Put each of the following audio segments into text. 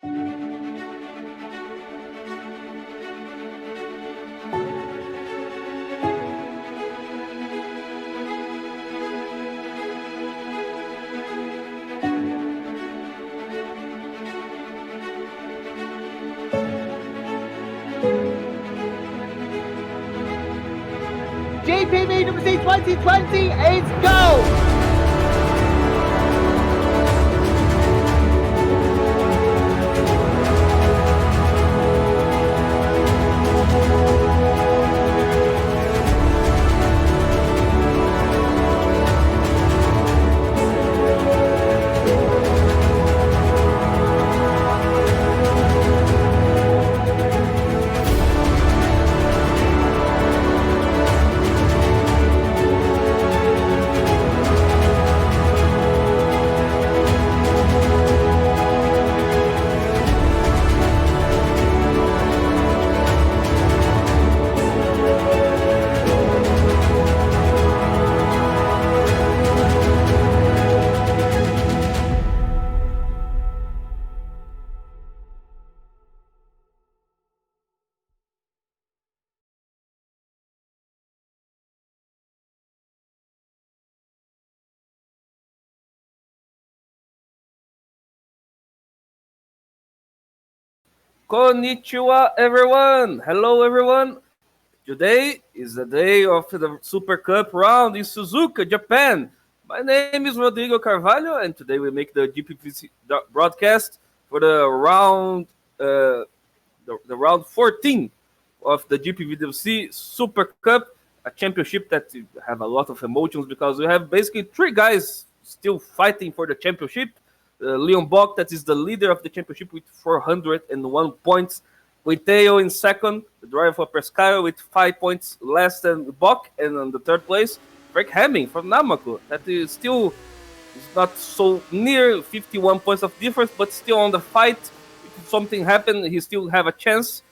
GPVWC 2020, it's go! Konnichiwa, everyone! Hello, everyone! Today is the day of the Supercup round in Suzuka, Japan. My name is Rodrigo Carvalho, and today we make the GPVC broadcast for the round 14 of the GPVWC Super Cup, a championship that have a lot of emotions because we have basically three guys still fighting for the championship. Leon Bock, that is the leader of the championship with 401 points. With Teo in second, the driver for Prescaio with 5 points less than Bock. And on the third place, Frank Hemming from Namako. That is still not so near 51 points of difference, but still on the fight. If something happened, he still have a chance.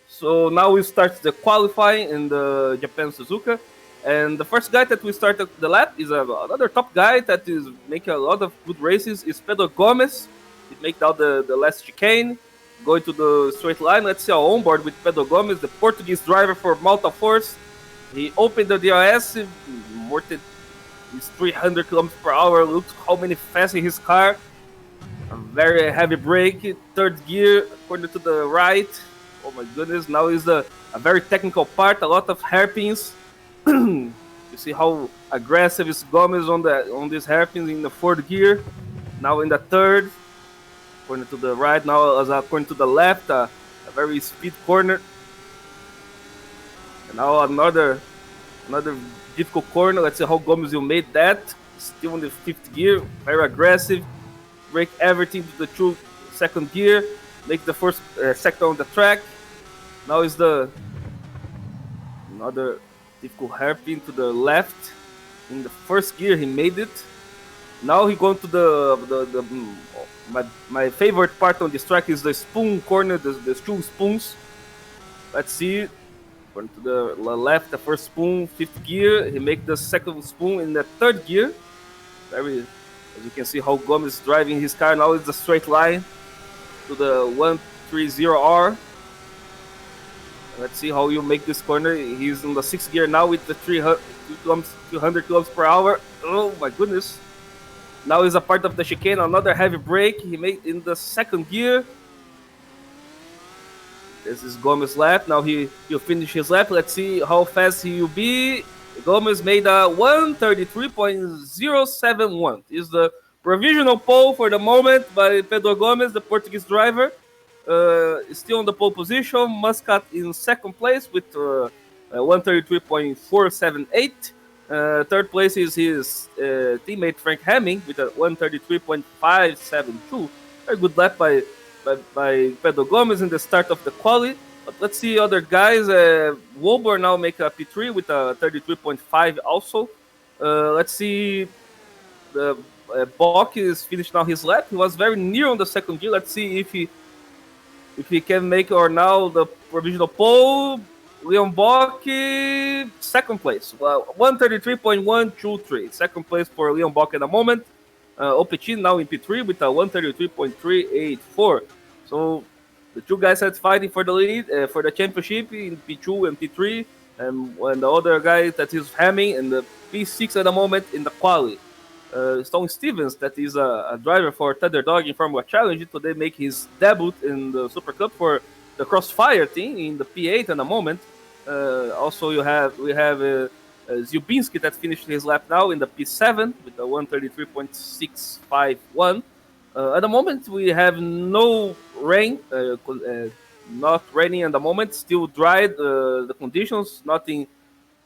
So now we start the qualifying in the Japan Suzuka. And the first guy that we started the lap is another top guy that is making a lot of good races, is Pedro Gomes. He made out the last chicane, going to the straight line. Let's see our onboard with Pedro Gomes, the Portuguese driver for Malta Force. He opened the DRS, more than his 300 kilometers per hour. Look how many fast in his car. A very heavy brake, third gear, according to the right. Oh my goodness, now is a very technical part, a lot of hairpins. You see how aggressive is Gomez on these hairpins in the fourth gear. Now in the third, according to the right. Now as according to the left, a very speed corner. And now another difficult corner. Let's see how Gomez will make that. Still in the fifth gear, very aggressive. Break everything to the true second gear. Make the first sector on the track. Now is another difficult hairpin to the left. In the first gear, he made it. Now he going to my favorite part on this track is the spoon corner, the two spoons. Let's see. Going to the left, the first spoon, fifth gear. He make the second spoon in the third gear. Very, as you can see, how Gomes is driving his car. Now it's a straight line to the 130R. Let's see how you make this corner. He's in the sixth gear now with the 200 kilometers per hour. Oh my goodness. Now he's a part of the chicane, another heavy brake. He made in the second gear. This is Gomez' lap. Now he'll finish his lap. Let's see how fast he will be. Gomez made a 133.071. Is the provisional pole for the moment by Pedro Gomes, the Portuguese driver. Still on the pole position. Muscat in second place with 133.478. Third place is his teammate Frank Hemming with a 133.572. Very good lap by Pedro Gomes in the start of the quali. But let's see other guys. Wilbur now make a P3 with a 33.5 also. Let's see the Bock is finished now his lap. He was very near on the second gear. Let's see if he can make or now the provisional pole. Leon Bock, second place. Well, 133.123. Second place for Leon Bock at the moment. Opechin now in P3 with a 133.384. So the two guys that's fighting for the lead, for the championship in P2 and P3, and when the other guy that is Hamming in the P6 at the moment in the quali. Stone Stevens, that is a driver for Tether Dog in Formula Challenge, today make his debut in the Super Cup for the Crossfire team in the P8 at the moment. Also, we have Zubinski that finished his lap now in the P7 with the 133.651. At the moment, we have no rain, not raining at the moment. Still dry, the conditions, nothing,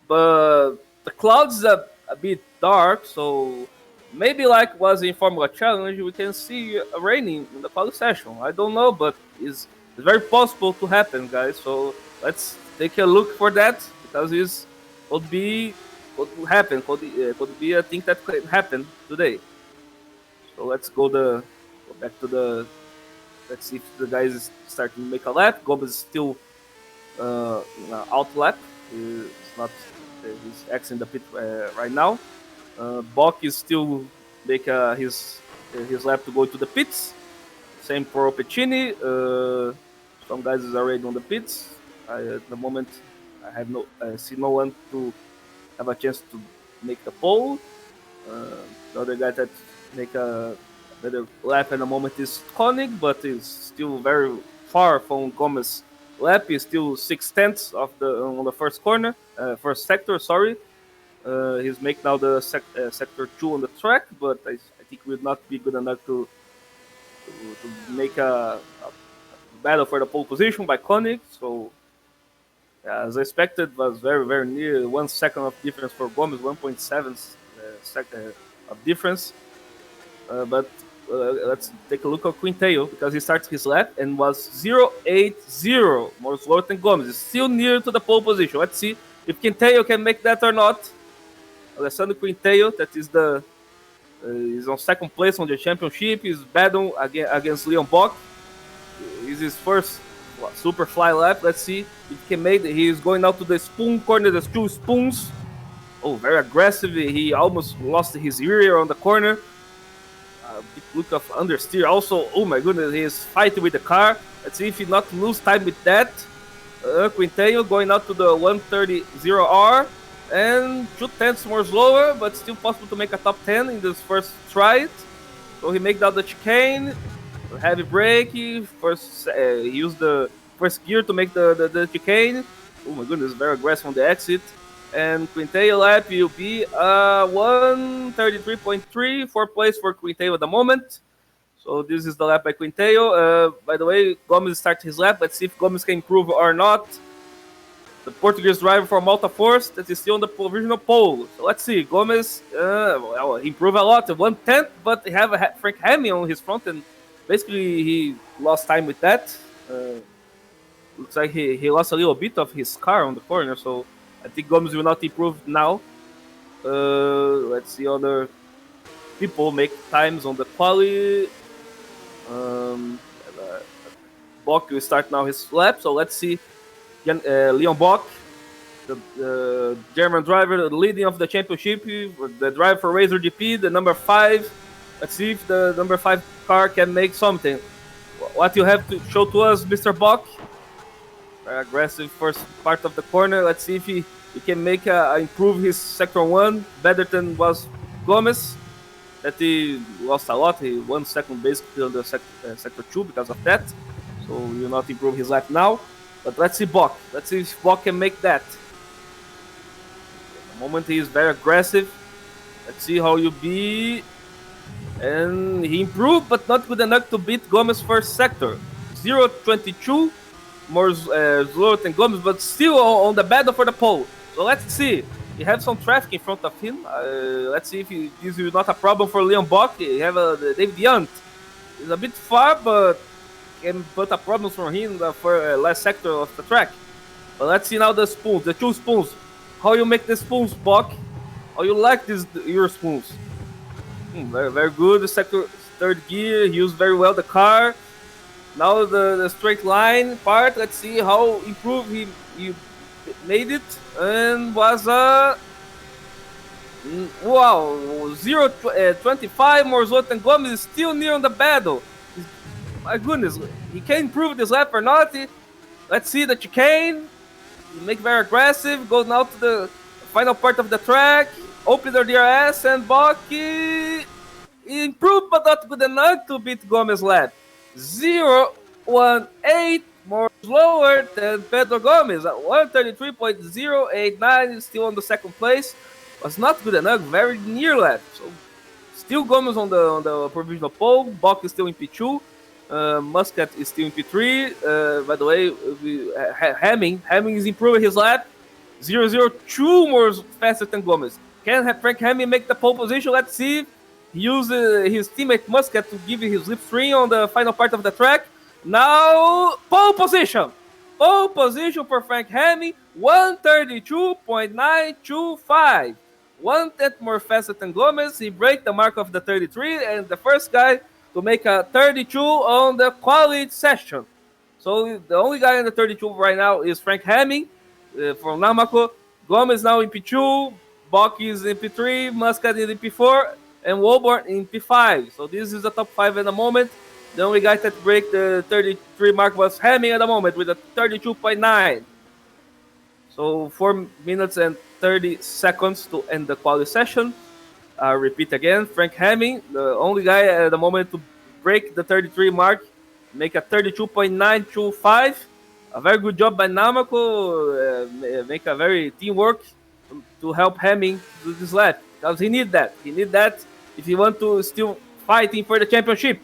but the clouds are a bit dark, so maybe like was in Formula Challenge, we can see raining in the quali session. I don't know, but it's very possible to happen, guys. So let's take a look for that because it could be could happen, could be a thing that could happen today. So let's go back to the. Let's see if the guys start to make a lap. Gomez is still out lap. He's not. He's exiting the pit right now. Bock is still make his lap to go to the pits. Same for Piccini. Some guys is already on the pits. At the moment, I see no one to have a chance to make the pole. The other guy that make a better lap at the moment is Koenig, but is still very far from Gomez's lap. He's still 6/10 of on the first corner, first sector. Sorry, he's making now the sector 2 on the track, but I think will not be good enough to make a battle for the pole position by Koenig. So, as expected, was very near 1 second of difference for Gomez, 1.7 second of difference. But let's take a look at Quinteo because he starts his lap and was 0.80 more slower than Gomez. He's still near to the pole position. Let's see if Quinteo can make that or not. Alessandro Quinteo, that is is on second place on the championship. He's battling against Leon Bock. This is his first super fly lap. Let's see if he can make it. He's going out to the spoon corner. There's 2 spoons. Oh, very aggressive. He almost lost his rear on the corner. Big look of understeer. Also, oh my goodness, he is fighting with the car. Let's see if he not lose time with that. Quinteo going out to the 130R and 2/10 more slower, but still possible to make a top 10 in this first try. So he make down the chicane, heavy brake. He used the first gear to make the chicane. Oh my goodness, very aggressive on the exit. And Quinteo lap will be 133.3, 4th place for Quinteo at the moment. So this is the lap by Quinteo. By the way, Gomez starts his lap. Let's see if Gomez can improve or not. The Portuguese driver for Malta Force that is still on the provisional pole. So let's see. Gomez he improved a lot, 1/10, but he have Frank Hamy on his front, and basically he lost time with that. Looks like he lost a little bit of his car on the corner, so I think Gomez will not improve now. Let's see other people make times on the quali. Bock will start now his lap, so let's see. Leon Bock, the German driver, the leading of the championship, the driver for Razor GP, the number 5. Let's see if the number 5 car can make something. What you have to show to us, Mr. Bock? Very aggressive first part of the corner. Let's see if he can make improve his sector 1 better than was Gomez. That he lost a lot. He 1 second basically on the sector 2 because of that. So he will not improve his lap now. But let's see Bock. Let's see if Bock can make that. At the moment he is very aggressive. Let's see how you be. And he improved, but not good enough to beat Gomez first sector. 0.22 more slower than Gomez, but still on the battle for the pole. So let's see. He have some traffic in front of him. Let's see if this is not a problem for Leon Bock. He have David Yunt. He's a bit far, but can put a problem for him for last sector of the track. But let's see now the spoons, the 2 spoons. How you make the spoons, Bock? How you like your spoons? Very good. The sector 3rd gear, he used very well the car. Now the straight line part. Let's see how improved he made it, and was wow, 0.25 more slow than Gomez is still near on the battle. my goodness, he can improve this lap or not. Let's see the chicane. Make very aggressive, goes now to the final part of the track. Open the DRS and Bocchi improved but not good enough to beat Gomez lap. 0.18 more slower than Pedro Gomez at 133.089, still on the second place. Was not good enough, very near lap. So still Gomez on the provisional pole. Bocchi is still in P2. Muscat is still in P3. By the way, Hamming is improving his lap. 0.02 more faster than Gomez. Can Frank Hamming make the pole position? Let's see. He used his teammate Muscat to give his slipstream on the final part of the track. Now, pole position. Pole position for Frank Hamming, 132.925. 1/10 more faster than Gomez. He break the mark of the 33 and the first guy to make a 32 on the quality session. So the only guy in the 32 right now is Frank Hamming from Namaco. Gomez now in P2, Bocchi is in P3, Muscat is in P4, and Woburn in P5. So this is the top 5 at the moment. The only guy that break the 33 mark was Hamming at the moment with a 32.9. So 4 minutes and 30 seconds to end the quality session. Repeat again, Frank Hamming, the only guy at the moment to break the 33 mark, make a 32.925. A very good job by Namaco, make a very teamwork to help Hamming do this lap, because he need that. He need that if he want to still fighting for the championship.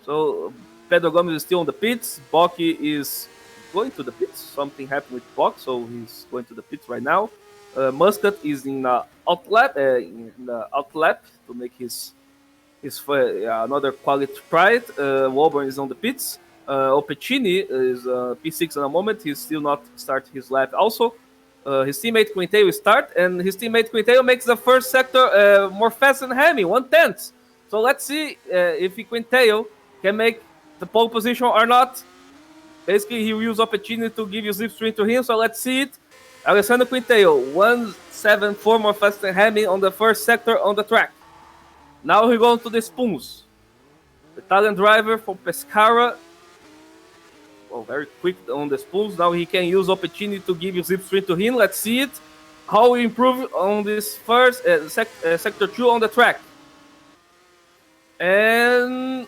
So Pedro Gomes is still on the pits. Bocchi is going to the pits. Something happened with Bocchi, so he's going to the pits right now. Muscat is in out lap to make his another quality pride. Woburn is on the pits. Opecini is P6 at the moment. He's still not start his lap also. His teammate Quinteo will start, and his teammate Quinteo makes the first sector more fast than Hamming, 1/10. So let's see if Quinteo can make the pole position or not. Basically, he will use Opecini to give you slipstream to him, so let's see it. Alessandro Quinteo, 1.74 more fast than Hamming on the first sector on the track. Now he goes to the spoons. The Italian driver from Pescara, very quick on the spoons. Now he can use Opecini to give you slipstream to him. Let's see it. How he improve on this first sector 2 on the track. And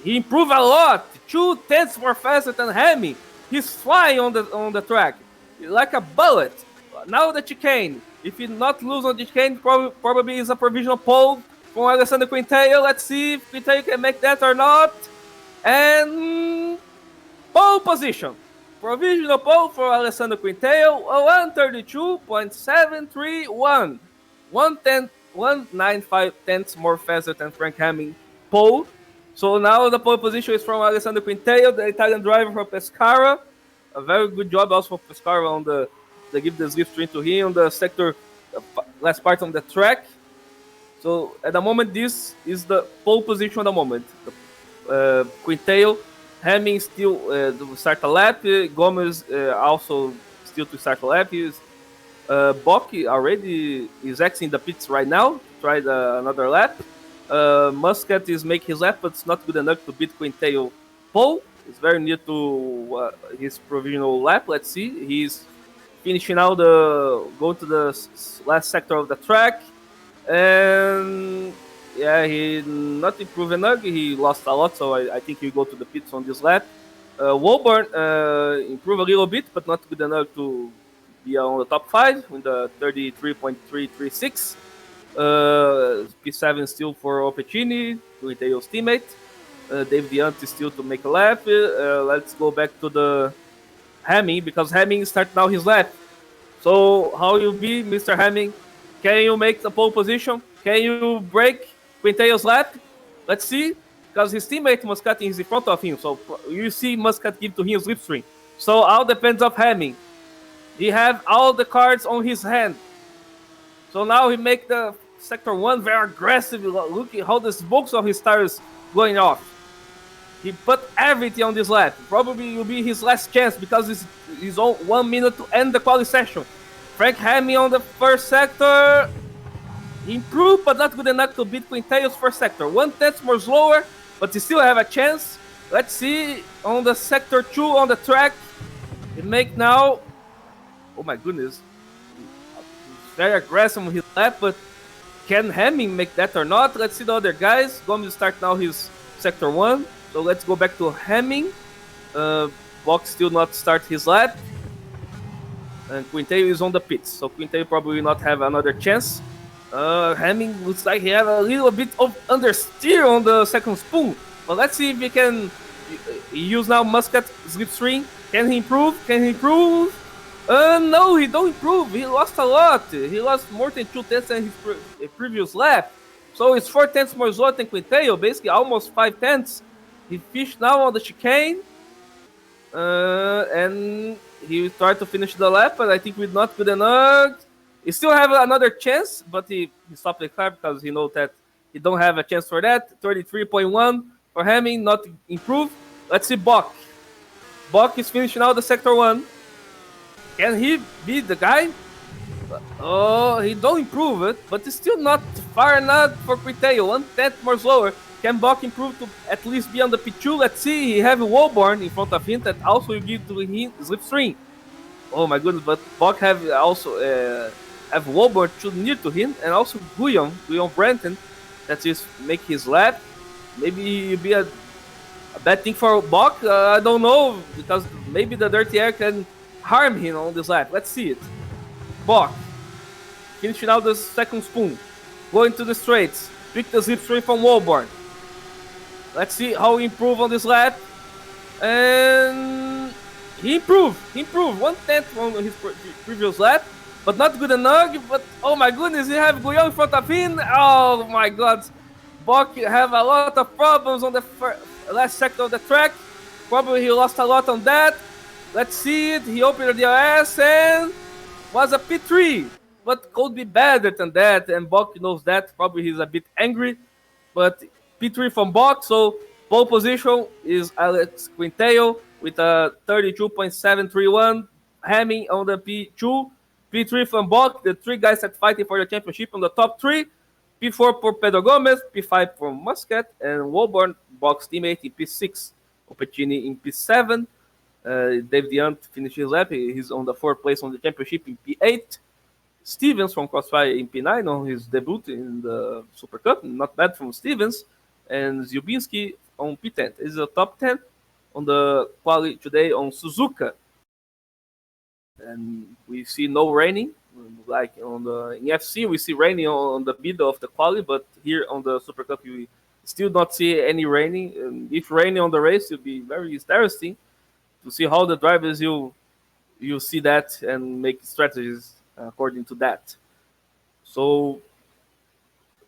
he improved a lot. 2/10 more faster than Hamming. He's flying on the track like a bullet. Now the chicane. If he not lose on the chicane, probably is a provisional pole from Alessandro Quinteo. Let's see if Quinteo can make that or not. And pole position. Provisional pole for Alessandro Quinteo. 132.731. 1.95 tenths more faster than Frank Hamming pole. So now the pole position is from Alessandro Quinteo, the Italian driver from Pescara. A very good job also for Pescara on they give the slipstream to him on the sector, last part on the track. So at the moment, this is the pole position at the moment. Quinteo, Hamming still to start a lap. Gomes also still to start a lap. Bocchi already is exiting the pits right now. Tried another lap. Muscat is making his lap, but it's not good enough to beat Quinteo pole. It's very near to his provisional lap. Let's see. He's finishing out go to the last sector of the track. And yeah, he not improved enough. He lost a lot, so I think he'll go to the pits on this lap. Woburn improved a little bit, but not good enough to be on the top 5 with the 33.336. P7 still for Opecini, Quinteo's teammate. Dave Diant is still to make a lap. Let's go back to the Hamming, because Hamming start now his lap. So how you be, Mr. Hamming? Can you make the pole position? Can you break Quinteo's lap? Let's see, because his teammate Muscat is in front of him. So you see Muscat give to him slipstream. So all depends of Hamming. He have all the cards on his hand. So now he make the sector 1 very aggressive. Look at how the smokes of his tires going off. He put everything on this lap. Probably will be his last chance, because it's on 1 minute to end the quality session. Frank Hamming on the first sector. Improved, but not good enough to beat Quinteo's first sector. 1/10 more slower, but he still have a chance. Let's see on the sector 2 on the track. He make now. Oh my goodness, he's very aggressive on his lap, but can Hemming make that or not? Let's see the other guys. Going to start now his sector 1. So let's go back to Hemming. Box still not start his lap. And Quinteo is on the pits, so Quinteo probably will not have another chance. Hemming looks like he have a little bit of understeer on the second spoon, but let's see if he can use now Muscat slipstream. Can he improve? Can he improve? No, he don't improve. He lost a lot. He lost more than 2 tenths in his previous lap. So it's 4 tenths more slow than Quinteo, basically almost 5 tenths. He fished now on the chicane. And he tried to finish the lap, but I think we're not good enough. He still have another chance, but he stopped the car because he knows that he don't have a chance for that. 33.1 for Hemming, not improve. Let's see Bok. Bok is finishing out the sector 1. Can he be the guy? Oh, he don't improve it, but it's still not far enough for Quinteo. 1 tenth more slower. Can Bok improve to at least be on the P2? Let's see. He have Wolborn in front of him that also will give to him slipstream. Oh my goodness, but Bok have also have Wolborn too near to him, and also Guillaume Brenton that is make his lap. Maybe it'll be a bad thing for Bok. I don't know, because maybe the dirty air can harm him on this lap. Let's see it. Bok finishing out the second spoon, going to the straights, pick the slipstream from Wolborn. Let's see how he improve on this lap. And he improved. 1 tenth from his previous lap, but not good enough. But oh my goodness, he have Guillaume in front of him. Oh my god. Bok have a lot of problems on the last sector of the track. Probably he lost a lot on that. Let's see it. He opened the DRS and was a P3. But could be better than that, and Bok knows that. Probably he's a bit angry. But P3 from Bok, so pole position is Alex Quinteo with a 32.731. Hemming on the P2. P3 from Bok, the 3 guys that fighting for the championship on the top 3. P4 for Pedro Gomez, P5 for Muscat, and Wolborn, Bok's teammate in P6. Opetini in P7. David Young finished his lap. He's on the 4th place on the championship in P8. Stevens from Crossfire in P9 on his debut in the Supercup. Not bad from Stevens. And Zubinski on P10. This is a top 10 on the quali today on Suzuka. And we see no raining. Like on the in FC, we see raining on the middle of the quali, but here on the Supercup, we still not see any raining. And if raining on the race, it'll be very interesting to see how the drivers you see that and make strategies according to that. So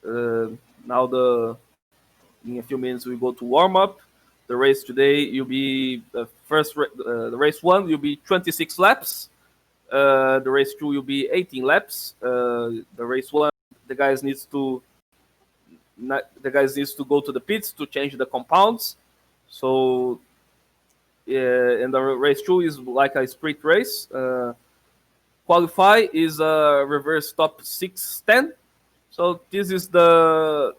now in a few minutes we go to warm up. The race today you'll be the race 1 you'll be 26 laps. The race 2 will be 18 laps. The race 1 the guys needs to go to the pits to change the compounds. So and the race 2 is like a sprint race. Qualify is a reverse top 6-10. So this is the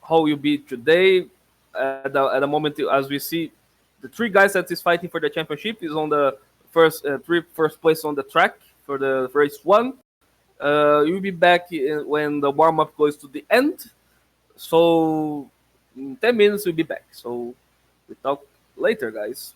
how you be today. At the moment, as we see, the 3 guys that is fighting for the championship is on the first place on the track for the race 1. You'll be back when the warm up goes to the end. So in 10 minutes we'll be back. So we talk later, guys.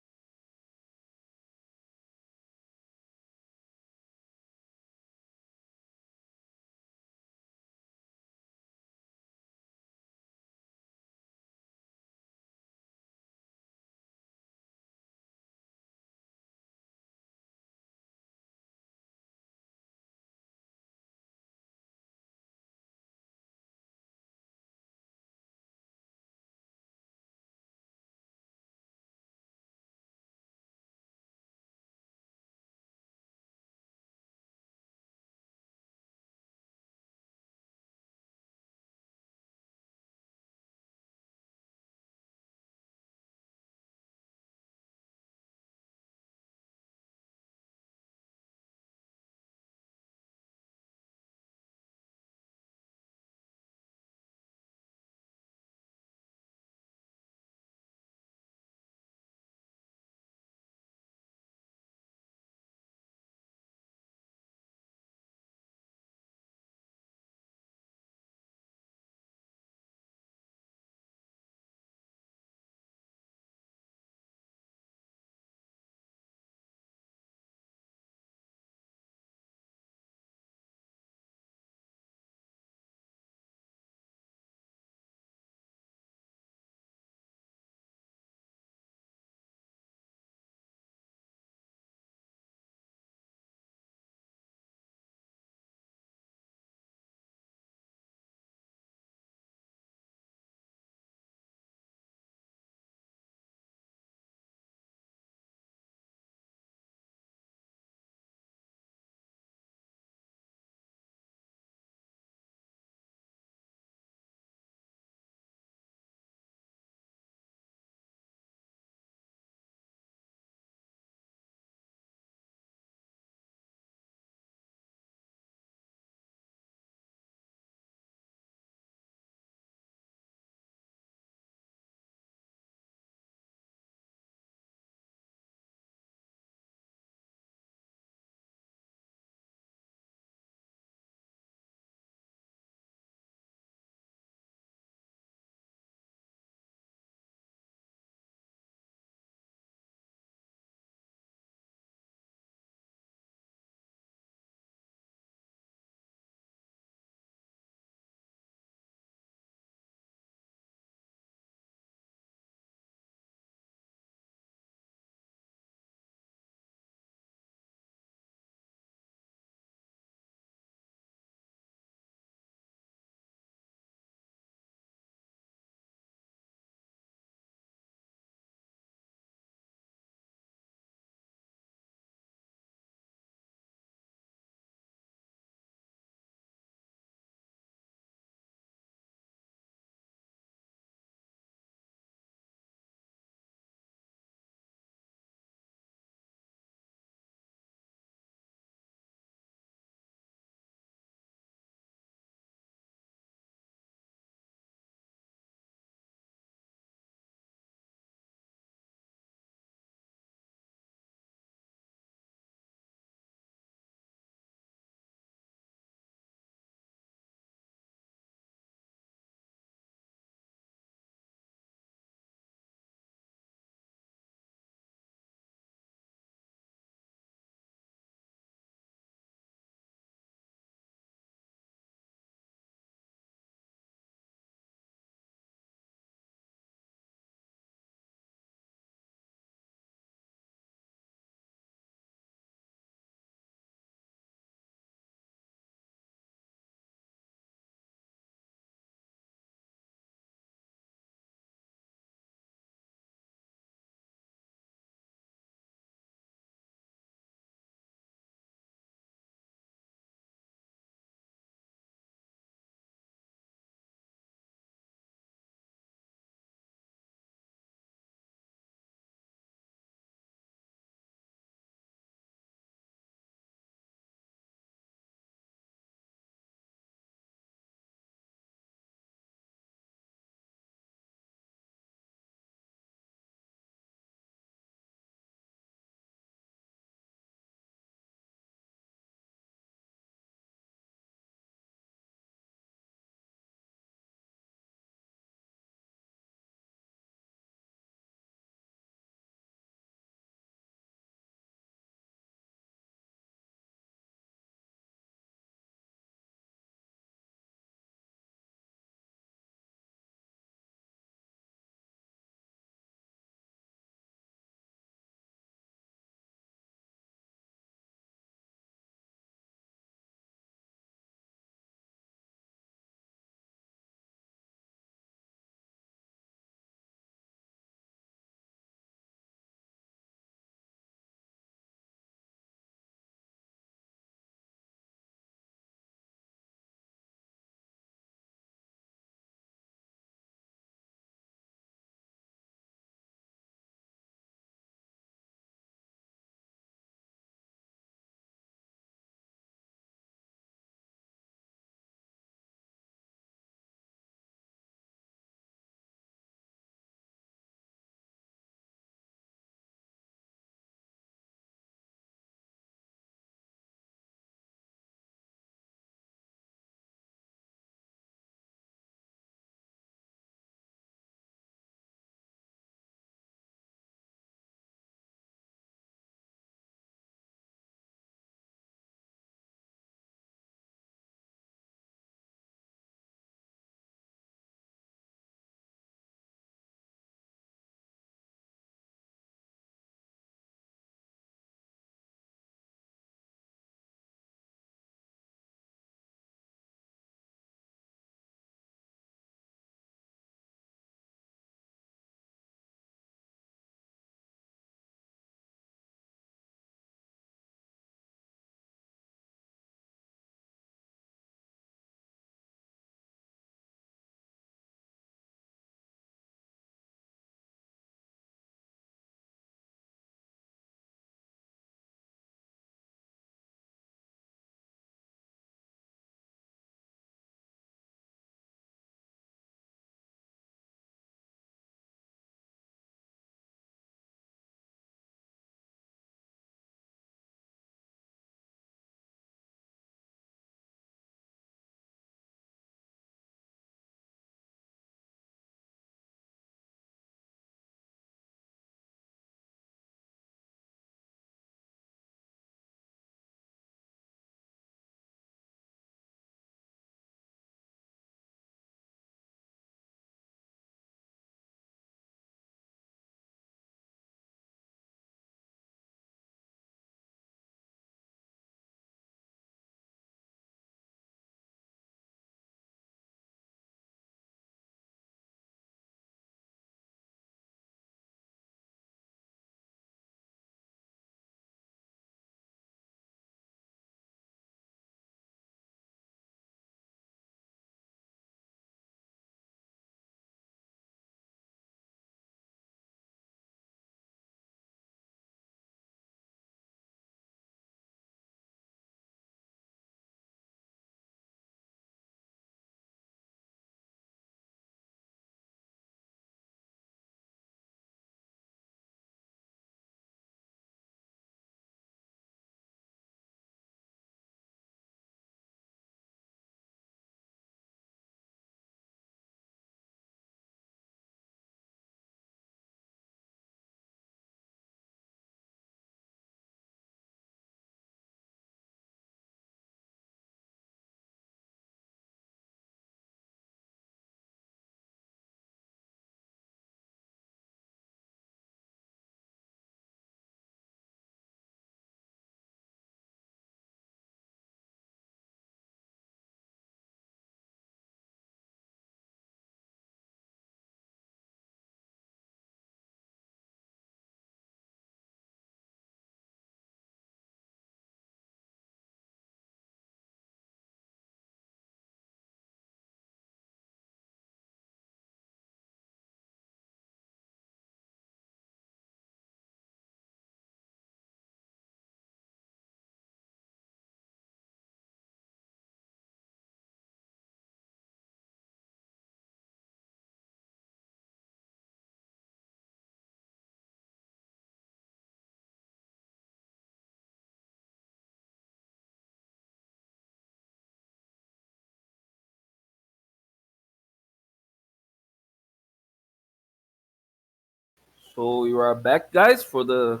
So you are back, guys, to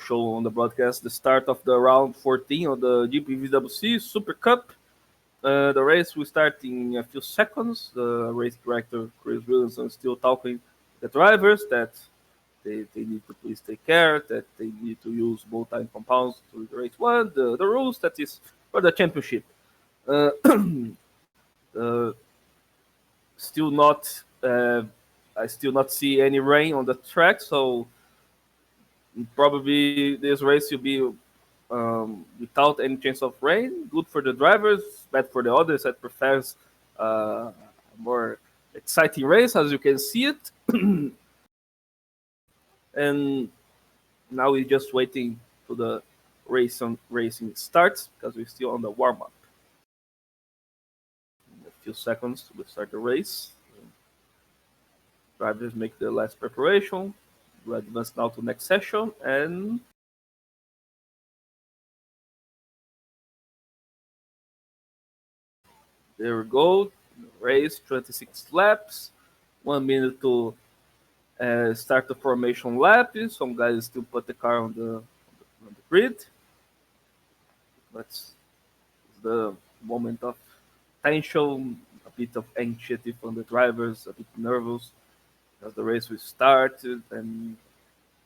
show on the broadcast the start of the round 14 of the GPVWC Supercup. The race will start in a few seconds. The race director Chris Williamson is still talking to the drivers that they need to please take care, that they need to use both time compounds to the race one, the rules that is for the championship. Uh, uh, still not, I still not see any rain on the track, so probably this race will be without any chance of rain. Good for the drivers, bad for the others that prefers a more exciting race, as you can see it. And now we're just waiting to the racing starts because we're still on the warm up. In a few seconds, we'll start the race. Drivers make the last preparation. We'll advance now to next session, and there we go. Race 26 laps. 1 minute to start the formation lap. Some guys still put the car on the grid. That's the moment of tension, a bit of anxiety from the drivers, a bit nervous as the race will start, and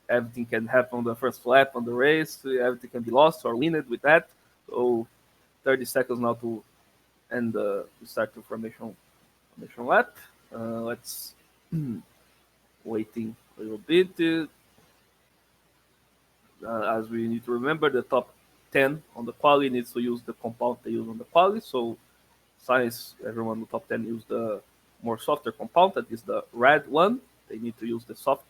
everything can happen on the first lap on the race. Everything can be lost or win it with that. So 30 seconds now to end to start the formation lap. Let's waiting a little bit. As we need to remember, the top 10 on the quali needs to use the compound they use on the quali. So since everyone in the top 10 use the more softer compound, that is the red one, they need to use the soft.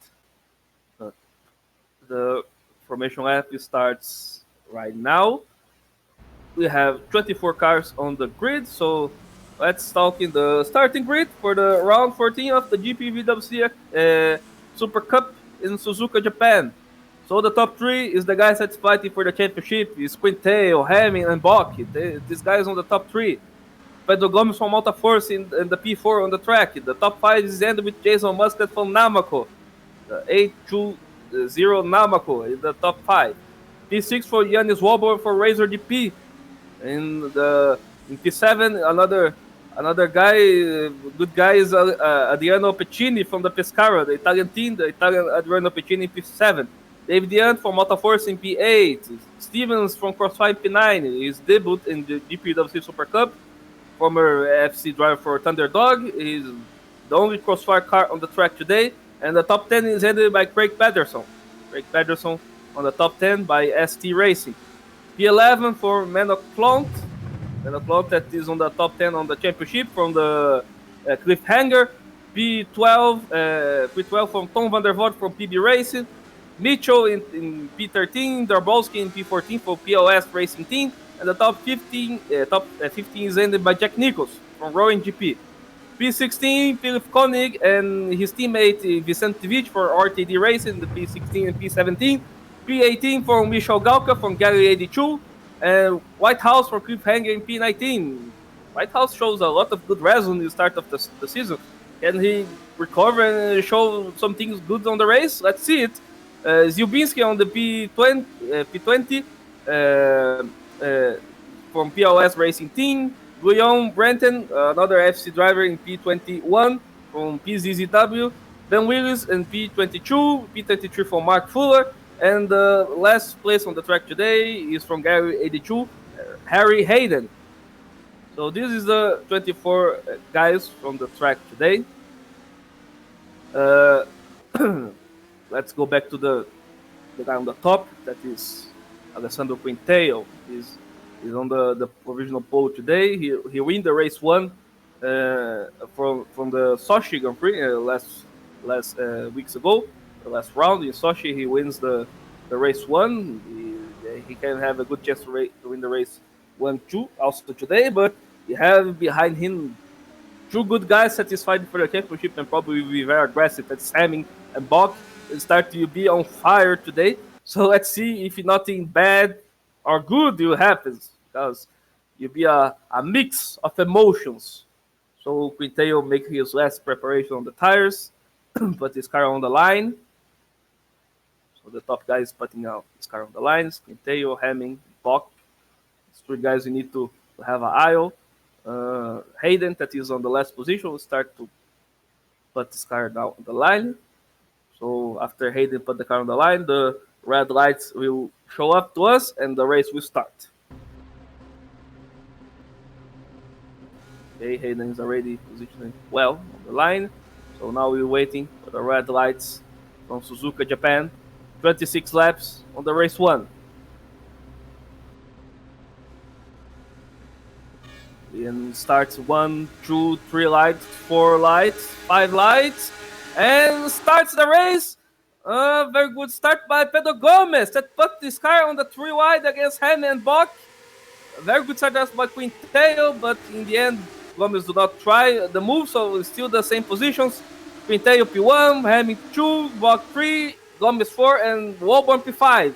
The formation lap starts right now. We have 24 cars on the grid, so let's talk in the starting grid for the round 14 of the GPVWC Super Cup in Suzuka, Japan. So the top three is the guys that's fighting for the championship. Is Quinteo, Haming, and Bock. These guys on the top three. Pedro Gomes from Alta Force in the P4 on the track. The top five is ended with Jason Muscat from Namco. The 820 Namco in the top five. P6 for Yanis Walbor for Razor DP. In P7, another guy, good guy is Adriano Piccini from the Pescara, the Italian team, the Italian Adriano Piccini in P7. David Young from Motorforce in P8. Stevens from Crossfire P9. His debut in the GPWC Super Cup. Former FC driver for Thunderdog. He's the only Crossfire car on the track today. And the top 10 is headed by Craig Patterson. Craig Patterson on the top 10 by ST Racing. P11 for Menoclont. Menoclont that is on the top 10 on the championship from the Cliffhanger. P12 from Tom van der Voort from PB Racing. Mitchell in P13, Darbolski in P14 for POS Racing Team, and the top 15 is ended by Jack Nichols from Rowing GP. P16, Philip Koenig and his teammate Vicente Vic for RTD Racing, the P16 and P17. P18 for Michel Galka from Gallery 82, and Whitehouse for Cliffhanger in P19. Whitehouse shows a lot of good resume in the start of the season. Can he recover and show some things good on the race? Let's see it. Zubinski on the P20 from POS Racing Team. Guillaume Brenton, another FC driver in P21 from PZZW. Ben Willis in P22, P23 from Mark Fuller. And the last place on the track today is from Gary 82, Harry Hayden. So this is the 24 guys from the track today. Let's go back to the guy on the top. That is Alessandro Quinteo. He's on the provisional pole today. He win the race one from the Sochi Grand Prix last weeks ago. The last round in Sochi, he wins the race one. He can have a good chance to win the race 1-2 also today. But you have behind him two good guys satisfied for the championship and probably will be very aggressive. That's Haming and Bock. Start to be on fire today. So let's see if nothing bad or good will happen, because you'll be a mix of emotions. So Quinteo make his last preparation on the tires, put his car on the line, So the top guy is putting out his car on the lines. Quinteo, Hemming, Bock. These 3 guys you need to have an eye on. Hayden, that is on the last position, will start to put his car down on the line. So after Hayden put the car on the line, the red lights will show up to us and the race will start. Okay, Hayden is already positioning well on the line. So now we're waiting for the red lights from Suzuka, Japan. 26 laps on the race 1. And starts 1, 2, 3 lights, 4 lights, 5 lights, and starts the race. Very good start by Pedro Gomez that put this car on the 3 wide against Ham and Bock. Very good start by Quinteo, but in the end, Gomez do not try the move, so it's still the same positions. Quinteo P1, Ham 2, Bock 3, Gomez 4, and Walborn P5.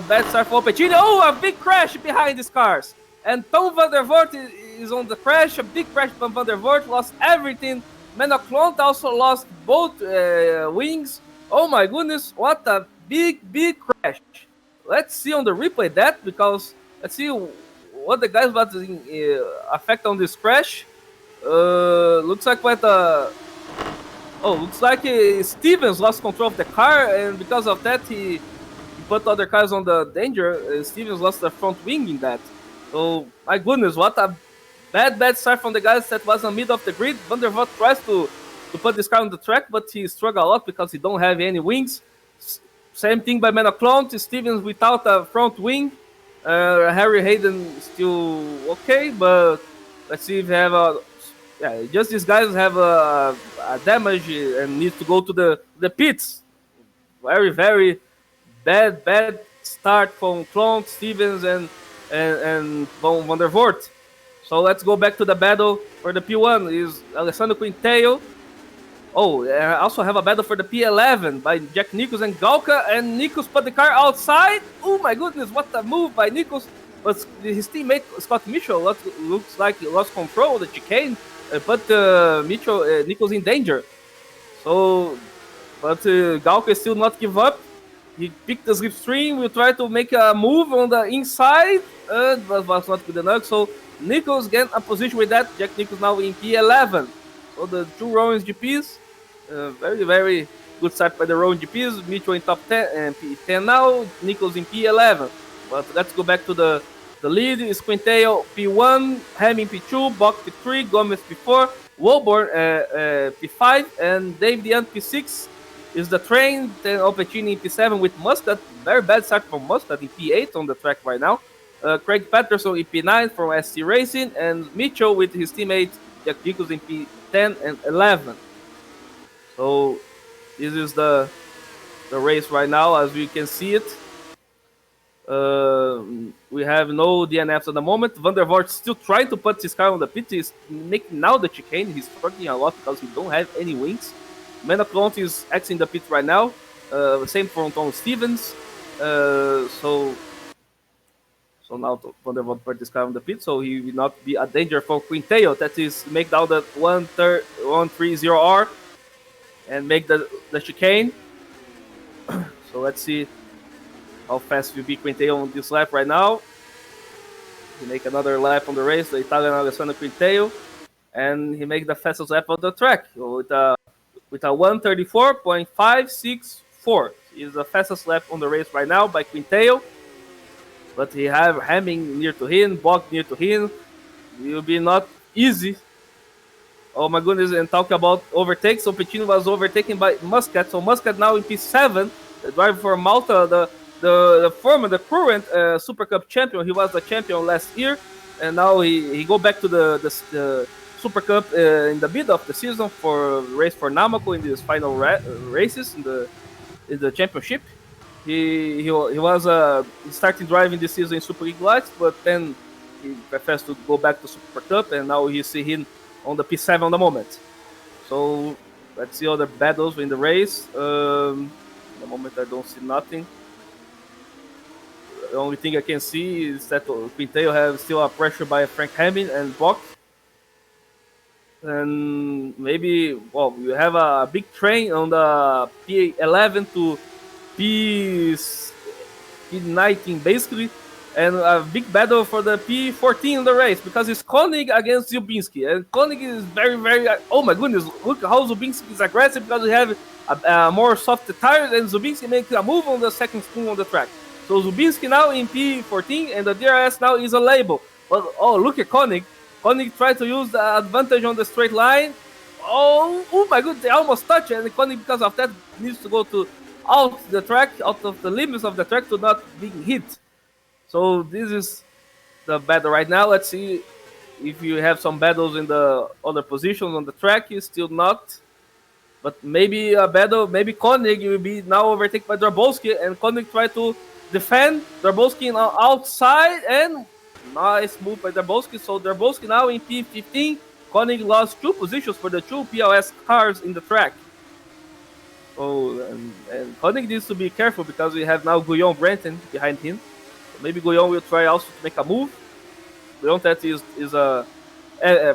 Bad start for Opetini. Oh, a big crash behind these cars. And Tom van der Voort is on the crash. A big crash from Van der Voort. Lost everything. Menaclont also lost both wings. Oh my goodness. What a big crash. Let's see on the replay that, because let's see what the guys was affect on this crash. Looks like looks like Stevens lost control of the car, and because of that he put other cars on the danger. Stevens lost the front wing in that. So, my goodness, what a bad start from the guys that was in the middle of the grid. Van der Voort tries to put this car on the track, but he struggled a lot because he don't have any wings. Same thing by Menaclont. Stevens without a front wing. Harry Hayden still okay, but let's see if they have just these guys have a damage and need to go to the pits. Very bad start from Clont, Stevens, and Van der Voort. So let's go back to the battle for the P1. Is Alessandro Quinteo. Oh, I also have a battle for the P11 by Jack Nicholls and Galka, and Nicholls put the car outside. Oh my goodness, what a move by Nicholls. But his teammate Scott Mitchell looks like he lost control of the chicane, put Nicholls in danger. So, but Galka still not give up. He picked the slipstream, will try to make a move on the inside, but was not good enough. So Nicholls get a position with that. Jack Nicholls now in P11. So the 2 Rowan GPs, very good start by the Rowan GPs. Mitchell in top 10 and P10 now. Nicholls in P11. But let's go back to the lead. Is Quinteo P1, Hemming P2, Bock P3, Gomez P4, Walborn P5, and Dave Deant P6. Is the train, then Opetini in P7 with Muscat. Very bad start from Muscat in P8 on the track right now. Craig Patterson in P9 from ST Racing, and Mitchell with his teammate Jack Nicholls in P10 and 11. So this is the race right now as we can see it. We have no DNFs at the moment. Van der Voort still trying to put his car on the pit. He's making now the chicane. He's struggling a lot because he don't have any wings. Menaclont is exiting the pit right now. Same for Tom Stevens. So now Van der Voort put this car on the pit, so he will not be a danger for Quinteo. That is make down the 130R and make the chicane. So let's see how fast will be Quinteo on this lap right now. He make another lap on the race, the Italian Alessandro Quinteo, and he make the fastest lap on the track with a 134.564. Is the fastest lap on the race right now by Quinteo. But he have Hemming near to him, Bock near to him. It will be not easy. Oh my goodness, and talk about overtakes. So Opetini was overtaken by Muscat. So Muscat now in P7. The driver for Malta, the former, the current Supercup champion. He was the champion last year. And now he go back to the Supercup in the middle of the season for race for Namco in these final races in the championship. He was starting driving this season in Super League Lights, but then he prefers to go back to Supercup, and now you see him on the P7 on the moment. So let's see other battles in the race. At the moment I don't see nothing. The only thing I can see is that Quinteo has still a pressure by Frank Hemming and Bock. And maybe, we have a big train on the P11 to P19 basically, and a big battle for the P14 in the race because it's Koenig against Zubinski, and Koenig is very. Oh my goodness! Look how Zubinski is aggressive because we have a more soft tires, and Zubinski makes a move on the second spoon on the track. So Zubinski now in P14, and the DRS now is a label. But oh, look at Koenig. Koenig tried to use the advantage on the straight line. Oh my goodness! They almost touch it, and Koenig because of that needs to go to out the track, out of the limits of the track to not being hit. So this is the battle right now. Let's see if you have some battles in the other positions on the track. You still not. But maybe a battle, maybe Koenig will be now overtaken by Drabowski, and Koenig try to defend Drabowski outside, and nice move by Drabowski. So Drabowski now in P15. Koenig lost 2 positions for the 2 PLS cars in the track. Oh, and Koenig needs to be careful because we have now Guillaume Brenton behind him. Maybe Guillaume will try also to make a move. Guillaume that is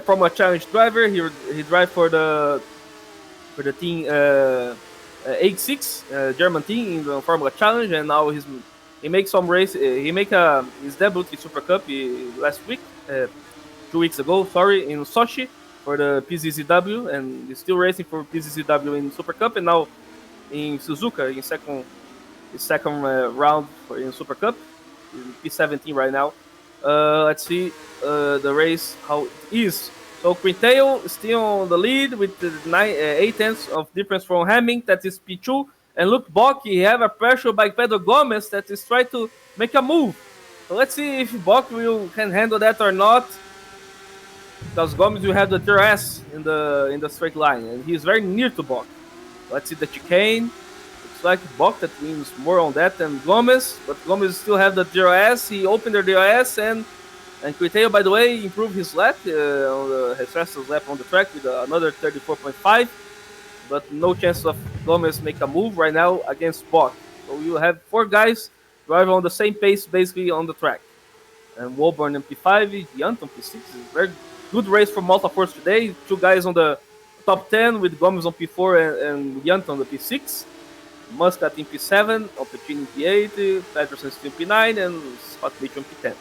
from a challenge driver. He drive for the team A6 German team in the Formula Challenge, and now he makes some race. He make his debut in Supercup last week, 2 weeks ago. Sorry, in Sochi for the PZZW, and he's still racing for PZZW in Supercup, and now in Suzuka in second round in Supercup, in P17 right now. Let's see the race how it is. So Quinteo still on the lead with 8 tenths of difference from Hamming, that is P2. And look, Bock, he have a pressure by Pedro Gomez that is trying to make a move. So let's see if Bock can handle that or not. Because Gomez will have the DRS in the straight line, and he's very near to Bock. Let's see the chicane. Looks like Bock that wins more on that than Gomez, but Gomez still have the DRS. He opened the DRS, and Quinteo, by the way, improved his lap on his fastest lap on the track with another 34.5, but no chance of Gomez make a move right now against Bock. So you have 4 guys driving on the same pace basically on the track. And Wolborn in P5, Yanton P6 is very good race from Motorsports today. 2 guys on the top 10 with Gomez on P4 and Yanton on the P6. Muscat in P7, Alpecin in P8, Peterson in P9, and Scott Mitchell in P10.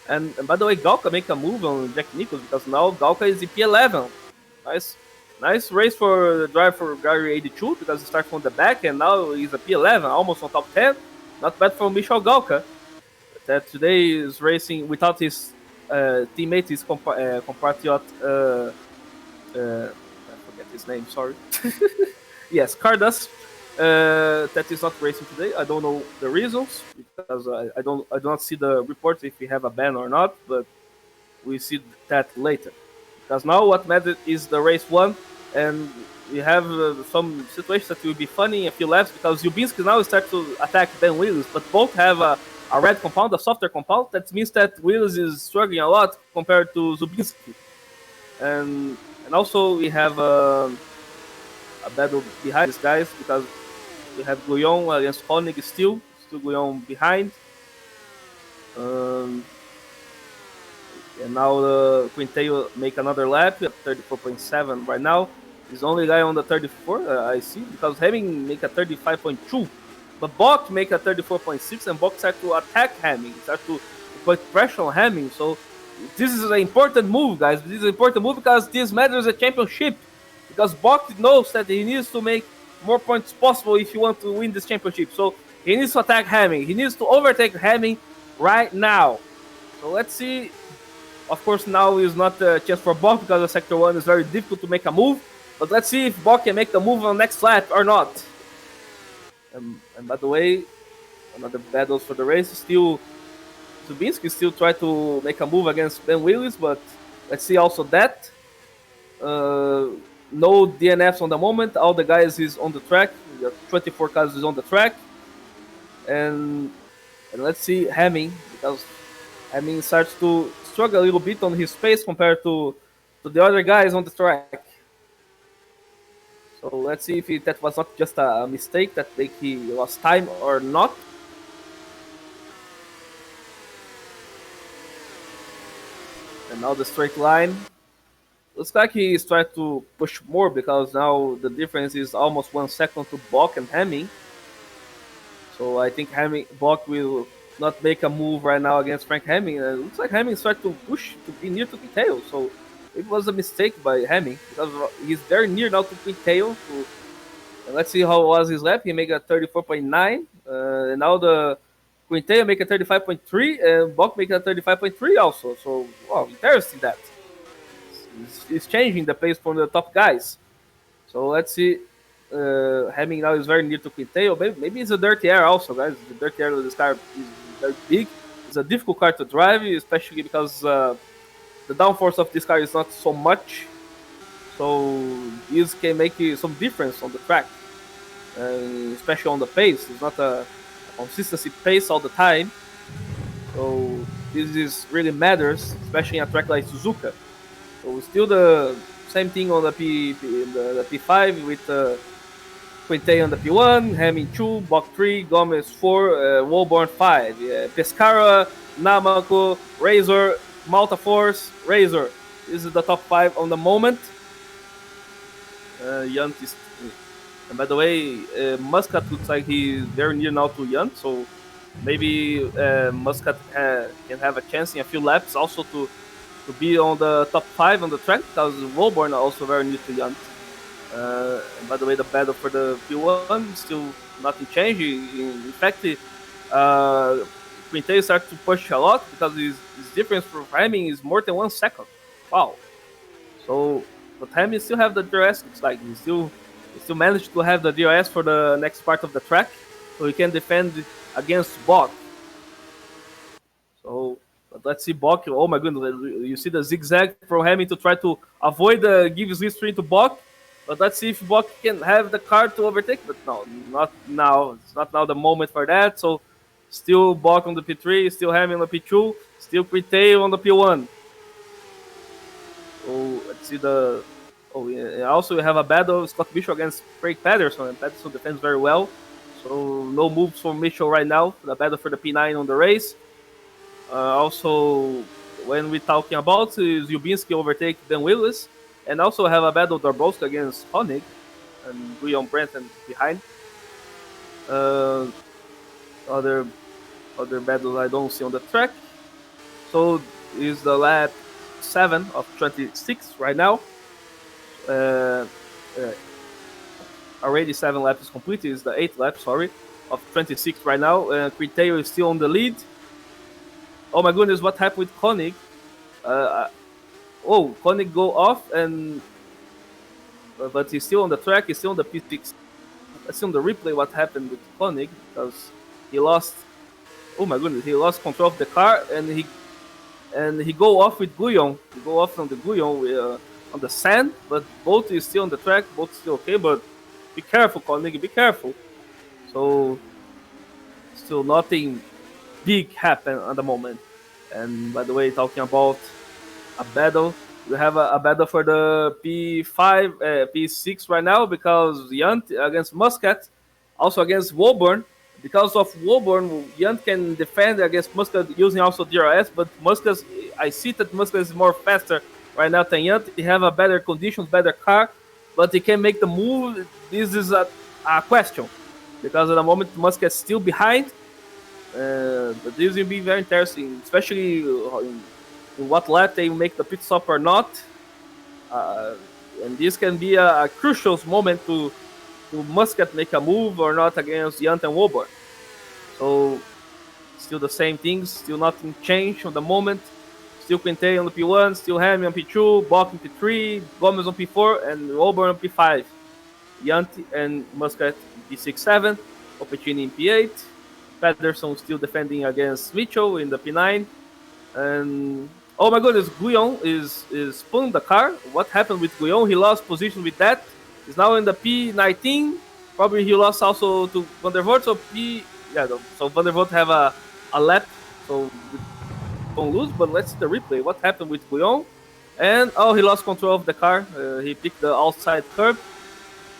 And by the way, Galka make a move on Jack Nicholls because now Galka is in P11. Nice race for the driver for Gary 82 because he started from the back and now he's a P11, almost on top 10. Not bad for Michel Galka. That today is racing without his teammate, his compatriot. I forget his name. Sorry. Yes, Cardas. That is not racing today. I don't know the reasons because I do not see the report if we have a ban or not, but we see that later. Because now what matters is the race 1, and we have some situations that will be funny in a few laps because Zubinski now starts to attack Ben Willis, but both have a red compound, a softer compound. That means that Willis is struggling a lot compared to Zubinski, and also we have a battle behind these guys because we have Guillaume against Koenig still Guillaume behind. And now Quinteo make another lap at 34.7 right now. He's the only guy on the 34, I see, because Hamming make a 35.2. But Bock make a 34.6, and Bock start to attack Hamming, start to put pressure on Hamming. So this is an important move, guys. This is an important move because this matters a championship. Because Bock knows that he needs to make more points possible if he wants to win this championship. So he needs to attack Hamming. He needs to overtake Hamming right now. So let's see. Of course, now is not a chance for Bock because the Sector 1 is very difficult to make a move. But let's see if Bock can make the move on the next lap or not. And by the way, another battles for the race. Still, Zubinski still try to make a move against Ben Willis, but let's see also that. No DNFs on the moment. All the guys is on the track. The 24 cars is on the track. And let's see Hamming, because Hamming starts to struggle a little bit on his pace compared to the other guys on the track. So let's see if that was not just a mistake that he lost time or not. And now the straight line. Looks like he is trying to push more because now the difference is almost 1 second to Bock and Hamming. So I think Bach will not make a move right now against Frank Hemming. Looks like Hemming started to push to be near to Quinteo. So it was a mistake by Hemming because he's very near now to Quinteo. And let's see how was his lap. He made a 34.9. And now the Quinteo make a 35.3 and Bach make a 35.3 also. So, wow, interesting that. It's changing the pace for the top guys. So let's see. Hemming now is very near to Quinteo. Maybe it's a dirty air also, guys. The dirty air of this car is very big. It's a difficult car to drive, especially because the downforce of this car is not so much. So this can make some difference on the track, especially on the pace. It's not a consistency pace all the time. So this is really matters, especially in a track like Suzuka. So still the same thing on the P5 with Quinteo on the P1, Hemming 2, Bach 3, Gomez 4, Wolborn 5, Pescara, Namako, Razor, Malta Force, Razor. This is the top 5 on the moment. Yunt is, and by the way, Muscat looks like he's very near now to Yunt, so maybe Muscat can have a chance in a few laps also to be on the top 5 on the track, because Wolborn are also very near to Yunt. And by the way, the battle for the P1 still nothing changed. In fact, Quinteo started to push a lot because his difference for Hemming is more than 1 second. Wow. So, but Hemming still have the DRS. It's like he still managed to have the DRS for the next part of the track, so he can defend against Bach. So, but let's see Bach. Oh my goodness, you see the zigzag from Hemming to try to avoid the give slipstream to Bach. But let's see if Bach can have the car to overtake. But no, not now. It's not now the moment for that. So still Bach on the P3, still Hemming on the P2, still Quinteo on the P1. So let's see the. Oh, yeah. Also we have a battle Scott Bishop against Craig Patterson, and Patterson defends very well. So no moves for Mitchell right now. The battle for the P9 on the race. Also, when we're talking about is Zubinski overtake Dan Willis. And also have a battle Darboska against Honig and Guillaume Brenton behind. Other battles I don't see on the track. So is the lap 7 of 26 right now. Already 7 laps is completed. Is the 8th lap, sorry, of 26 right now. Quinteo is still on the lead. Oh my goodness, what happened with Honig? Koenig go off, but he's still on the track. He's still on the P6. Let's see on the replay what happened with Koenig, because he lost. Oh my goodness, he lost control of the car, and he go off with Guyon. He go off on the Guyon on the sand, but both is still on the track. Both still okay, but be careful, Koenig. Be careful. So still nothing big happen at the moment. And by the way, talking about a battle. We have a battle for the P5, P6 right now, because Yunt against Muscat, also against Wolborn. Because of Wolborn, Yunt can defend against Muscat using also DRS, but Muscat, I see that Muscat is more faster right now than Yunt. He have a better conditions, better car, but he can make the move. This is a question, because at the moment Muscat is still behind. But this will be very interesting, especially in what lap they make the pit stop or not. And this can be a crucial moment to Muscat make a move or not against Yunt and Wolborn. So still the same things, still nothing changed on the moment. Still Quinteo on the P1, still Hemming on P2, Bach on P3, Gomez on P4, and Wolborn on P5. Yunt and Muscat P6, 7, Opportunity in P8. Patterson still defending against Mitchell in the P9. And oh my goodness, Guyon is pulling the car. What happened with Guyon? He lost position with that. He's now in the P19. Probably he lost also to Van der Voort. So so Van der Voort have a lap. So don't lose. But let's see the replay. What happened with Guyon? And he lost control of the car. He picked the outside curb,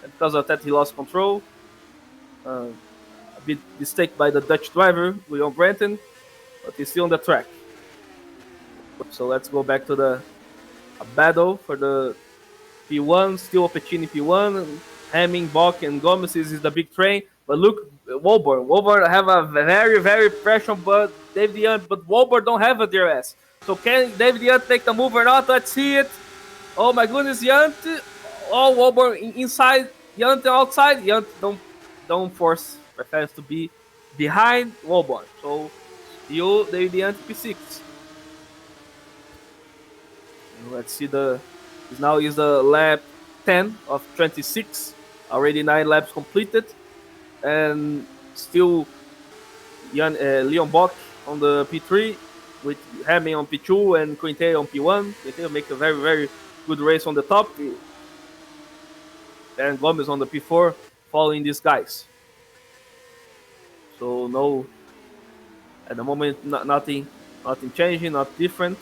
and because of that he lost control. A bit mistake by the Dutch driver, Guillaume Brenton, but he's still on the track. So let's go back to a battle for the P1, still Opportunity P1, Hemming, Bach, and Gomez is the big train. But look, Wolborn have a very, very pressure, but David Young, but Wolborn don't have a DRS. So can David Young take the move or not? Let's see it. Oh my goodness, Yunt. Oh, Wolborn inside, Yunt outside. Yunt don't force the fans to be behind Wolborn. So still David Young P6. Let's see now is the lap 10 of 26. Already 9 laps completed. And still Leon Bock on the P3 with Hamilton on P2 and Quintero on P1. Quintero make a very, very good race on the top. And Gomez on the P4 following these guys. So no, at the moment, nothing changing, not different.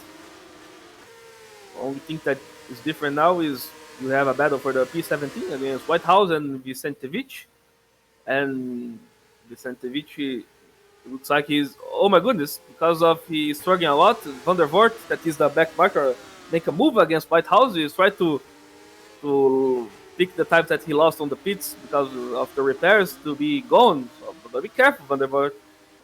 The only thing that is different now is you have a battle for the P17 against Whitehouse and Vicentevic. And Vicentevic looks like he's, oh my goodness, because of he's struggling a lot. Van der Voort, that is the back marker, make a move against Whitehouse. He's trying to pick the time that he lost on the pits because of the repairs to be gone. So, but be careful, Van der Voort.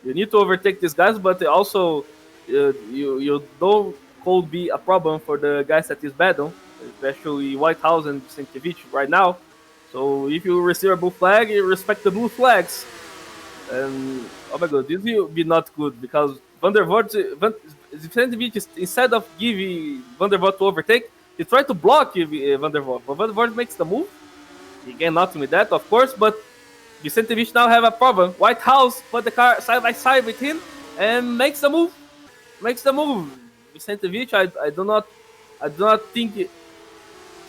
You need to overtake these guys, but also you don't could be a problem for the guys that is battle, especially Whitehouse and Vicentevic right now. So if you receive a blue flag, you respect the blue flags. And oh my god, this will be not good because Van der Voort, Vicentevic, instead of giving Van der Voort to overtake, he tried to block Van der Voort. But Van der Voort makes the move. He gained nothing with that, of course, but Vicentevic now have a problem. Whitehouse put the car side by side with him and makes the move. Vicentevic, I do not think.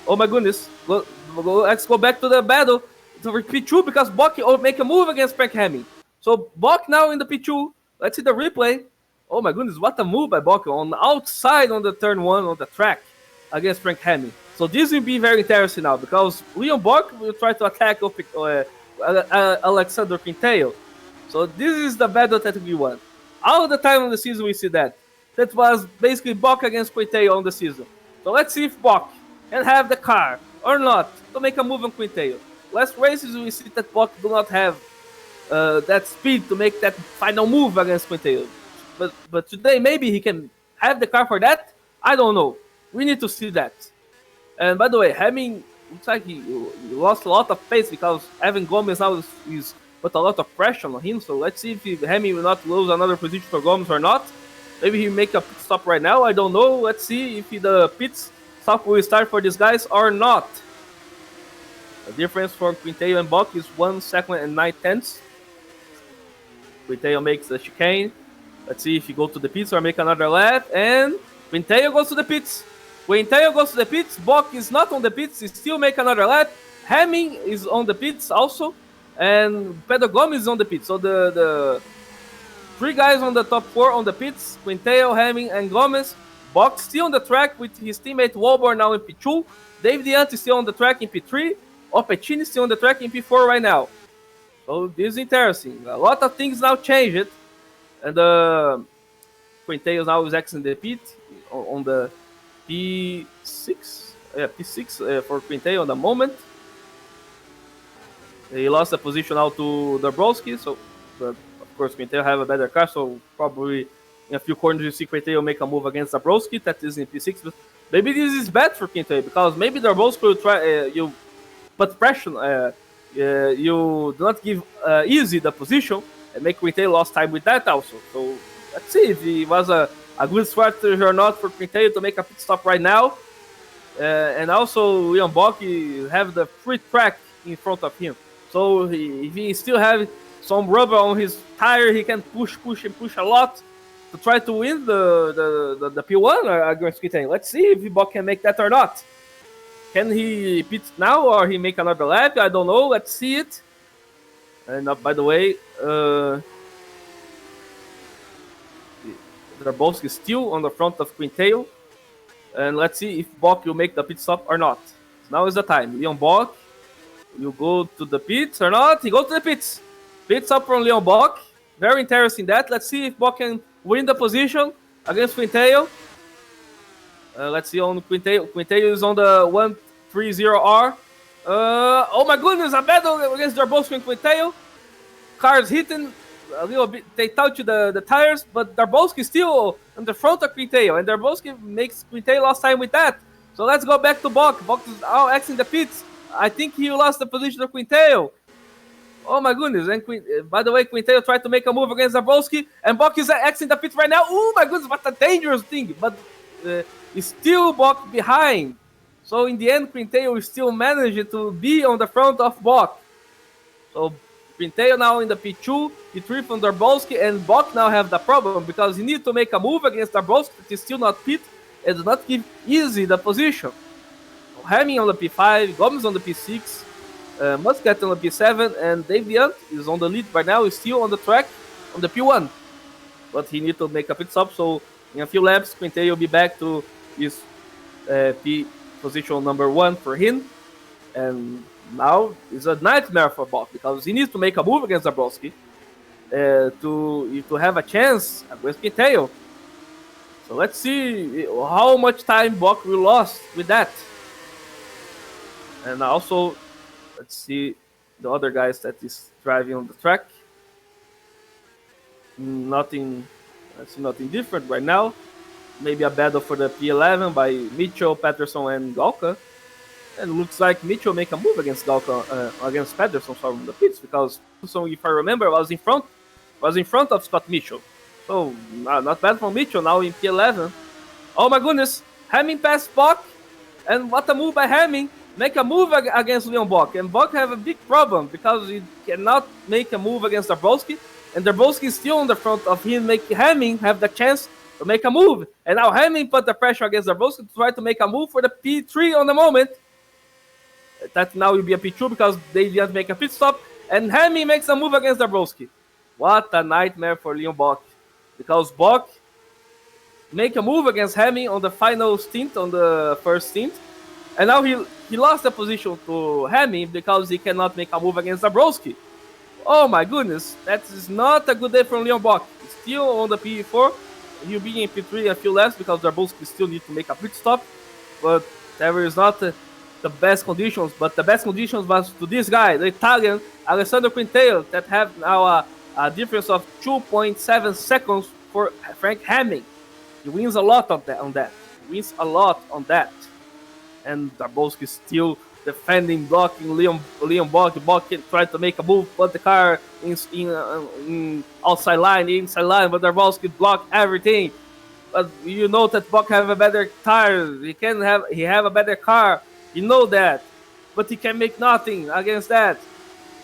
Oh my goodness! Let's go back to the battle to P2 because Bock make a move against Frank Hemming. So Bock now in the P2. Let's see the replay. Oh my goodness! What a move by Bock on the outside on the turn 1 on the track against Frank Hemming. So this will be very interesting now because Leon Bock will try to attack Alexander Quintero. So this is the battle that we want. All the time on the season we see that. That was basically Bock against Quintero on the season. So let's see if Bock can have the car or not to make a move on Quintero. Last races we see that Bock do not have that speed to make that final move against Quintero. But today maybe he can have the car for that. I don't know. We need to see that. And by the way, Hemming looks like he lost a lot of pace because Evan Gomez now is put a lot of pressure on him. So let's see if Hemming will not lose another position for Gomez or not. Maybe he make a pit stop right now. I don't know. Let's see if the pit stop will start for these guys or not. The difference for Quintero and Bock is 1 second and 9 tenths. Quintero makes the chicane. Let's see if he goes to the pits or make another lap. And Quintero goes to the pits. Bock is not on the pits. He still make another lap. Hemming is on the pits also. And Pedro Gomes is on the pits. So the 3 guys on the top 4 on the pits. Quintero, Hemming, and Gomez. Bock still on the track with his teammate Wolborn now in P2. David Yant is still on the track in P3. Opechini is still on the track in P4 right now. So this is interesting. A lot of things now changed. And Quintero now is exiting the pit on the P6. P6 for Quintero on the moment. He lost the position out to Dabrowski. So, but of course, Quintero have a better car. So probably in a few corners you see Quintero make a move against Dabrowski. That is in P6. But maybe this is bad for Quintero because maybe Dabrowski will try. You put pressure. You do not give easy the position and make Quintero lost time with that also. So let's see if it was a good strategy or not for Quintero to make a pit stop right now. And also Leon Bock have the free track in front of him. So if he still have some rubber on his tire, he can push a lot to try to win the P1 against Quintero. Let's see if Bock can make that or not. Can he pit now or he make another lap? I don't know. Let's see it. And by the way, Dabrowski is still on the front of Quintero. And let's see if Bock will make the pit stop or not. Now is the time. Leon Bock, you go to the pits or not? He goes to the pits. Pit stop from Leon Bock. Very interesting that. Let's see if Bock can win the position against Quintero. Let's see on Quintero. Quintero is on the 130R. Oh my goodness, a battle against Dabrowski and Quintero. cars hitting a little bit. They touch the tires, but Darboski still on the front of Quinteo, and Darboski makes Quinteo lost time with that. So let's go back to Bok. Bok is now exiting the pits. I think he lost the position of Quinteo. Oh my goodness! And by the way, Quinteo tried to make a move against Darboski, and Bok is exiting the pits right now. Oh my goodness, what a dangerous thing! But it's still Bok behind. So in the end, Quinteo still managed to be on the front of Bok. So Quinteo now in the P2, P3 from Darboski, and Bok now have the problem because he needs to make a move against Darboski that is still not pit and does not give easy the position. Haming on the P5, Gomes on the P6, Muscat on the P7, and Dave Deant is on the lead right now. He's still on the track on the P1, but he needs to make a pit stop. So in a few laps, Quinteo will be back to his P position number 1 for him, and now it's a nightmare for Bok because he needs to make a move against Darboski to have a chance against Quinteo. So let's see how much time Bok will lose with that. And also, let's see the other guys that is driving on the track. Nothing different right now. Maybe a battle for the P11 by Mitchell, Patterson, and Galka. And looks like Mitchell make a move against Galka, against Patterson from the pits because Patterson, if I remember, was in front of Scott Mitchell. So not bad for Mitchell now in P11. Oh my goodness, Haming passed Bok, and what a move by Haming! Make a move against Leon Bok, and Bok have a big problem because he cannot make a move against Darboski, and Darboski is still on the front of him, make Haming have the chance to make a move. And now Haming put the pressure against Darboski to try to make a move for the P3 on the moment. That now will be a P2 because they didn't make a pit stop, and Haming makes a move against Darboski. What a nightmare for Leon Bok, because Bok make a move against Haming on the final stint, on the first stint, and now he lost the position to Haming because he cannot make a move against Darboski. Oh my goodness, that is not a good day for Leon Bok. He's still on the P4, he'll be in P3 in a few laps because Darboski still need to make a pit stop, but there is not the best conditions, but the best conditions was to this guy, the Italian Alessandro Quinteo, that have now a difference of 2.7 seconds for Frank Haming. He wins a lot on that. He wins a lot on that. And Darboski still defending, blocking Leon Bok. Bok tried to make a move, put the car in outside line, inside line, but Darboski blocked everything. But you know that Bok have a better tire. He have a better car. You know that, but he can make nothing against that.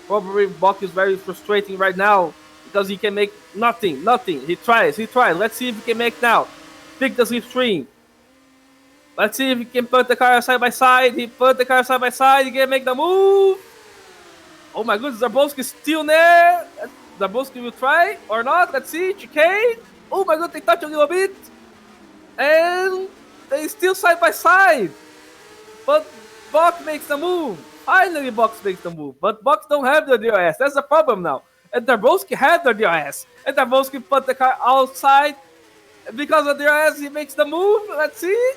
Probably Bok is very frustrating right now because he can make nothing. He tries. Let's see if he can make now. Pick the slipstream. Let's see if he can put the car side by side. He put the car side by side. He can make the move. Oh my goodness, Darboski is still there. Darboski will try or not. Let's see. Chicane. Oh my god, they touch a little bit. And they still side by side. But Bok makes the move. Finally, Bok makes the move. But Bok don't have the DRS. That's the problem now. And Darboski had the DRS. And Darboski put the car outside. Because of the DRS, he makes the move. Let's see.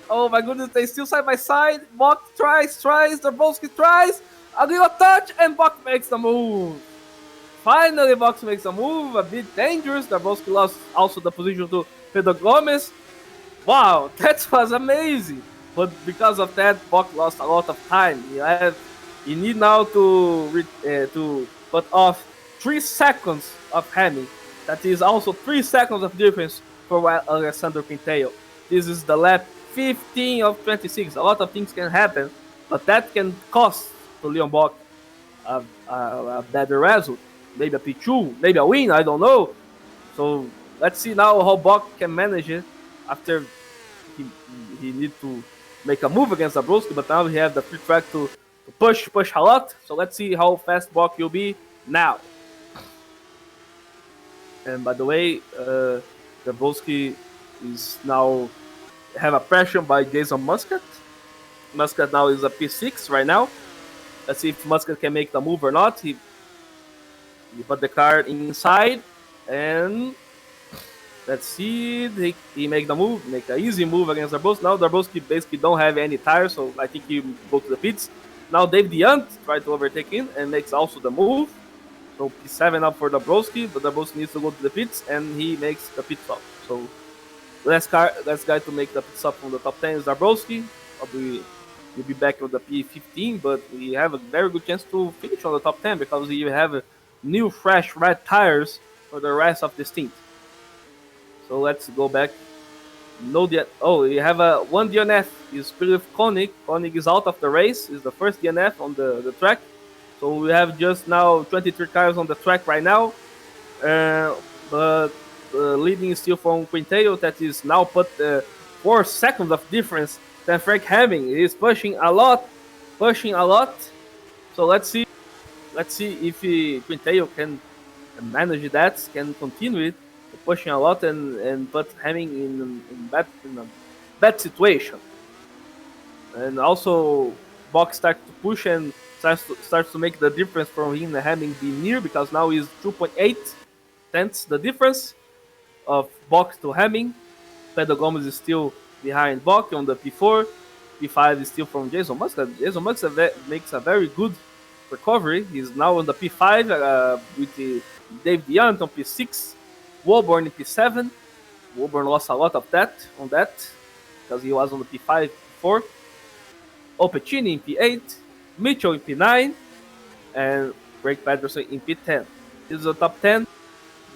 Oh my goodness, they still side by side. Bok tries. Darboski tries. A little touch, and Bok makes the move. Finally, Bok makes a move. A bit dangerous. Darboski lost also the position to Pedro Gomes. Wow, that was amazing. But because of that, Bok lost a lot of time. He need now to put off 3 seconds of Haming. That is also 3 seconds of difference for Alessandro Quinteo. This is the lap 15 of 26. A lot of things can happen, but that can cost to Leon Bok a better result. Maybe a P2, maybe a win, I don't know. So let's see now how Bok can manage it after he need to make a move against Darboski, but now he has the free track to push a lot. So let's see how fast Bok will be now. And by the way, Darboski is now have a pressure by Jason Muscat. Muscat now is a P6 right now. Let's see if Muscat can make the move or not. He put the car inside, and let's see. He make the move, make an easy move against Darboski. Now Darboski basically don't have any tires, so I think he go to the pits. Now Dave Deant tried to overtake him and makes also the move. So P7 up for Dabrowski, but Dabrowski needs to go to the pits, and he makes the pit stop. So last guy to make the pit stop from the top 10 is Dabrowski. Probably will be back on the P15, but we have a very good chance to finish on the top 10 because we have new, fresh red tires for the rest of this team. So let's go back. You have one DNF. Is Philip Koenig. Koenig is out of the race. Is the first DNF on the track. So we have just now 23 cars on the track right now. But leading is still from Quinteiro, that is now put 4 seconds of difference than Frank Hemming. He is pushing a lot. So let's see if Quinteiro can manage that, can continue it, pushing a lot and put Hemming in a bad situation. And also Box starts to push and starts to make the difference from him and Hemming being near, because now he's 2.8 tenths the difference of Box to Hemming. Pedro Gomes is still behind Box on the P4. P5 is still from Jason Muska. Jason Muska makes a very good recovery. He's now on the P5 with Dave DeYoung on P6. Wilborn in P7. Wilborn lost a lot of that because he was on the P5 before. Opechini in P8. Mitchell in P9. And Craig Patterson in P10. This is the top 10.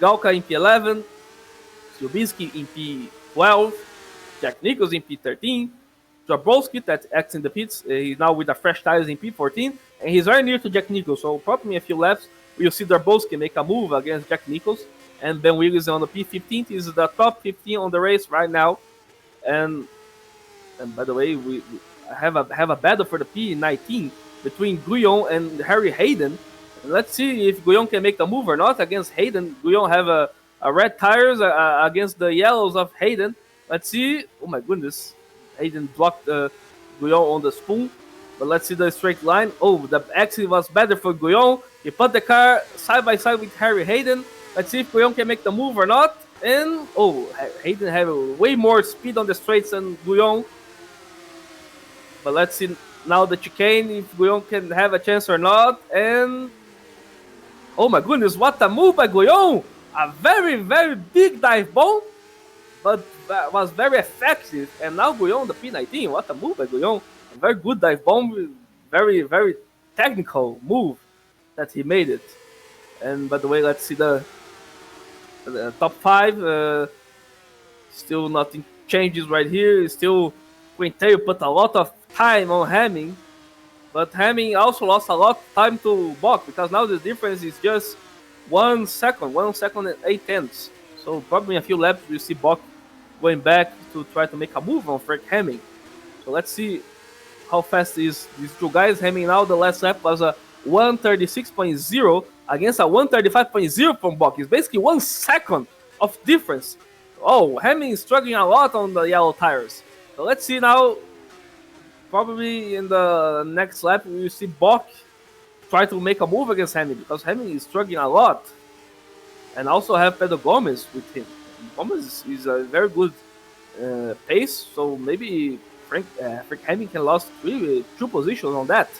Galka in P11. Silbinski in P12. Jack Nichols in P13. Zabrowski, that acts in the pits, he's now with the fresh tires in P14, and he's very near to Jack Nichols, so probably in a few laps we'll see Zabrowski make a move against Jack Nichols, and Ben Williams on the P15 is the top 15 on the race right now, and by the way, we have a battle for the P19 between Guyon and Harry Hayden. And let's see if Guyon can make the move or not against Hayden. Guyon have a red tires against the yellows of Hayden. Let's see. Oh my goodness. Hayden blocked Guyon on the spoon, but let's see the straight line. Oh, the exit was better for Guyon. He put the car side by side with Harry Hayden. Let's see if Guyon can make the move or not. And Hayden have way more speed on the straights than Guyon. But let's see now the chicane if Guyon can have a chance or not. And oh my goodness, what a move by Guyon! A very, very big dive bomb, but was very effective. And now Guyon the P19. What a move by Guyon. A very good dive bomb. Very, very technical move that he made it. And by the way, let's see the top 5. Still nothing changes right here. Still Quinteiro put a lot of time on Hemming. But Hemming also lost a lot of time to Bock, because now the difference is just 1 second. 1 second and 8 tenths. So probably in a few laps we'll see Bock going back to try to make a move on Frank Hemming. So let's see how fast is these two guys. Hemming now, the last lap was a 136.0 against a 135.0 from Bock. It's basically 1 second of difference. Oh, Hemming is struggling a lot on the yellow tires. So let's see now. Probably in the next lap we will see Bock try to make a move against Hemming, because Hemming is struggling a lot. And also have Pedro Gomes with him. Gomes is a very good pace, so maybe Frank Hemming can lose 2 positions on that.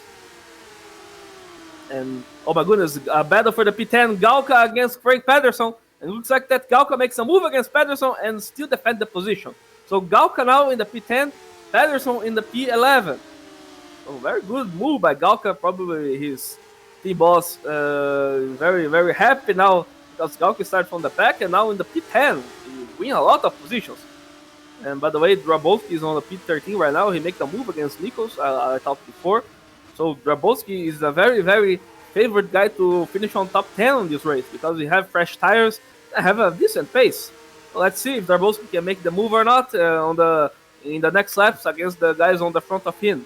And oh my goodness, a battle for the P10, Galka against Craig Patterson. And it looks like that Galka makes a move against Patterson and still defend the position. So Galka now in the P10, Patterson in the P11. So very good move by Galka. Probably his team boss very, very happy now, because Galka started from the back and now in the P10. He win a lot of positions. And by the way, Drabowski is on the P13 right now. He makes a move against Nichols, I talked before. So Drabowski is a very, very favorite guy to finish on top 10 on this race, because he have fresh tires and have a decent pace. So let's see if Drabowski can make the move or not in the next laps against the guys on the front of him.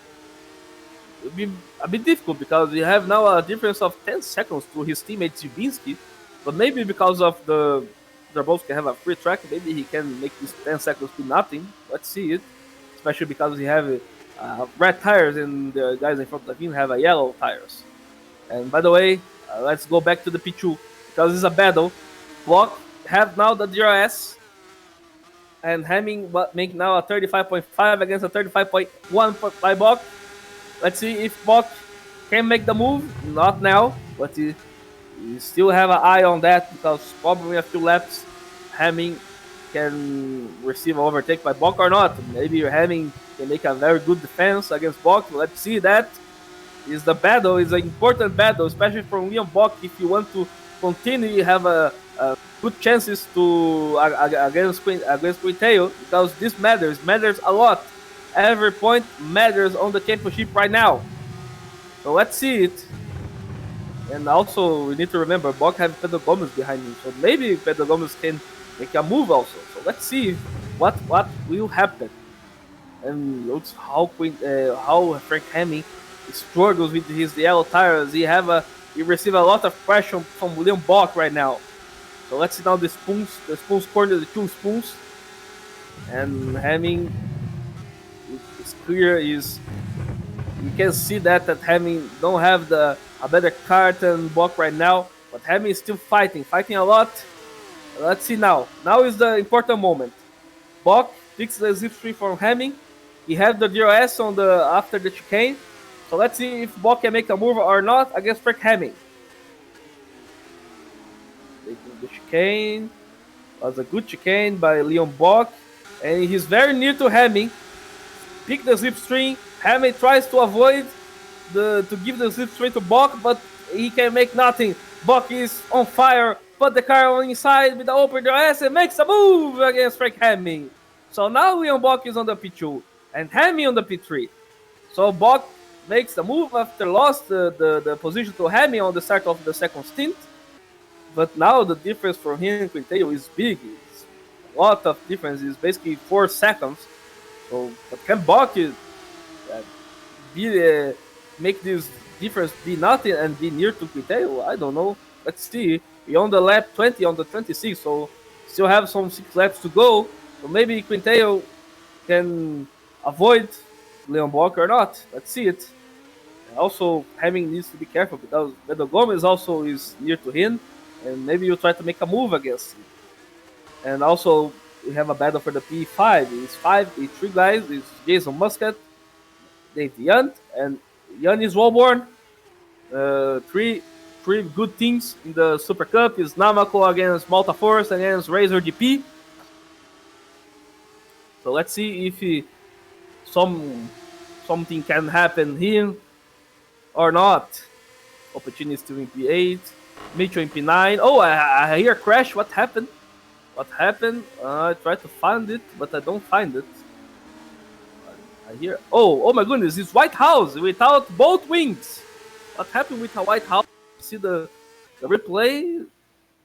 It'll be a bit difficult, because we have now a difference of 10 seconds to his teammate Zibinski. But maybe because of the Drabowski have a free track, maybe he can make this 10 seconds be nothing. Let's see it. Especially because he have red tires and the guys in front of him have yellow tires. And by the way, let's go back to the P2, because it's a battle. Block have now the DRS, and Hemming make now a 35.5 against a 35.1 by Bock. Let's see if Bock can make the move. Not now, but You still have an eye on that because probably a few laps, Haming can receive an overtake by Bok or not. Maybe Haming can make a very good defense against Bok. Let's see that. Is the battle, is an important battle, especially from Leon Bok. If you want to continue, you have a good chances to against Quinteo because this matters a lot. Every point matters on the championship right now. So let's see it. And also, we need to remember, Bok have Pedro Gomez behind him, so maybe Pedro Gomez can make a move also. So let's see what will happen. And looks how Frank Hemming struggles with his yellow tires. He receive a lot of pressure from William Bok right now. So let's see now the spoons corner, the two spoons, and Hemming is clear. Is you can see that Hemming don't have a better car than Bok right now, but Hemming is still fighting a lot. Let's see now. Now is the important moment. Bok fixes the slipstream from Hemming. He has the DRS on the after the chicane. So let's see if Bok can make a move or not against Frank Hemming. Taking the chicane. Was a good chicane by Leon Bok. And he's very near to Hemming. Pick the slipstream. Hemming tries to avoid to give the slipstream to Bok, but he can make nothing. Bok is on fire. Put the car on inside with the open DRS and makes a move against Frank Hemming. So now Leon Bok is on the P2 and Hemming on the P3. So Bok makes the move after lost the position to Hemming on the start of the second stint. But now the difference for him and Quinteo is big. It's a lot of difference. It's basically 4 seconds. So, but can Bok make this difference be nothing and be near to Quinteo? I don't know. Let's see. We're on the lap 20 on the 26, so still have some 6 laps to go. So maybe Quinteo can avoid Leon Bok or not. Let's see it. Also, Hemming needs to be careful because Pedro Gomez also is near to him, and maybe you try to make a move against him. And also, we have a battle for the P5. It's 3 guys. It's Jason Muscat, Dave Yunt, and Jan is Wallborn. Three good teams in the Super Cup is Namako against Malta Force against Razor GP. So let's see if something can happen here or not. Opportunity still in P8, Mitchell in P9. Oh, I hear a crash. What happened? I tried to find it, but I don't find it. I hear. Oh my goodness! It's White House without both wings. What happened with the White House? See the replay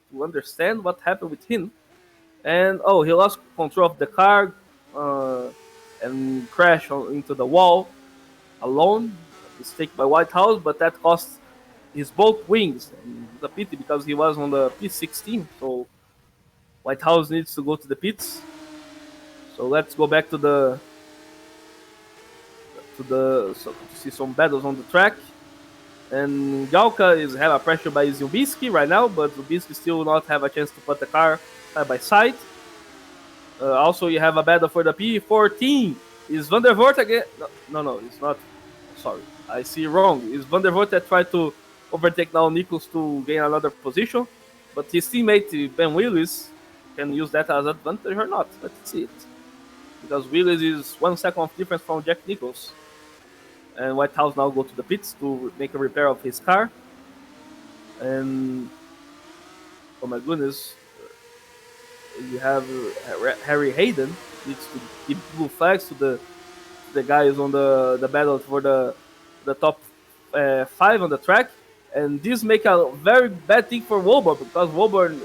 to understand what happened with him. And he lost control of the car and crashed into the wall alone. Mistake by White House, but that cost his both wings. And it's a pity because he was on the P16, so White House needs to go to the pits. So let's go back to see some battles on the track. And Galka have a pressure by Zubinski right now, but Zubinski still not have a chance to put the car side by side. Also, you have a battle for the P14. Is Van der Voort again? No, it's not. Sorry, I see wrong. Is Van der Voort that tried to overtake now Nichols to gain another position, but his teammate Ben Willis can use that as advantage or not. Let's see it. Because Willis is 1 second of difference from Jack Nichols. And White House now go to the pits to make a repair of his car. And oh my goodness, you have Harry Hayden needs to give blue flags to the guys on the battle for the top 5 on the track. And this make a very bad thing for Wilburn because Wilburn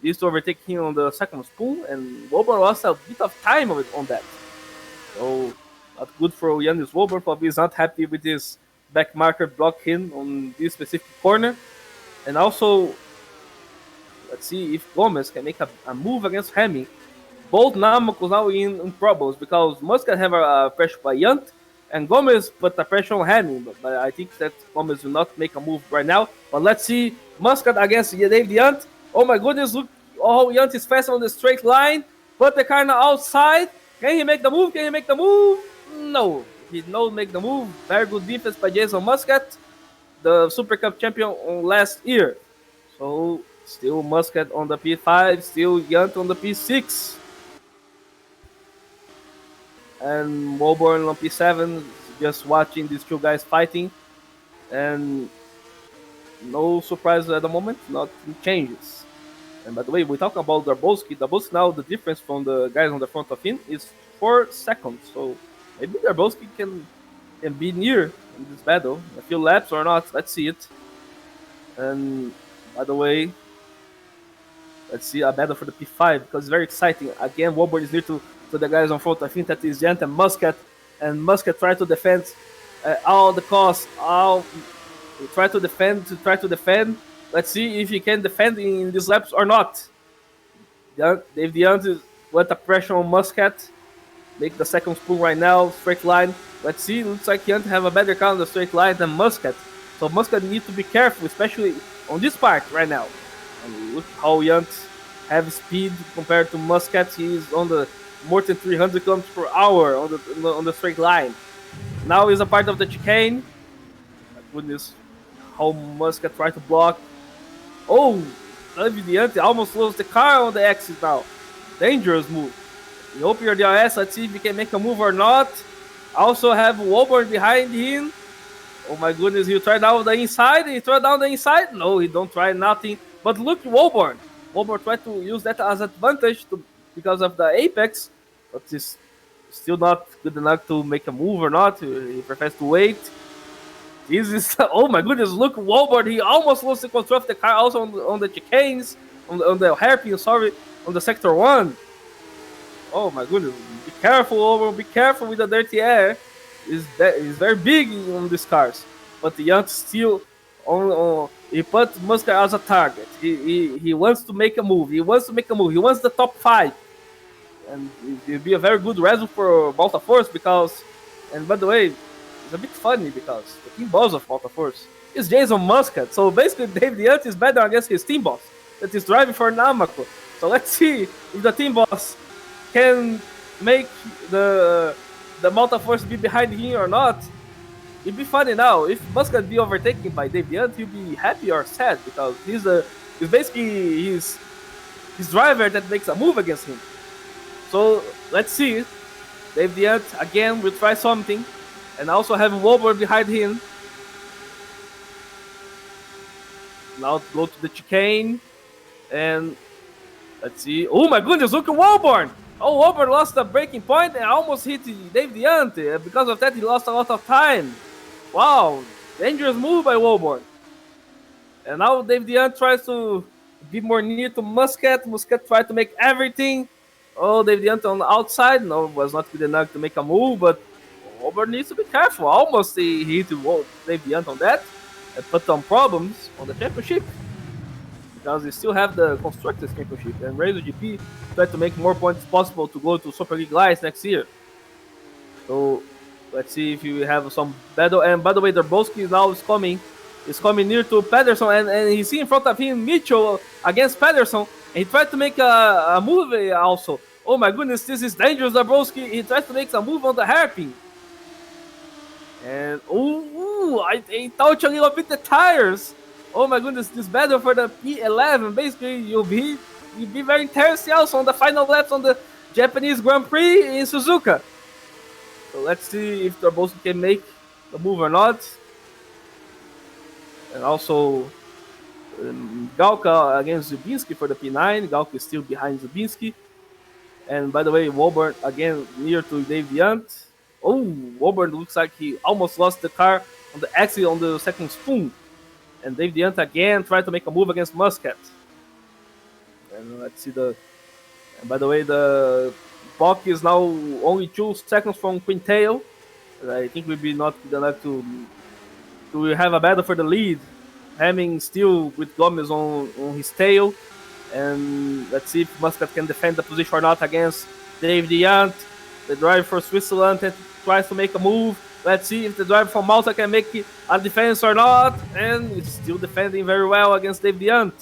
used to overtake him on the second spool, and Wilburn lost a bit of time on that. So not good for Yannis Wilburn. Probably is not happy with this back marker block him on this specific corner. And also, let's see if Gomez can make a move against Hemming. Both Namakos now in troubles because Muscat have a pressure by Yunt, and Gomez put the pressure on Hemming. But I think that Gomez will not make a move right now. But let's see Muscat against Dave Yunt. Oh my goodness, look how Yunt is fast on the straight line. Put the car now outside. Can he make the move? No, he did not make the move. Very good defense by Jason Muscat, the Super Cup champion last year. So still Muscat on the P5, still Yunt on the P6. And Woburn on P7, just watching these two guys fighting. And no surprise at the moment, nothing changes. And by the way, we talk about Darboski. Darboski now, the difference from the guys on the front of him is 4 seconds. So maybe Darboski can be near in this battle. A few laps or not, let's see it. And by the way, let's see a battle for the P5 because it's very exciting. Again, Woburn is near to the guys on front. I think that is Yant and Muscat. And Muscat try to defend all the costs. Try to defend. Let's see if he can defend in these laps or not. Dave Yant want the pressure on Muscat. Make the second spoon right now, straight line. Let's see, looks like Yant have a better car on the straight line than Muscat. So Muscat need to be careful, especially on this part right now. And look how Yant have speed compared to Muscat. He's on the more than 300 kilometers per hour on the straight line. Now he's a part of the chicane. My goodness, how Muscat tried to block. Oh, David Yant almost lost the car on the exit now. Dangerous move. We hope your DRS. Let's see if he can make a move or not. Also have Woburn behind him. Oh my goodness, he tried down the inside. He tried down the inside. No, he don't try nothing. But look, Woburn. Woburn tried to use that as advantage because of the apex. But he's still not good enough to make a move or not. He prefers to wait. This is, oh my goodness, look, Woburn. He almost lost the control of the car also on the chicanes. On the hairpin, sorry. On the sector 1. Oh my goodness, be careful, Woburn. Be careful with the dirty air. It's very big on these cars. But the Yant still he put Muscat as a target. He wants to make a move. He wants the top 5. And it will be a very good result for Malta Force because, and by the way, it's a bit funny because the team boss of Malta Force is Jason Muscat. So basically, David Yant is better against his team boss that is driving for Namako. So let's see if the team boss can make the Malta Force be behind him or not. It'd be funny now. If Muscat be overtaken by David Yant, he'll be happy or sad because he's basically his driver that makes a move against him. So let's see. David Yant again will try something, and also have Woburn behind him. Now go to the chicane, and let's see. Oh my goodness! Look at Woburn. Oh, Woburn lost the braking point and almost hit David Yant. Because of that, he lost a lot of time. Wow, dangerous move by Woburn. And now David Yant tries to be more near to Muscat. Muscat tried to make everything. Oh, David Yant on the outside. No, was not good enough to make a move, but Woburn needs to be careful. Almost he hit David Yant on that and put some problems on the championship. Because they still have the Constructors Championship, and Razor GP try to make more points possible to go to Super League Lights next year. So let's see if you have some battle. And by the way, Darboski now is coming near to Pedersen, and he see in front of him Mitchell against Pedersen, and he tried to make a move also. Oh my goodness, this is dangerous, Darboski. He tries to make some move on the hairpin. And I touch a little bit the tires. Oh my goodness, this battle for the P11, basically you'll be very interesting also on the final laps on the Japanese Grand Prix in Suzuka. So let's see if Darboski can make the move or not. And also Galka against Zubinski for the P9. Galka is still behind Zubinski. And by the way, Woburn again near to David Yant. Oh, Woburn looks like he almost lost the car on the exit on the second spoon. And David Yant again tried to make a move against Muscat. And let's see and by the way, the Bok is now only 2 seconds from Quintail. I think we'll be not good enough to have a battle for the lead. Hemming still with Gomez on his tail. And let's see if Muscat can defend the position or not against David Yant. The driver for Switzerland tries to make a move. Let's see if the driver from Malta can make a defense or not. And he's still defending very well against David Yant.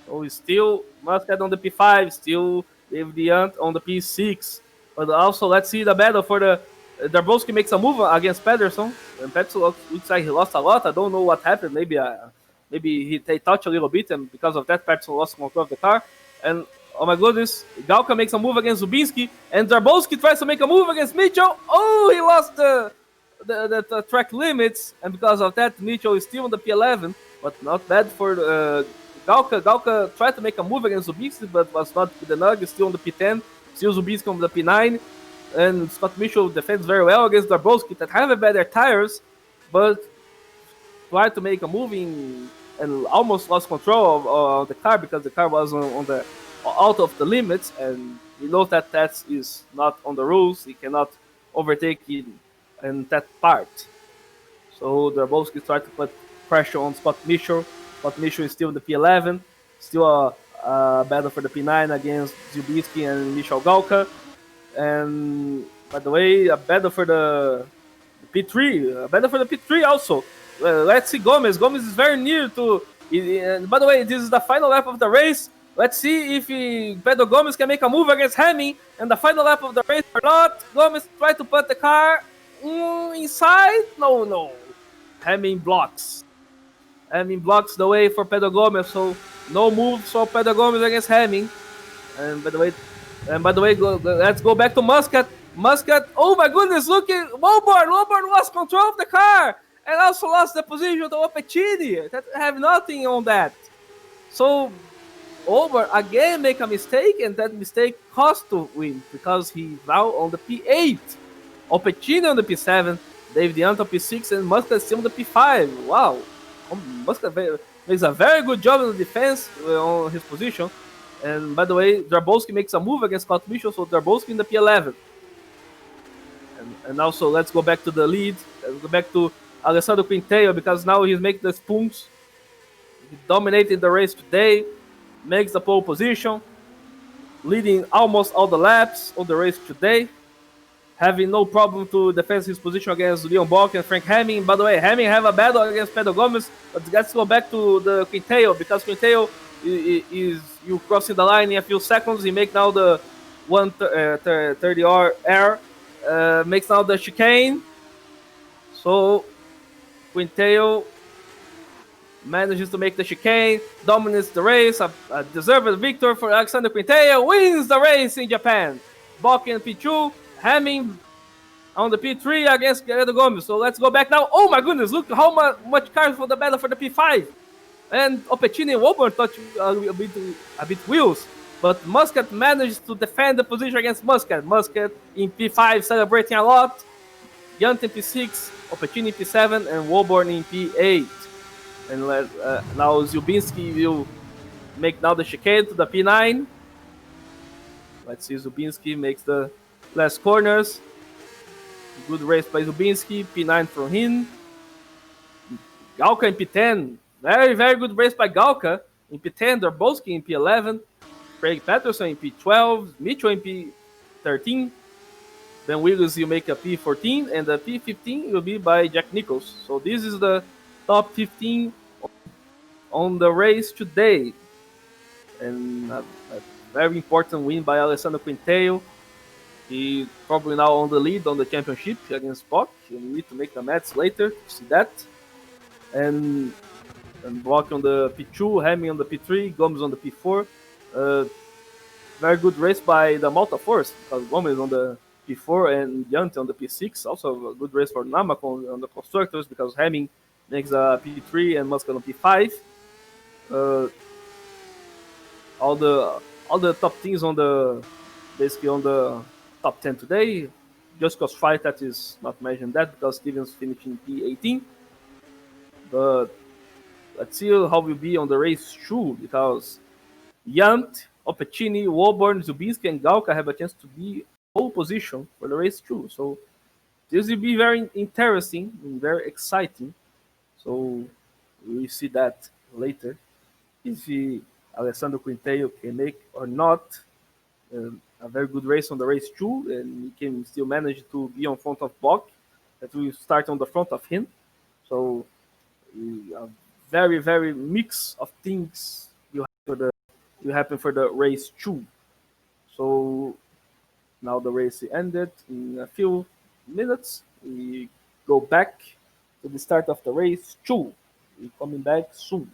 So he's still Muscat on the P5, still David Yant on the P6. But also, let's see the battle for the Darboski makes a move against Pedersen. And Pedersen looks like he lost a lot. I don't know what happened. Maybe maybe they touch a little bit, and because of that, Patterson lost control of the car. And oh my goodness, Galka makes a move against Zubinski, and Zarbowski tries to make a move against Mitchell. Oh, he lost the track limits, and because of that, Mitchell is still on the P11, but not bad for Galka. Galka tried to make a move against Zubinski, but was not good enough. He's still on the P10, still Zubinski on the P9, and Scott Mitchell defends very well against Zarbowski that have a better tires, but tried to make a move and almost lost control of the car because the car was on the out of the limits, and we know that that is not on the rules. He cannot overtake in that part. So Zarbowski tried to put pressure on Scott Mitchell. Scott Mitchell is still in the P11, still a battle for the P9 against Zubinski and Michał Galka. And by the way, a battle for the P3 also. Let's see Gomez. Gomez is very near to. By the way, this is the final lap of the race. Let's see if Pedro Gomez can make a move against Hemming in the final lap of the race or not. Gomez tried to put the car inside. No. Hemming blocks. Hemming blocks the way for Pedro Gomez. So no move for Pedro Gomez against Hemming. And by the way, let's go back to Muscat. Muscat. Oh my goodness! Look at Woburn. Woburn lost control of the car and also lost the position to Opecini. That have nothing on that. So Woburn again make a mistake, and that mistake cost to win because he now on the P8. Opecini on the P7, David Yant on P6, and Muscat still on the P5. Wow, Muscat makes a very good job in the defense on his position. And by the way, Zarbowski makes a move against Scott Mitchell, so Zarbowski in the P11. And also, let's go back to the lead. Let's go back to Alessandro Quinteo, because now he's making the spoons. He dominated the race today, makes the pole position, leading almost all the laps on the race today, having no problem to defend his position against Leon Bock and Frank Hemming. By the way, Hemming have a battle against Pedro Gomez, but let's go back to the Quinteo, because Quinteo is you crossing the line in a few seconds. He make now the 130R air, makes now the chicane. So Quinteo manages to make the chicane, dominates the race. A deserved victory for Alexander Quinteo, wins the race in Japan. Bock in P2, Hemming on the P3 against Pedro Gomez. So let's go back now. Oh my goodness, look how much cars for the battle for the P5. And Opecini and Woburn touch a bit wheels, but Muscat managed to defend the position against Muscat. Muscat in P5 celebrating a lot. Yant in P6, Opecini P7, and Woburn in P8. And now Zubinski will make now the chicane to the P9. Let's see, Zubinski makes the last corners. Good race by Zubinski, P9 from him. Galka in P10. Very, very good race by Galka in P10. Zarbowski in P11. Craig Patterson in P12. Mitchell in P13. Then Williams will make a P14. And the P15 will be by Jack Nicholls. So this is the top 15 on the race today. And a very important win by Alessandro Quinteo. He probably now on the lead on the championship against Bock. You need to make the maths later to see that. And Bock on the P2, Hemming on the P3, Gomes on the P4. Very good race by the Malta Force, because Gomes on the P4 and Yant on the P6. Also a good race for Namaco on the constructors, because Hemming makes a P3 and Muscat on P5. All the top teams on the top 10 today. Just cause fight that is not mentioned that, because Stevens finished in P18. But let's see how we'll be on the race 2, because Yant, Opecini, Woburn, Zubinski, and Galka have a chance to be pole position for the race 2. So this will be very interesting and very exciting. So we'll see that later. If Alessandro Quinteo can make or not a very good race on the race 2, and he can still manage to be on front of Bock, that will start on the front of him. So a very, very mix of things will happen for the race 2. So now the race ended. In a few minutes, we go back to the start of the race 2. We're coming back soon.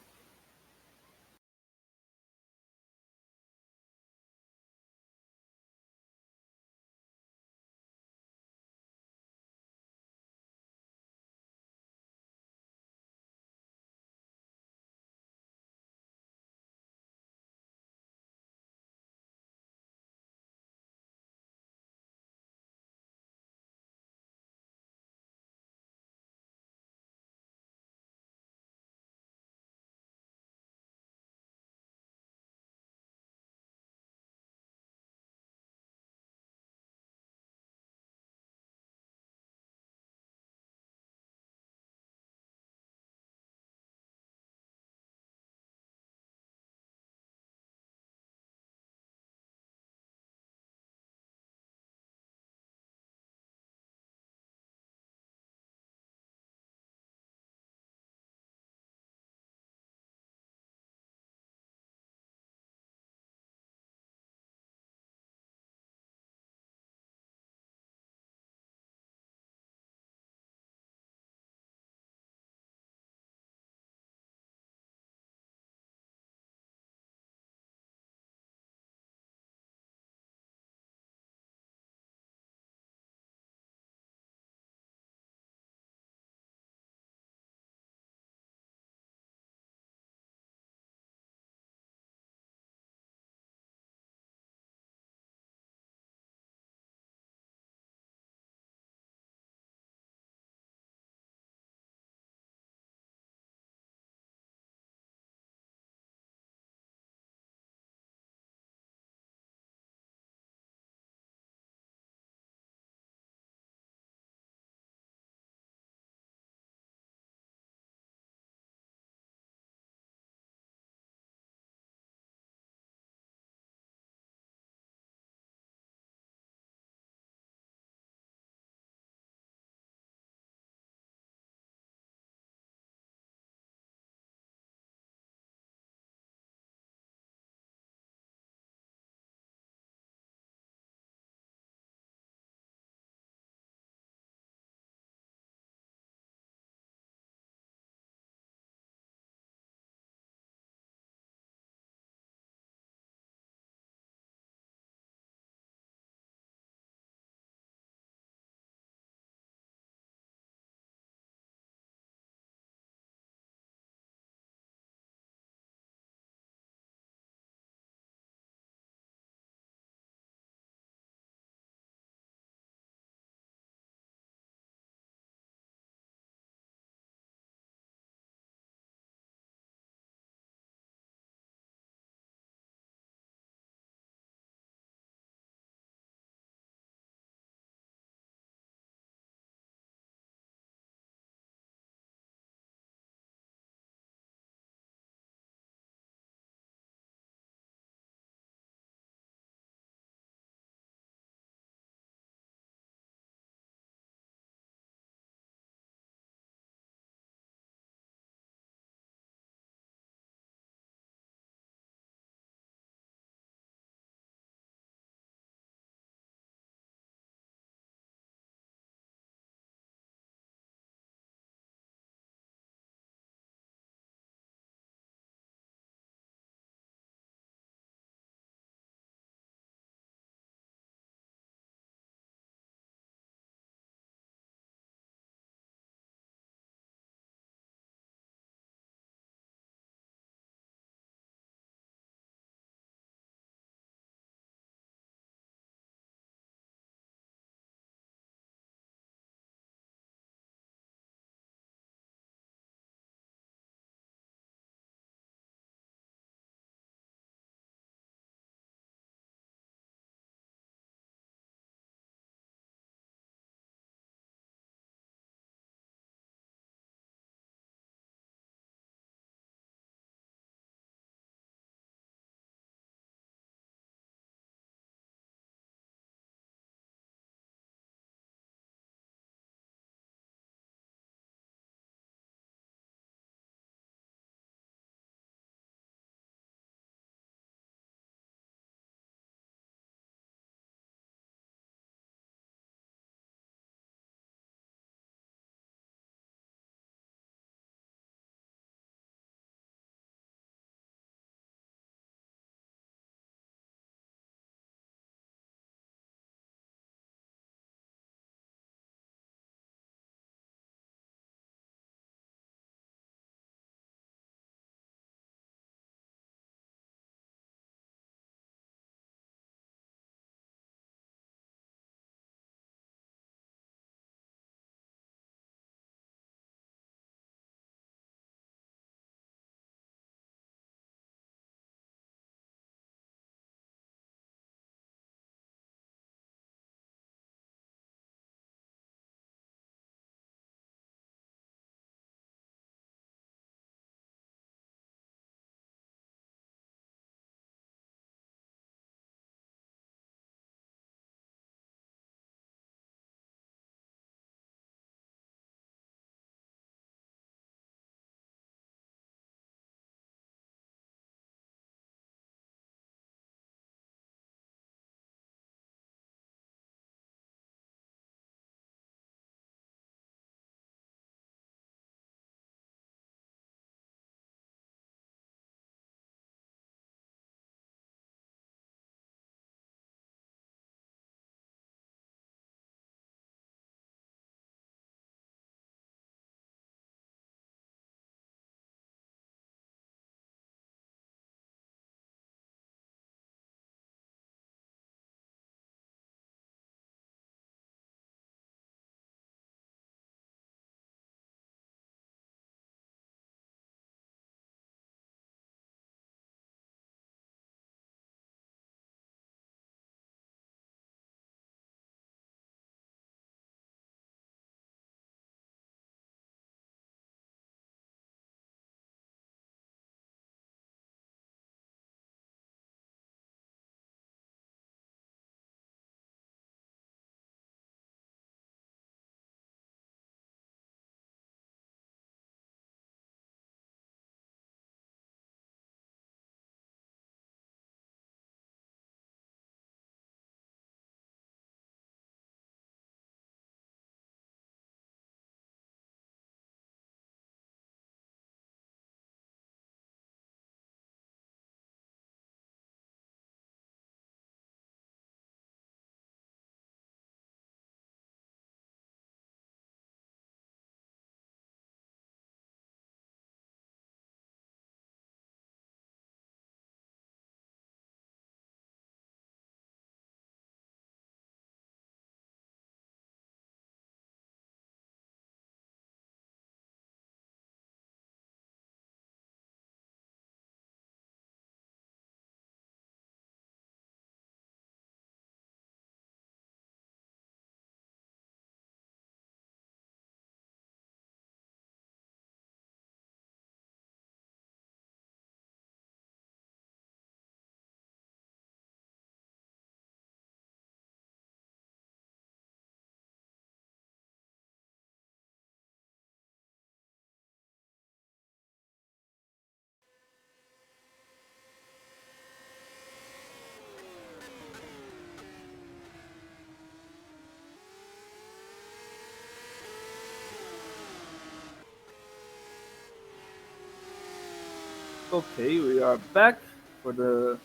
Okay, we are back for the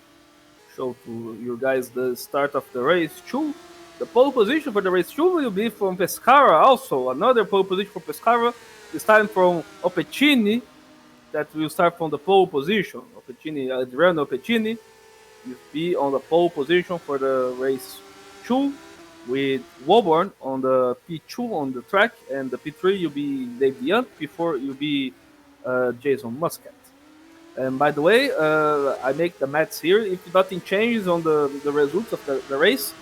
show to you guys the start of the race two. The pole position for the race two will be from Pescara also. Another pole position for Pescara. This time from Opecini, that will start from the pole position. Opecini, Adriano Opecini will be on the pole position for the race two, with Woburn on the P2 on the track, and the P3 you'll be Dave Young, before you'll be Jason Muscat. And by the way, I make the maths here. If nothing changes on the results of the race,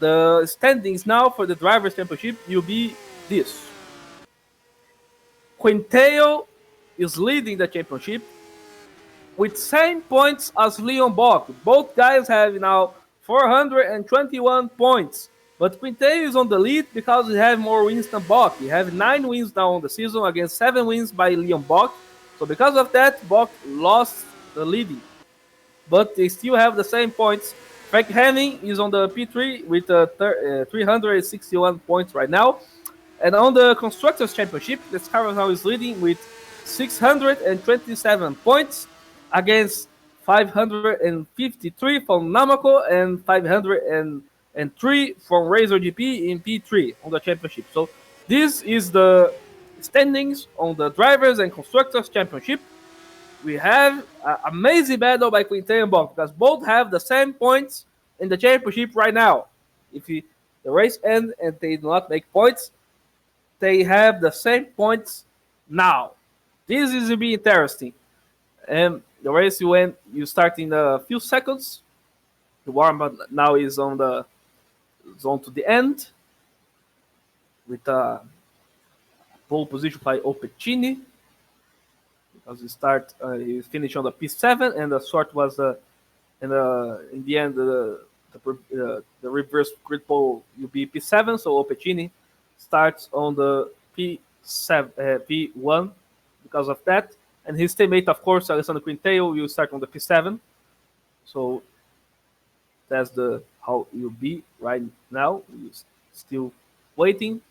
the standings now for the Drivers' Championship will be this. Quinteo is leading the championship with same points as Leon Bock. Both guys have now 421 points. But Quinteo is on the lead because he has more wins than Bock. He has 9 wins now on the season against 7 wins by Leon Bock. So because of that, Bock lost the leading. But they still have the same points. Frank Hemming is on the P3 with 361 points right now. And on the Constructors' Championship, the Carousel is leading with 627 points against 553 from Namco and 503 from Razor GP in P3 on the championship. So this is the standings on the Drivers and Constructors' Championship. We have an amazing battle by Quintana and Bock because both have the same points in the championship right now. If the race ends and they do not make points, they have the same points now. This is to be interesting. And the race you start in a few seconds. The warm up now is on the zone to the end with a pole position by Opecini. Because he finished on the P7 and the short was in the end the reverse grid pole will be P7. So Opecini starts on the P1 because of that, and his teammate, of course, Alessandro Quinteo, will start on the P7. So that's how it will be right now. We're still waiting.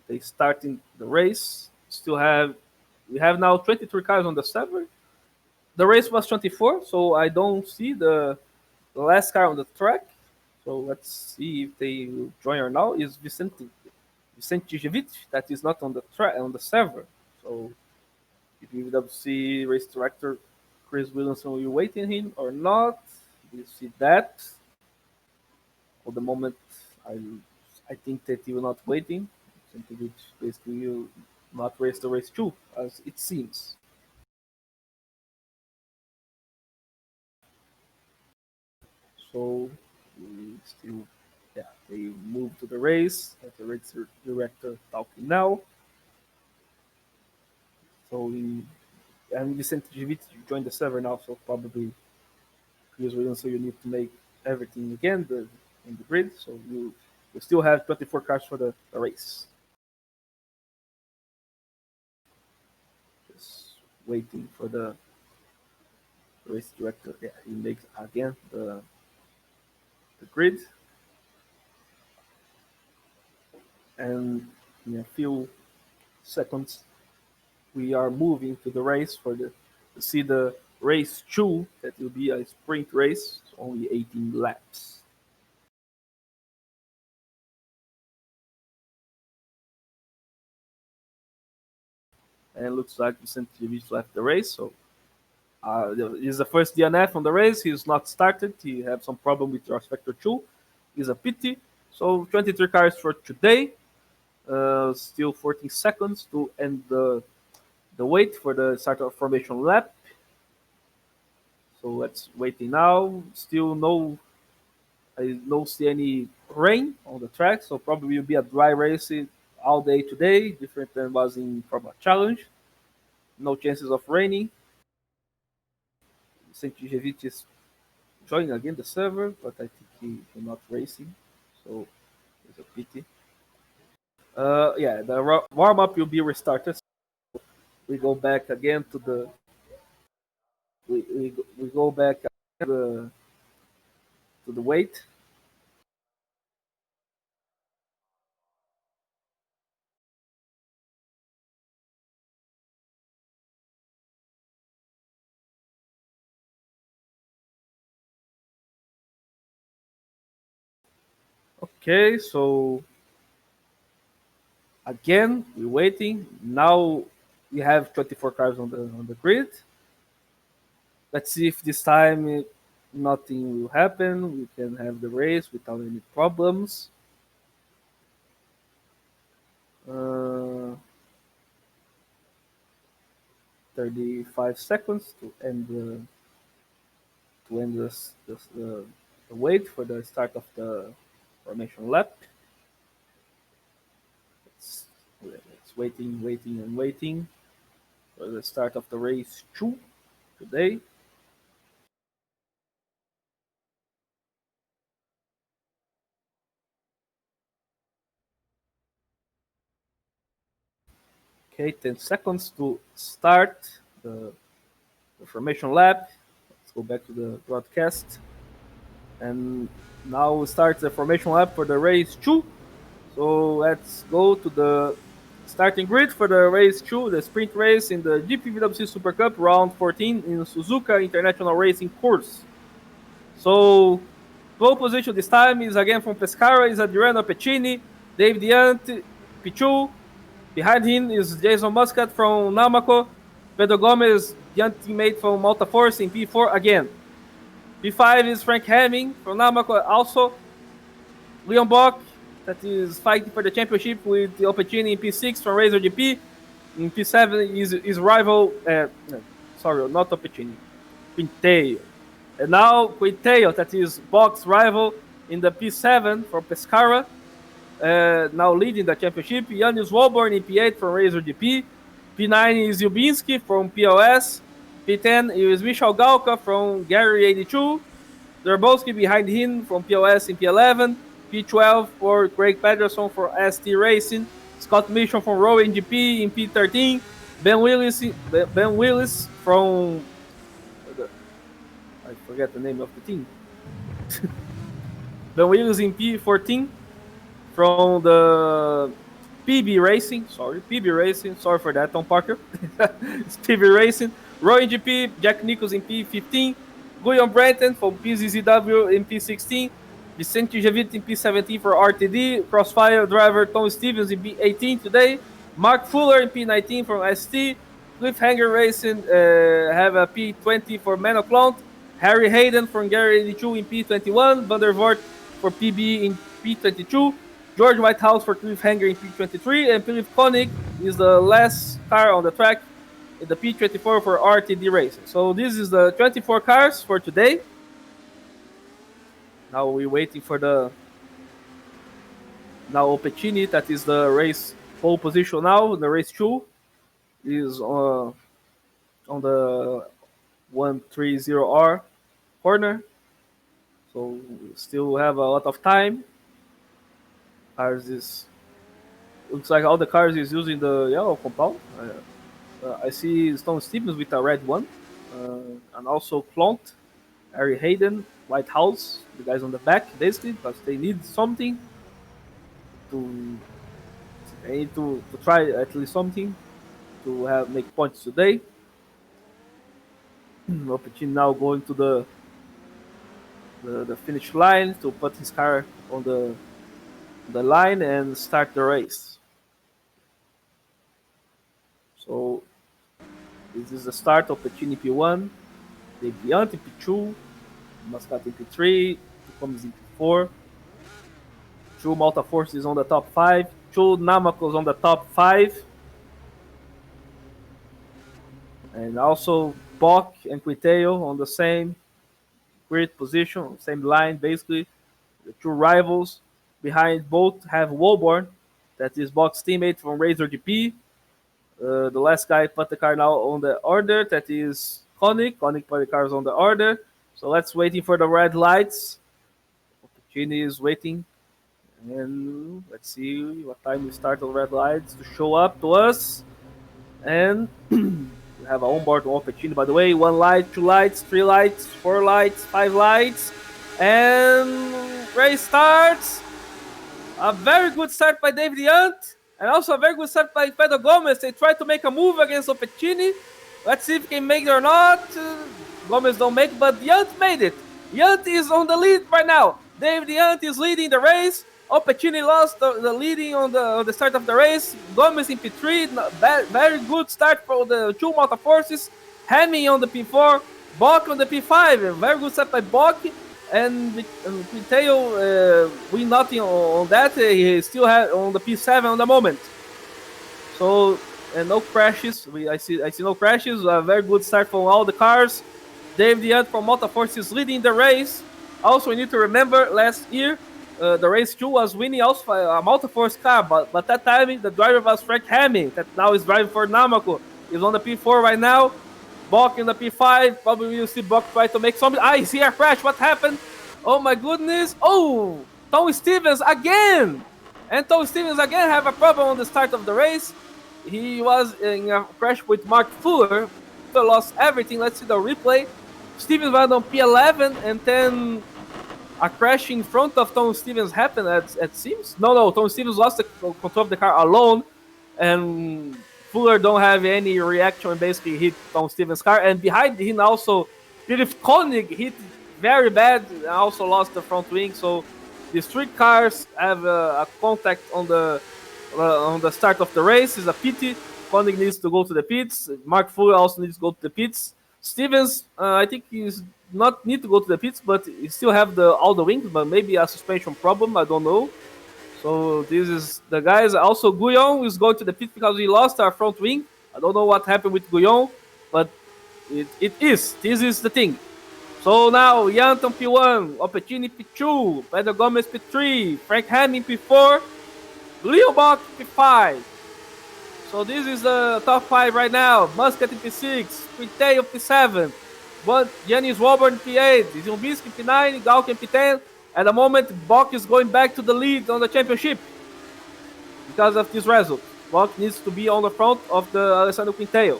They starting the race. We have now 23 cars on the server. The race was 24, so I don't see the last car on the track. So let's see if they will join or not. Is Vicente Gijevic that is not on the track on the server. So GPVWC race director Chris Williamson will wait in him or not. You see that. For the moment, I think that he will not waiting. Gijevic basically will not race the race two, as it seems. So we still, yeah, they move to the race. The race director talking now. So and Vicente Givic joined the server now, so probably Chris Williams. So you need to make everything again in the grid. So you still have 24 cars for the race. Just waiting for the race director. Yeah, he makes again the grid. And in a few seconds, we are moving to the race to see the race two. That will be a sprint race, only 18 laps. And it looks like Vicente left the race, so he's the first DNF on the race. He's not started. He had some problem with Ross Vector 2. He's a pity. So 23 cars for today. Still 14 seconds to end the wait for the start of formation lap. So let's waiting now. Still I don't see any rain on the track, so probably will be a dry race all day today, different than was in Formula Challenge. No chances of raining. St. Gijevic is joining again the server, but I think he's not racing, so it's a pity. Yeah, the warm up will be restarted. So we go back again to we go back to the wait. Okay, so again, we're waiting. Now we have 24 cars on the grid. Let's see if this time nothing will happen. We can have the race without any problems. 35 seconds to end the wait for the start of the formation lap. It's waiting and waiting for the start of the race 2 today. Okay, 10 seconds to start the formation lap. Let's go back to the broadcast. And now we start the formation lap for the race 2. So let's go to the starting grid for the race 2, the sprint race in the GPVWC Supercup round 14 in Suzuka International Racing Course. So pole position this time is again from Pescara, is Adriano Pecini, Dave Diant, Pichu. Behind him is Jason Muscat from Namaco, Pedro Gomez, young teammate from Malta Force in P4 again. P5 is Frank Hemming from Namaco also. Leon Bock, that is fighting for the championship with the Opecini in P6 from Razor GP. In P7 is rival, sorry, not Opecini, Quinteo. And now Quinteo, that is Bock's rival in the P7 for Pescara, now leading the championship. Janis Walborn in P8 from Razor GP. P9 is Yubinski from PLS. P10 is Michał Gałka from Gary 82. Zerbowski behind him from PLS in P11. P12 for Craig Pedersen for ST Racing. Scott Mission from Rowan GP in P13. Ben Willis from... I forget the name of the team. Ben Willis in P14 from the PB Racing. Sorry for that, Tom Parker. It's PB Racing. Rowan GP, Jack Nichols in P15. Guillaume Brenton from PZZW in P16. Vicente Javit in P17 for RTD. Crossfire driver Tom Stevens in P18 today. Mark Fuller in P19 from ST. Cliffhanger Racing have a P20 for Manoclont. Harry Hayden from Gary 82 in P21. Van der Voort for PB in P22. George Whitehouse for Cliffhanger in P23. And Philip Koenig is the last car on the track in the P24 for RTD Racing. So this is the 24 cars for today. Now we're waiting for the Opecini, that is the race pole position now. The race 2 is on the 130R corner. So we still have a lot of time. Looks like all the cars is using the yellow compound. I see Stone Stevens with a red one, and also Clont, Harry Hayden, Whitehouse, the guys on the back, basically, because they need something to try at least something to make points today. Opecini now going to the finish line to put his car on the line and start the race. So this is the start of Opecini P1, the Bianchi P2, Muscat in P3, comes in P4. Two Malta Force is on the top 5. Two Namacos on the top 5. And also Bock and Quinteo on the same grid position, same line basically. The two rivals behind both have Walborn, that is Bock's teammate from Razor GP. The last guy put the car now on the order, that is Koenig. Koenig put the cars on the order. So let's waiting for the red lights. Opecini is waiting. And let's see what time we start the red lights to show up to us. And we have an onboard on Opecini, by the way. 1 light, 2 lights, 3 lights, 4 lights, 5 lights. And race starts. A very good start by David Yant. And also a very good start by Pedro Gomez. They tried to make a move against Opecini. Let's see if he can make it or not. Gomez don't make it, but Yant made it. Yant is on the lead right now. David Yant is leading the race. Opportunity lost the leading on the start of the race. Gomez in P3, very good start for the two motorforces. Hemming on the P4, Bock on the P5. Very good start by Bock. And Quinteo win nothing on that. He still had on the P7 on the moment. So, and no crashes. I see no crashes. A very good start from all the cars. David Young from Motorforce is leading the race. Also, we need to remember last year, the race 2 was winning also a Motorforce car, but that time the driver was Frank Hemming, that now is driving for Namco. He's on the P4 right now. Bock in the P5. Probably you'll see Bock try to make something. I see a crash. What happened? Oh my goodness. Oh, Tom Stevens again. And Tom Stevens again have a problem on the start of the race. He was in a crash with Mark Fuller. Fuller lost everything. Let's see the replay. Stevens was on P11 and then a crash in front of Tom Stevens happened, it seems. No, Tom Stevens lost the control of the car alone, and Fuller don't have any reaction and basically hit Tom Stevens' car. And behind him also, Peter Koenig hit very bad and also lost the front wing. So these three cars have a contact on the start of the race. It's a pity. Koenig needs to go to the pits. Mark Fuller also needs to go to the pits. Stevens, I think he's not need to go to the pits, but he still have all the wings, but maybe a suspension problem. I don't know. So this is the guys. Also, Guyon is going to the pit because he lost our front wing. I don't know what happened with Guyon, but this is the thing. So now Yanton P1, Opportunity P2, Pedro Gomez P3, Frank Hemming P4, Leo Bock P5. So this is the top 5 right now. Muscat in P6, Quinteo P7, Janis Walburn P8, Zumbinski P9, Galkin P10. At the moment, Bock is going back to the lead on the championship because of this result. Bock needs to be on the front of the Alessandro Quinteo.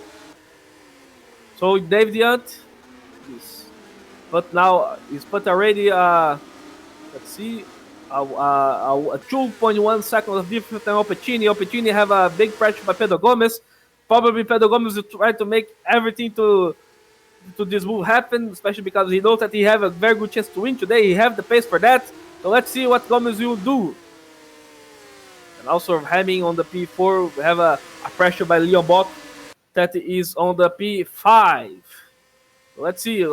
So David Hunt, but now he's put already, let's see, a 2.1 seconds of difference than Opportunity. Opportunity have a big pressure by Pedro Gomez. Probably Pedro Gomez will try to make everything to this move happen, especially because he knows that he have a very good chance to win today. He have the pace for that. So let's see what Gomez will do. And also Hemming on the P4. We have a pressure by Leon Bock that is on the P5. So let's see.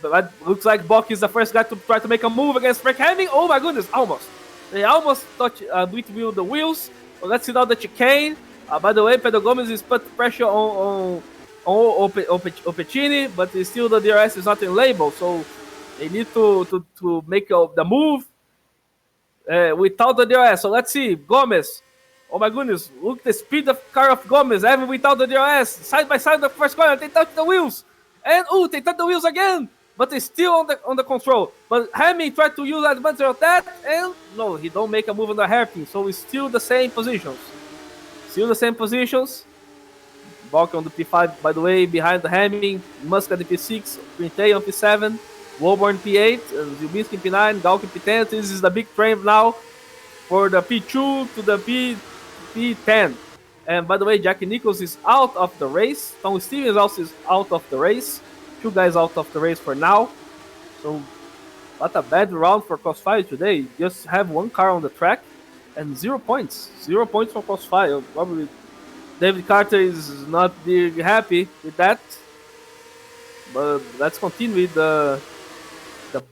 But looks like Bock is the first guy to try to make a move against Frank Hemming. Oh my goodness, almost. They almost touch with the wheels. So let's see now the chicane. By the way, Pedro Gomez is put pressure on Opportunity, but still the DRS is not in label. So they need to make the move without the DRS. So let's see, Gomez. Oh my goodness, look at the speed of car of Gomez, even without the DRS. Side by side, the first corner, they touch the wheels. And they touch the wheels again. But it's still on the control. But Hemming tried to use advantage of that, and no, he don't make a move on the hairpin. So it's still the same positions. Bock on the P5, by the way, behind the Hemming, Muscat P6, Quinteo on P7, Walburn P8, Zubinski P9, Galkin P10. This is the big train now for the P2 to the P10. And by the way, Jackie Nichols is out of the race. Tom Stevens also is out of the race. Two guys out of the race for now. So, what a bad round for Crossfire today. Just have one car on the track and 0 points. 0 points for Crossfire. Probably David Carter is not really happy with that. But let's continue with the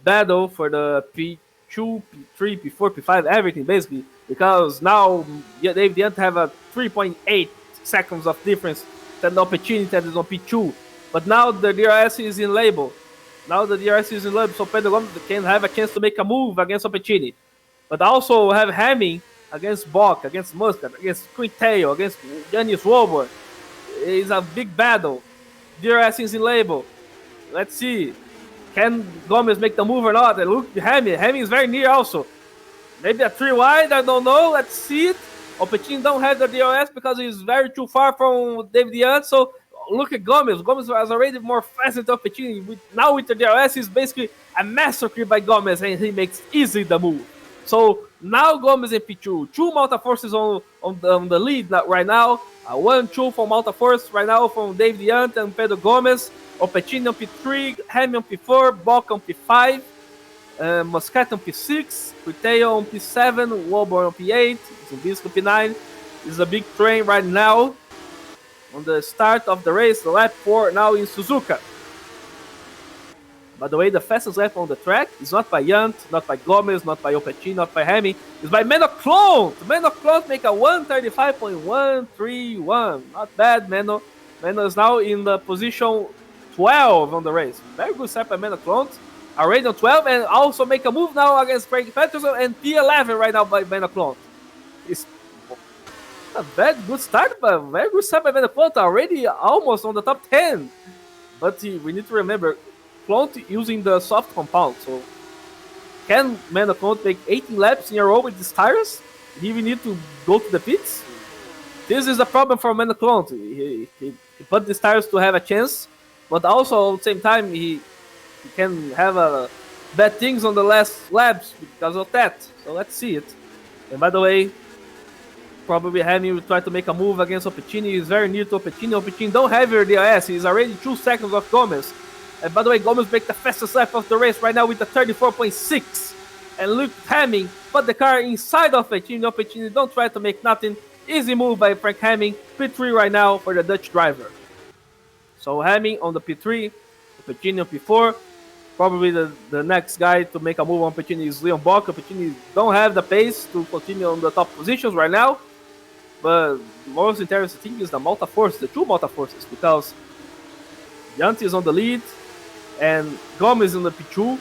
battle for the P2, P3, P4, P5, everything basically. Because now David Hunt have a 3.8 seconds of difference than the Opportunity that is on P2. But now the DRS is in label. So Pedro Gomes can have a chance to make a move against Opportunity. But also have Hemming against Bock, against Muscat, against Quinteo, against Janis Walburn. It's a big battle. DRS is in label. Let's see. Can Gomez make the move or not? And look, Hemming is very near also. Maybe a 3 wide, I don't know. Let's see it. Opportunity don't have the DRS because he's very too far from David Young. So look at Gomez. Gomez was already more fast than the Opportunity. Now with the DRS, it's basically a massacre by Gomez, and he makes easily the move. So now Gomez in P2. Two Malta Forces on the lead right now. 1-2 from Malta Force right now from David Young and Pedro Gomez. Opportunity on P3, Hemming on P4, Bock on P5. Moscato on P6, Quinteo on P7, Walborn on P8, Zubisco on P9. This is a big train right now on the start of the race, the lap 4 now in Suzuka. By the way, the fastest lap on the track is not by Yant, not by Gomez, not by Opetini, not by Hemi. It's by Meno Clont. Meno Clont make a 1:35.131. Not bad, Meno. Meno is now in the position 12 on the race. Very good start by Meno Clont. Already on 12 and also make a move now against Craig Peterson and P11 right now by Meno Clont. It's a very good start, but very good start by Meno Clont. Already almost on the top 10. But we need to remember, Clont using the soft compound, so can Meno Clont make 18 laps in a row with these tires? He will need to go to the pits. This is a problem for Meno Clont. He put these tires to have a chance, but also at the same time he can have bad things on the last laps because of that. So let's see it. And by the way, probably Hamilton will try to make a move against Opetini. He's very near to Opetini. Opetini don't have your DRS. He's already 2 seconds off Gomez. And by the way, Gomez make the fastest lap of the race right now with the 34.6. And look, Hamming put the car inside of Opetini. Opetini don't try to make nothing. Easy move by Frank Hamming. P3 right now for the Dutch driver. So Hamming on the P3, Opetini on P4. Probably the next guy to make a move on Opetini is Leon Bock. Opetini don't have the pace to continue on the top positions right now. But the most interesting thing is the Malta Force, the 2 Malta Forces, because Yanti is on the lead and Gomez in the P2.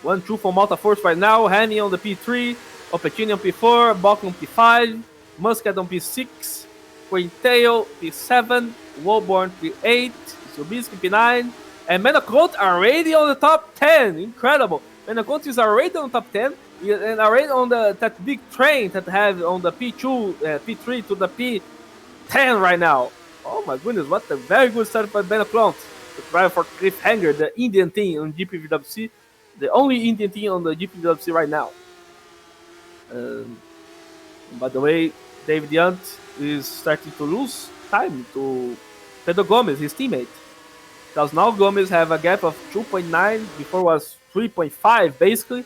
1-2 for Malta Force right now. Hani on the P3, Opetini on P4, Bock on P5, Muscat on P6, Quinteo P7, Walborn P8, Zubinski P9, and Meno Clont already on the top 10. Incredible. Meno Clont is already on the top 10 and already on that big train that have on the P2, P3 to the P10 right now. Oh my goodness, what a very good start by Meno Clont. The driver for Cliffhanger, the Indian team on GPVWC, the only Indian team on the GPVWC right now. By the way, David Yant is starting to lose time to Pedro Gomez, his teammate. Because now Gomez have a gap of 2.9, before was 3.5 basically.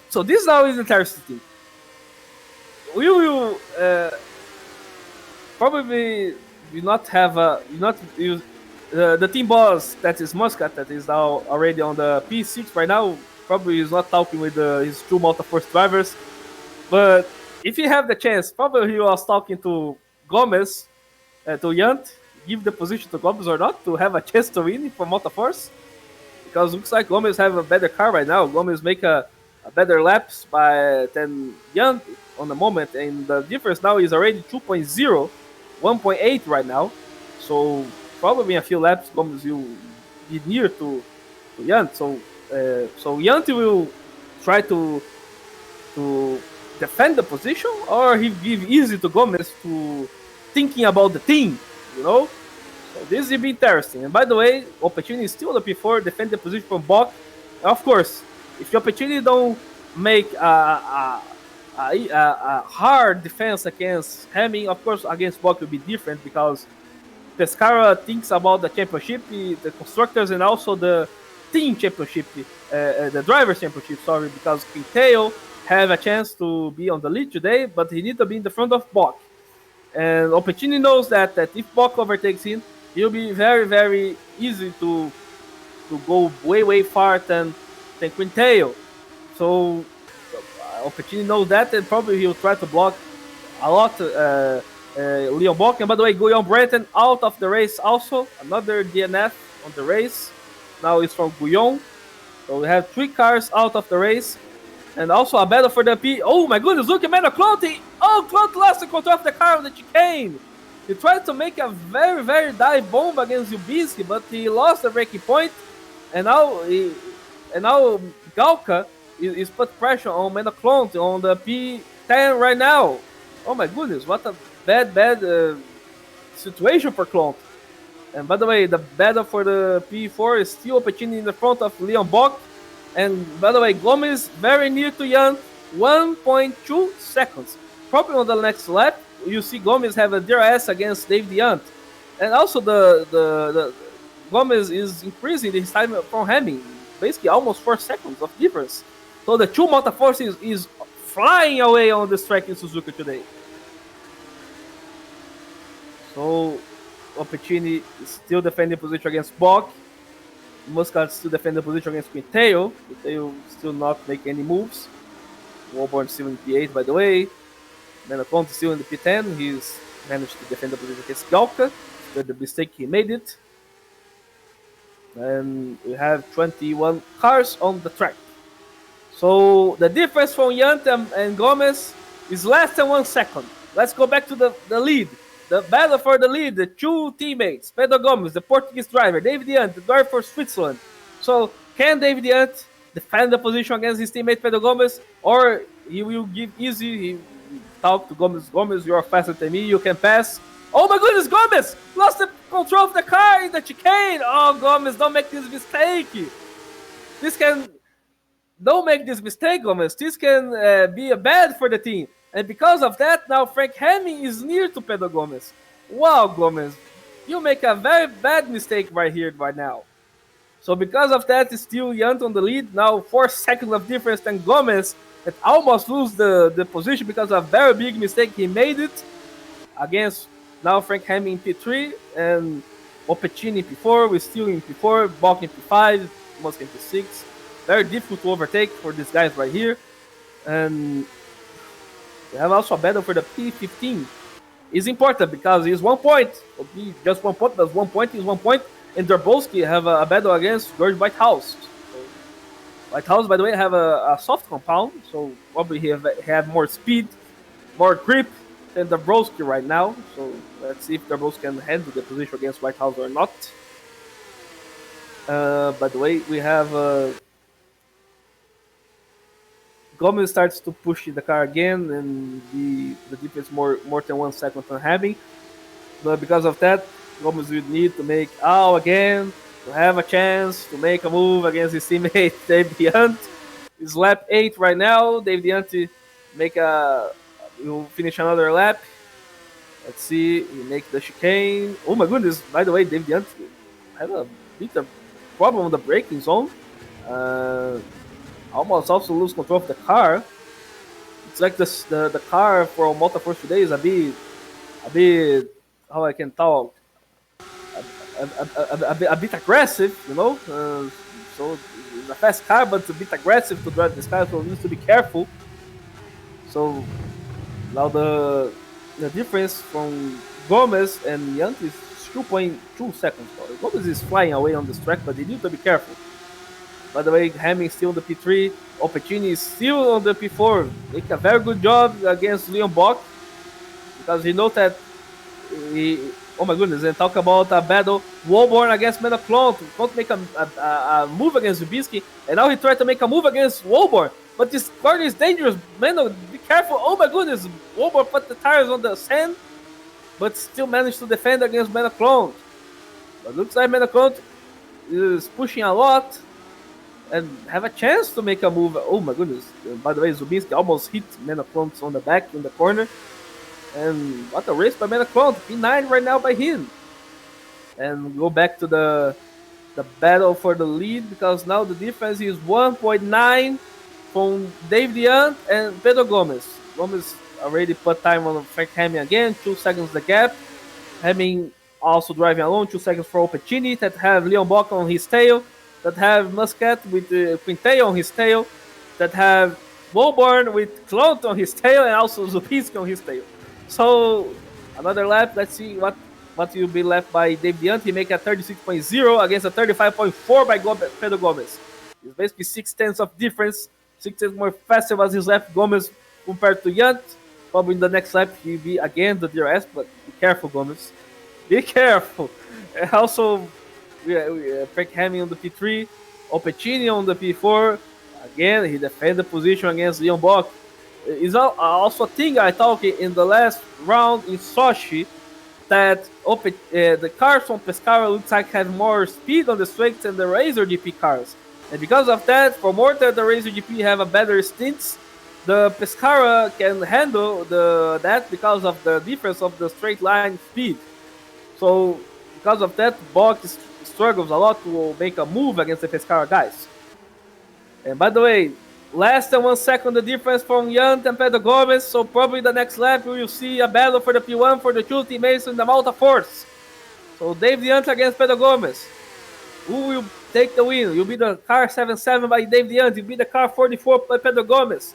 So this now is interesting. We will probably will not have the team boss that is Muscat, that is now already on the P6 right now, probably is not talking with his 2 Malta Force drivers. But if he have the chance, probably he was talking to Gomez, to Yant, give the position to Gomez or not, to have a chance to win for Malta Force. Because it looks like Gomez have a better car right now. Gomez make a better laps than Yant on the moment, and the difference now is already 2.0, 1.8 right now. So probably in a few laps, Gomez will be near to Yant. So Yant will try to defend the position, or he give easy to Gomez to thinking about the team, you know. So this will be interesting. And by the way, Opetini is still on the P4, defend the position from Bock. Of course, if the Opetini don't make a hard defense against Hamming, of course against Bock will be different, because Pescara thinks about the championship, the constructors, and also the team championship, the drivers championship, sorry, because Quinteo have a chance to be on the lead today, but he needs to be in the front of Bock. And Opetini knows that if Bock overtakes him, he'll be very, very easy to go way far than Quinteo. So Opetini knows that, and probably he'll try to block a lot Leon Bock. And by the way, Guillaume Breton out of the race also. Another DNF on the race. Now it's from Guillaume. So we have 3 cars out of the race. And also a battle for the P. Oh my goodness, look at Meno Clont. Clont lost the control of the car on the chicane. He tried to make a very, very dive bomb against Zubinski, but he lost the braking point. And now Galka is put pressure on Meno Clont on the P10 right now. Oh my goodness, what a bad situation for Clont. And by the way, the battle for the P4 is still Opetini in the front of Leon Bock. And by the way, Gomez very near to Yant, 1.2 seconds. Probably on the next lap, you see Gomez have a DRS against David Yant. And also the Gomez is increasing his time from Hamming. basically almost 4 seconds of difference. So the two Motorforce is flying away on this track in Suzuka today. So Opicini is still defending position against Bog. Muscat still defending position against Quinteo. Quinteo still not making any moves. Walborn still in P8, by the way. Menacont still in the P10. He's managed to defend the position against Galka. After the mistake, he made it. And we have 21 cars on the track. So the difference from Yant and Gomez is less than 1 second. Let's go back to the lead. The battle for the lead, the two teammates, Pedro Gomes, the Portuguese driver, David Yant, the driver for Switzerland. So can David Yant defend the position against his teammate Pedro Gomes, or he will give easy, he talk to Gomes, Gomes, you're faster than me, you can pass. Oh my goodness, Gomes lost the control of the car in the chicane. Oh, Gomes, don't make this mistake. Don't make this mistake, Gomes. This can be bad for the team. And because of that, now Frank Hemming is near to Pedro Gomes. Wow, Gomes, you make a very bad mistake right here, right now. So because of that, it's still Yant on the lead. Now 4 seconds of difference than Gomes that almost lose the position because of a very big mistake he made it against now Frank Hemming in P3 and Opicini in P4. We're still in P4, Bok in P5, Musk in P6. Very difficult to overtake for these guys right here. And we have also a battle for the P15. It's important because it's 1 point. It'll be just 1 point, but 1 point is 1 point. And Dorbolski have a battle against George Whitehouse. So Whitehouse, by the way, have a soft compound, so probably he have more speed, more grip than Dorbolski right now. So let's see if Dorbolski can handle the position against Whitehouse or not. By the way, we have Gomez starts to push the car again, and the difference more than 1 second than having. But because of that, Gomez will need to make out again to have a chance to make a move against his teammate David Yant. It's lap 8 right now. David Yant will finish another lap. Let's see, he make the chicane. Oh my goodness! By the way, David Yant had a bit of problem with the braking zone. Almost also lose control of the car. It's like the car for Motorforce today is a bit how I can talk, a bit aggressive, you know. So it's a fast car, but it's a bit aggressive to drive this car, so you need to be careful. So now the difference from Gomez and Yant is 2.2 seconds. Gomez is flying away on this track, but they need to be careful. By the way, Hemming still on the P3. Opicini is still on the P4. Make a very good job against Leon Bock because he knows that oh my goodness, and talk about a battle. Walborn against Menaclont. Don't make a move against Zubinski, and now he tried to make a move against Walborn. But this corner is dangerous. Meno, be careful. Oh my goodness, Walborn put the tires on the sand, but still managed to defend against Menaclont. But looks like Menaclont is pushing a lot and have a chance to make a move. Oh my goodness. By the way, Zubinski almost hit Menaclont on the back in the corner. And what a race by Menaclont. P9 right now by him. And go back to the battle for the lead because now the difference is 1.9 from David Yant and Pedro Gomes. Gomes already put time on Frank Hemming again. 2 seconds the gap. Hemming also driving alone. 2 seconds for Opicini that have Leon Bock on his tail. That have Muscat with Quinteo on his tail. That have Walborn with Clont on his tail and also Zubinski on his tail. So another lap. Let's see what will be left by David Yant. He make a 36.0 against a 35.4 by Pedro Gomes. It's basically 6/10 of difference. 6/10 more faster was his lap Gomes compared to Yant. Probably in the next lap he'll be again the DRS, but be careful, Gomes. Be careful. And also Frank Hemming on the P3, Opicini on the P4. Again, he defended the position against Leon Bock. It's also a thing I talked in the last round in Sochi that the cars from Pescara looks like have more speed on the straights than the Razor GP cars. And because of that, for more that the Razor GP have a better stints, the Pescara can handle that because of the difference of the straight line speed. So because of that, Bock struggles a lot to make a move against the Pescara guys. And by the way, less than 1 second the difference from Jan and Pedro Gomez. So probably the next lap we will see a battle for the P1 for the two teammates in the Malta Force. So Dave Diant against Pedro Gomez. Who will take the win? You'll be the car 77 by Dave Diant. You'll be the car 44 by Pedro Gomez.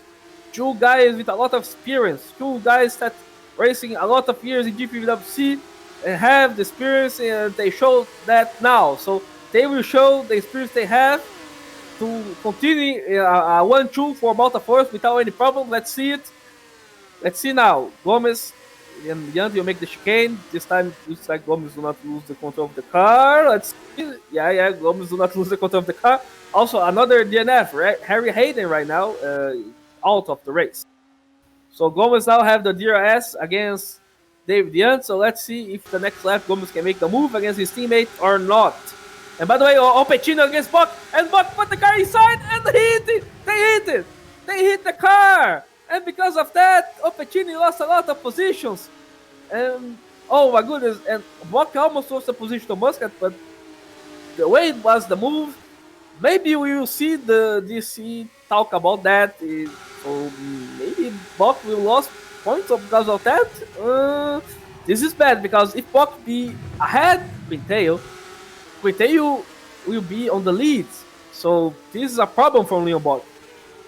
Two guys with a lot of experience. Two guys that racing a lot of years in GPVWC and have the experience, and they show that now. So they will show the experience they have to continue a 1-2 for Malta Force without any problem. Let's see it. Let's see now. Gomez and Jan will make the chicane. This time it looks like Gomez do not lose the control of the car. Let's see. Yeah, Gomez do not lose the control of the car. Also, another DNF, right? Harry Hayden right now out of the race. So Gomez now have the DRS against David Diant. So let's see if the next lap Gomez can make the move against his teammate or not. And by the way, Opechino against Buck, and Buck put the car inside, and they hit it! They hit the car! And because of that, Opechino lost a lot of positions. And, oh my goodness, and Buck almost lost the position to Muscat, but the way it was the move, maybe we will see the DC talk about that. So maybe Buck will lose points because of that. This is bad, because if Buck be ahead with Tail will be on the lead. So this is a problem for Leon Buck.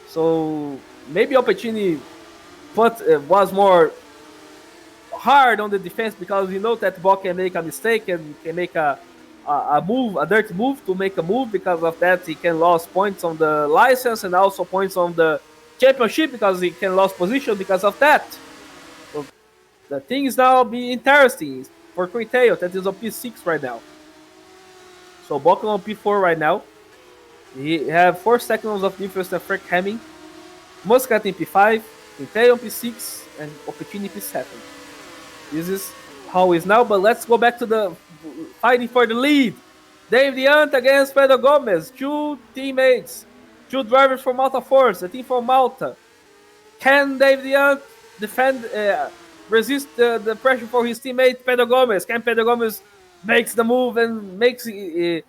So maybe Opechini was more hard on the defense, because you know that Buck can make a mistake and can make a dirty move to make a move. Because of that, he can lose points on the license and also points on the championship, because he can lose position because of that. So the thing is now be interesting for Quinteo, that is on P6 right now. So Buck on P4 right now. He have 4 seconds of difference than Frank Hemming. Muscat in P5, Quinteo on P6, and Opechini P7. This is how it is now, but let's go back to the fighting for the lead. Dave Diant against Pedro Gomez. Two teammates, two drivers from Malta Force, a team from Malta. Can Dave Diant resist the pressure for his teammate Pedro Gomez? Can Pedro Gomez makes the move and makes a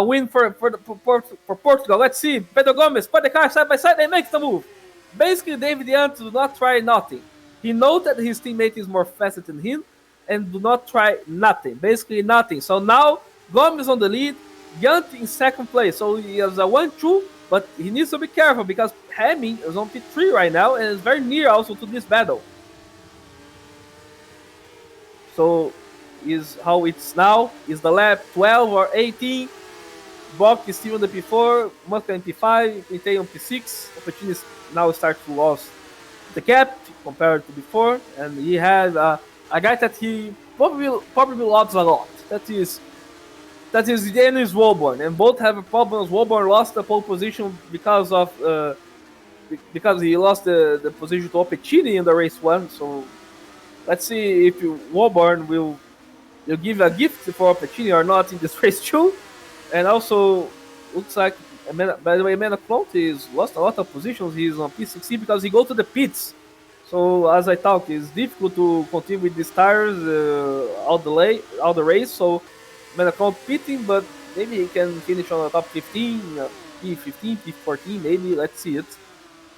win for Portugal? Let's see. Pedro Gomez put the car side by side and makes the move. Basically, David Diant do not try nothing. He knows that his teammate is more faster than him and do not try nothing. Basically, nothing. So now, Gomez on the lead, Diant in second place. So he has a 1-2, but he needs to be careful, because Hemming is on P3 right now and is very near also to this battle. So is how it's now. Is the lap 12 or 18? Buck is still on the P4, Muscat in P5, Quinteo on P6. Opportunity now starts to lose the gap compared to before, and he has a guy that he probably loves a lot. That is Dennis Wolborn, and both have problems. Wolborn lost the pole position because he lost the position to Opechini in the race 1. So let's see if Wolborn will give a gift for Opechini or not in this race 2. And also, looks like, by the way, Menaclont is lost a lot of positions. He's on P16 because he go to the pits. So as I talked, it's difficult to continue with these tires all the race. So Menaclont pitting, but maybe he can finish on the top 15, P15, P14, maybe. Let's see it.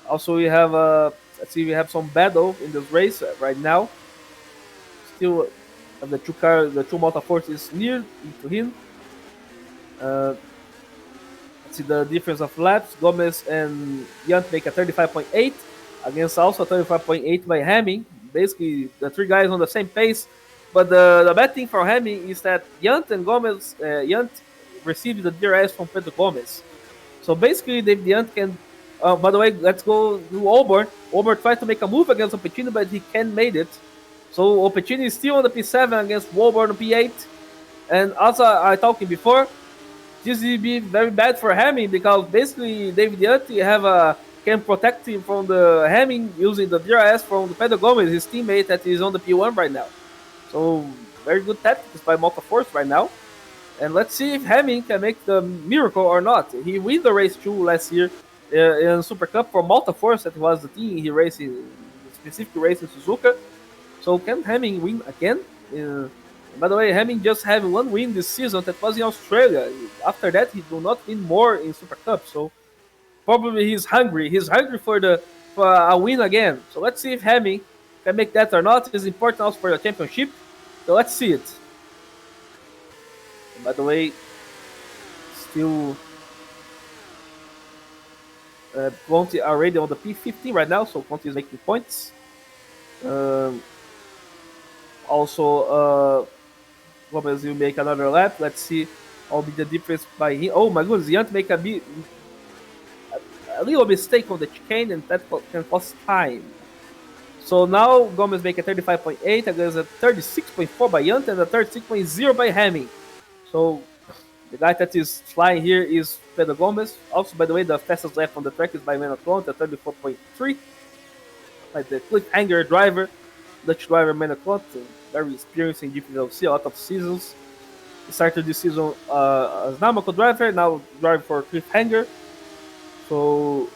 Also, we have some battle in this race right now. Still, the two Malta Force is near to him. Let's see the difference of laps. Gomez and Diant make a 35.8 against also 35.8 by Hemming. Basically, the three guys on the same pace. But the bad thing for Hemming is that Diant and Gomez, Diant received the DRS from Pedro Gomez. So basically, Diant can. By the way, let's go to Auburn. Auburn tried to make a move against Opechini, but he can't made it. So Opechini is still on the P7 against Wolborn on P8. And as I talking before, this will be very bad for Hemming, because basically David Diant can protect him from the Hemming using the DRS from the Pedro Gomez, his teammate that is on the P1 right now. So very good tactics by Malta Force right now. And let's see if Hemming can make the miracle or not. He won the race 2 last year in Supercup for Malta Force. That was the team he raced in, specific race in Suzuka. So can Hemming win again? By the way, Hemming just had one win this season that was in Australia. After that, he do not win more in Supercup. So probably he's hungry. He's hungry for a win again. So let's see if Hemi can make that or not. It's important also for the championship. So let's see it. And by the way, still Conti already on the P15 right now, so Conti is making points. Also, Gomez will make another lap. Let's see what will be the difference by him. Oh my goodness, Yant make a little mistake on the chicane, and that can cost time. So now Gomez make a 35.8 against a 36.4 by Yant and a 36.0 by Hemming. So the guy that is flying here is Pedro Gomez. Also, by the way, the fastest lap on the track is by Menacron at 34.3. Like the cliffhanger driver, Dutch driver Menacron, very experienced in GPVWC, a lot of seasons. He started this season as Namco driver, now driving for cliffhanger. So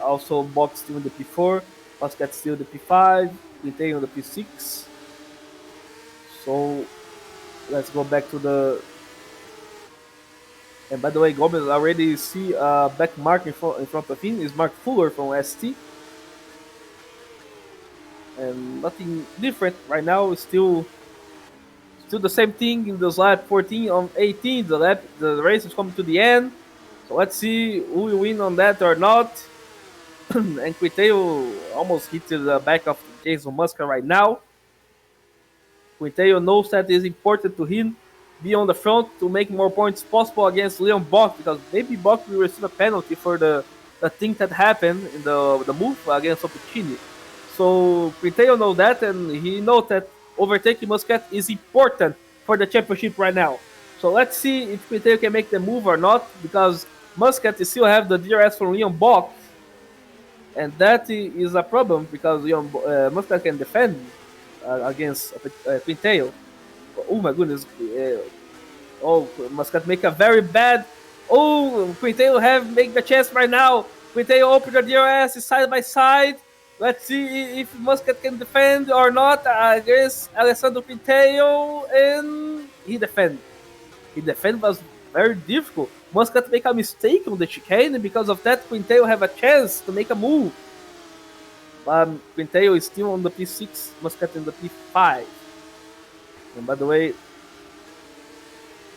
also Box still in the P4, Pascal still in the P5, Quintero on the P6. So let's go back to the. And by the way, Gomez already see back mark in front of him is Mark Fuller from ST. And nothing different right now. It's still the same thing in the lap 14 on 18. The race is coming to the end. So let's see who will win on that or not. And Quintero almost hit the back of Jason Muscat right now. Quintero knows that it is important to him be on the front to make more points possible against Leon Bock, because maybe Bock will receive a penalty for the thing that happened in the move against Opicini. So Quintero knows that, and he knows that overtaking Muscat is important for the championship right now. So let's see if Quintero can make the move or not, because Muscat still have the DRS from Leon Bock, and that is a problem because Muscat can defend against Quintero. Oh my goodness! Muscat make a very bad. Oh, Quintero make the chance right now. Quintero open the DRS side by side. Let's see if Muscat can defend or not against Alessandro Quintero, and he defend. He defend was very difficult. Muscat make a mistake on the chicane, and because of that, Quintero have a chance to make a move. Quintero is still on the P6, Muscat in the P5. And by the way,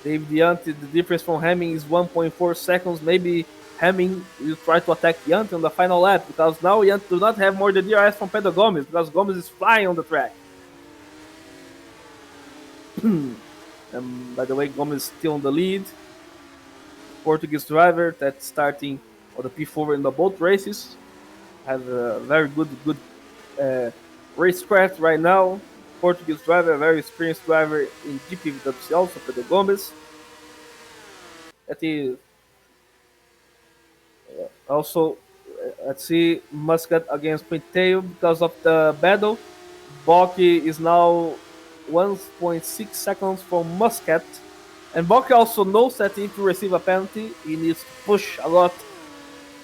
Dave Diant, the difference from Hemming is 1.4 seconds. Maybe Hemming will try to attack Yant on the final lap, because now Yant do not have more the DRS from Pedro Gomez, because Gomez is flying on the track. And by the way, Gomez is still on the lead. Portuguese driver that's starting on the P4 in the both races. Has a very good racecraft right now. Portuguese driver, a very experienced driver in GPVWC also, Pedro Gomez. That is also, let's see, Muscat against Quintero because of the battle. Bocky is now 1.6 seconds from Muscat. And Bocky also knows that if he receive a penalty, he needs to push a lot.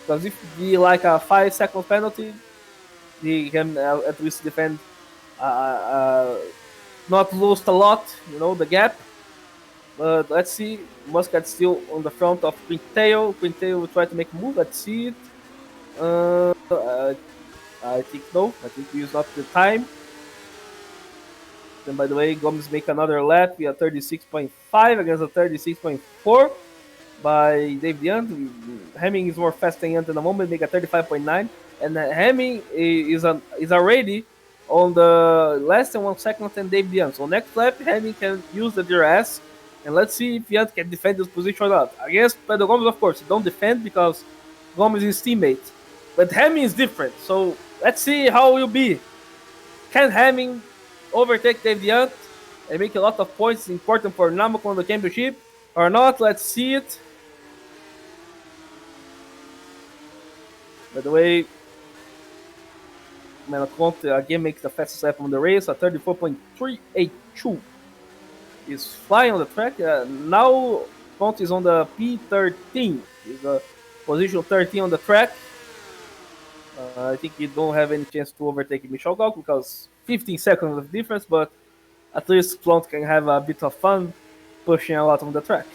Because if it be like a 5-second penalty, he can at least defend, not lose a lot, the gap. But let's see, Muscat still on the front of Quintero. Quintero will try to make a move. Let's see it. I think no. I think we use not the time. Then by the way, Gomez make another lap. We are 36.5 against a 36.4 by Dave Diant. Hemming is more fast than Diant in the moment, make a 35.9. And Hemming is already on the less than 1 second than Dave Diant. So next lap, Hemming can use the DRS. And let's see if Diant can defend this position or not. Against Pedro Gomez, of course, don't defend because Gomez is his teammate. But Hemming is different. So let's see how it will be. Can Hemming overtake Dave Diant and make a lot of points important for Namco on the championship or not? Let's see it. By the way, Menacron again makes the fastest lap on the race at 34.382. Is flying on the track. Now Conte is on the P13. He's position 13 on the track. I think he don't have any chance to overtake Michel Gauck because 15 seconds of difference, but at least Conte can have a bit of fun pushing a lot on the track.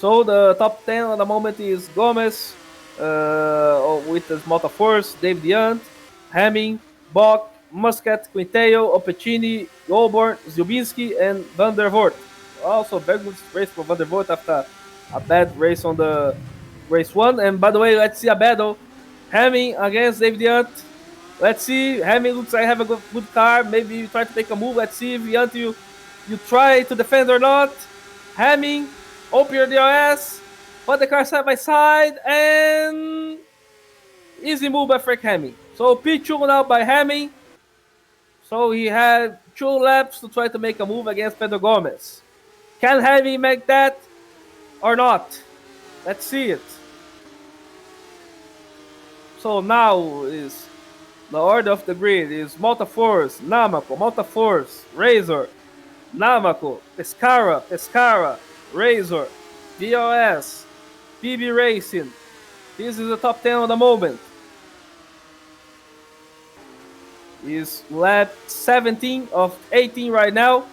So the top 10 at the moment is Gomez with the Malta Force, David Young, Hamming, Bok, Muscat, Quinteo, Opecini, Goldborn, Zubinski, and Van der Voort. Also, very good race for Van der Voort after a bad race on the race 1. And by the way, let's see a battle. Hamming against David Young. Let's see. Hamming looks like have a good car. Maybe you try to take a move. Let's see if you try to defend or not. Hamming, open your DRS, put the car side by side, and easy move by Frank Hamming. So P2 now by Hamming. So he had 2 laps to try to make a move against Pedro Gomez. Can Hamming make that or not? Let's see it. So now is the order of the grid is Malta Force, Namako, Malta Force, Razor, Namako, Pescara, Razor, DOS, PB Racing. This is the top 10 at the moment. Is lap 17 of 18 right now.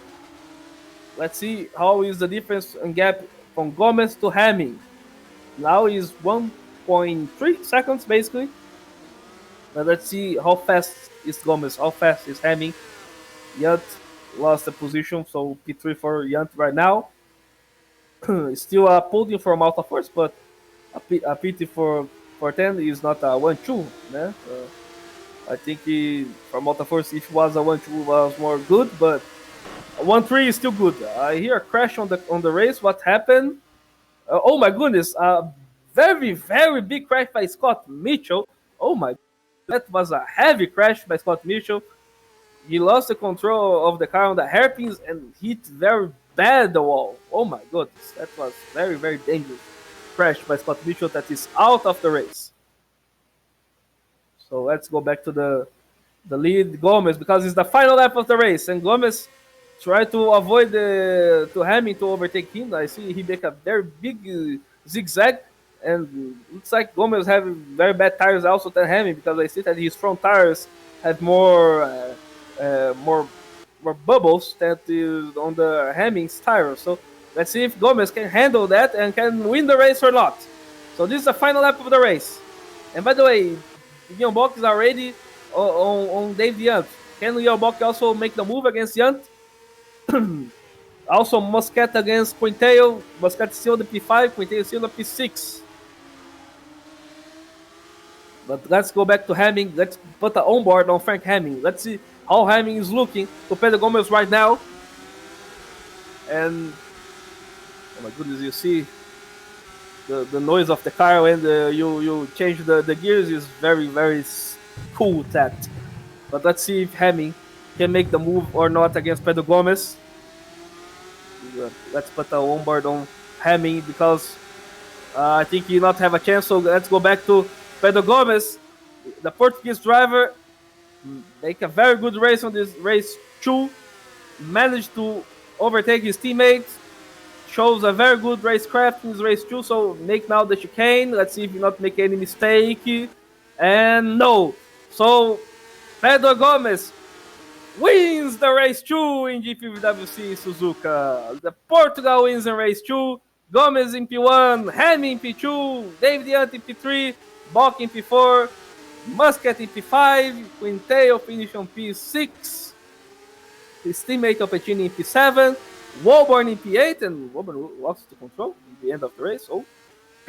Let's see how is the difference in gap from Gomez to Hamming. Now is 1.3 seconds basically. But let's see how fast is Gomez, how fast is Hamming. Yant lost the position, so P3 for Yant right now. Still a podium for Malta Force, but a PT for 10 is not a 1-2. Né? I think for Malta Force, if it was a 1-2, was more good, but a 1-3 is still good. I hear a crash on the race. What happened? Oh my goodness! A very, very big crash by Scott Mitchell. Oh my, that was a heavy crash by Scott Mitchell. He lost the control of the car on the hairpins and hit very bad the wall. Oh my goodness, that was very, very dangerous crash by Scott Mitchell that is out of the race. So let's go back to the lead Gomez because it's the final lap of the race and Gomez tried to avoid to Hamming to overtake him. I see he make a very big zigzag and looks like Gomez have very bad tires also than Hamming because I see that his front tires have more bubbles that is on the Hamming's tire. So let's see if Gomez can handle that and can win the race or not. So this is the final lap of the race. And by the way, Leon Bock is already on Dave Yant. Can Leon Bock also make the move against Yant? Also Muscat against Quinteo. Muscat still the P5, Quinteo still the P6. But let's go back to Hamming. Let's put the onboard on Frank Hamming. Let's see how Hamming is looking to Pedro Gomez right now. And oh my goodness, you see the noise of the car when you change the gears is very, very cool that. But let's see if Hamming can make the move or not against Pedro Gomez. Let's put the onboard on Hamming because I think he not have a chance. So let's go back to Pedro Gomez, the Portuguese driver, make a very good race on this race 2, managed to overtake his teammates, shows a very good racecraft in this race 2, so make now the chicane. Let's see if he not make any mistake. And no. So Pedro Gomez wins the race 2 in GPVWC Suzuka. The Portugal wins in race 2. Gomez in P1, Hamming in P2, David Yant in P3, Bock in P4, Muscat in P5, Quinteo finish on P6, his teammate Opecini in P7, Wolborn in P8, and Wolborn lost the control at the end of the race. So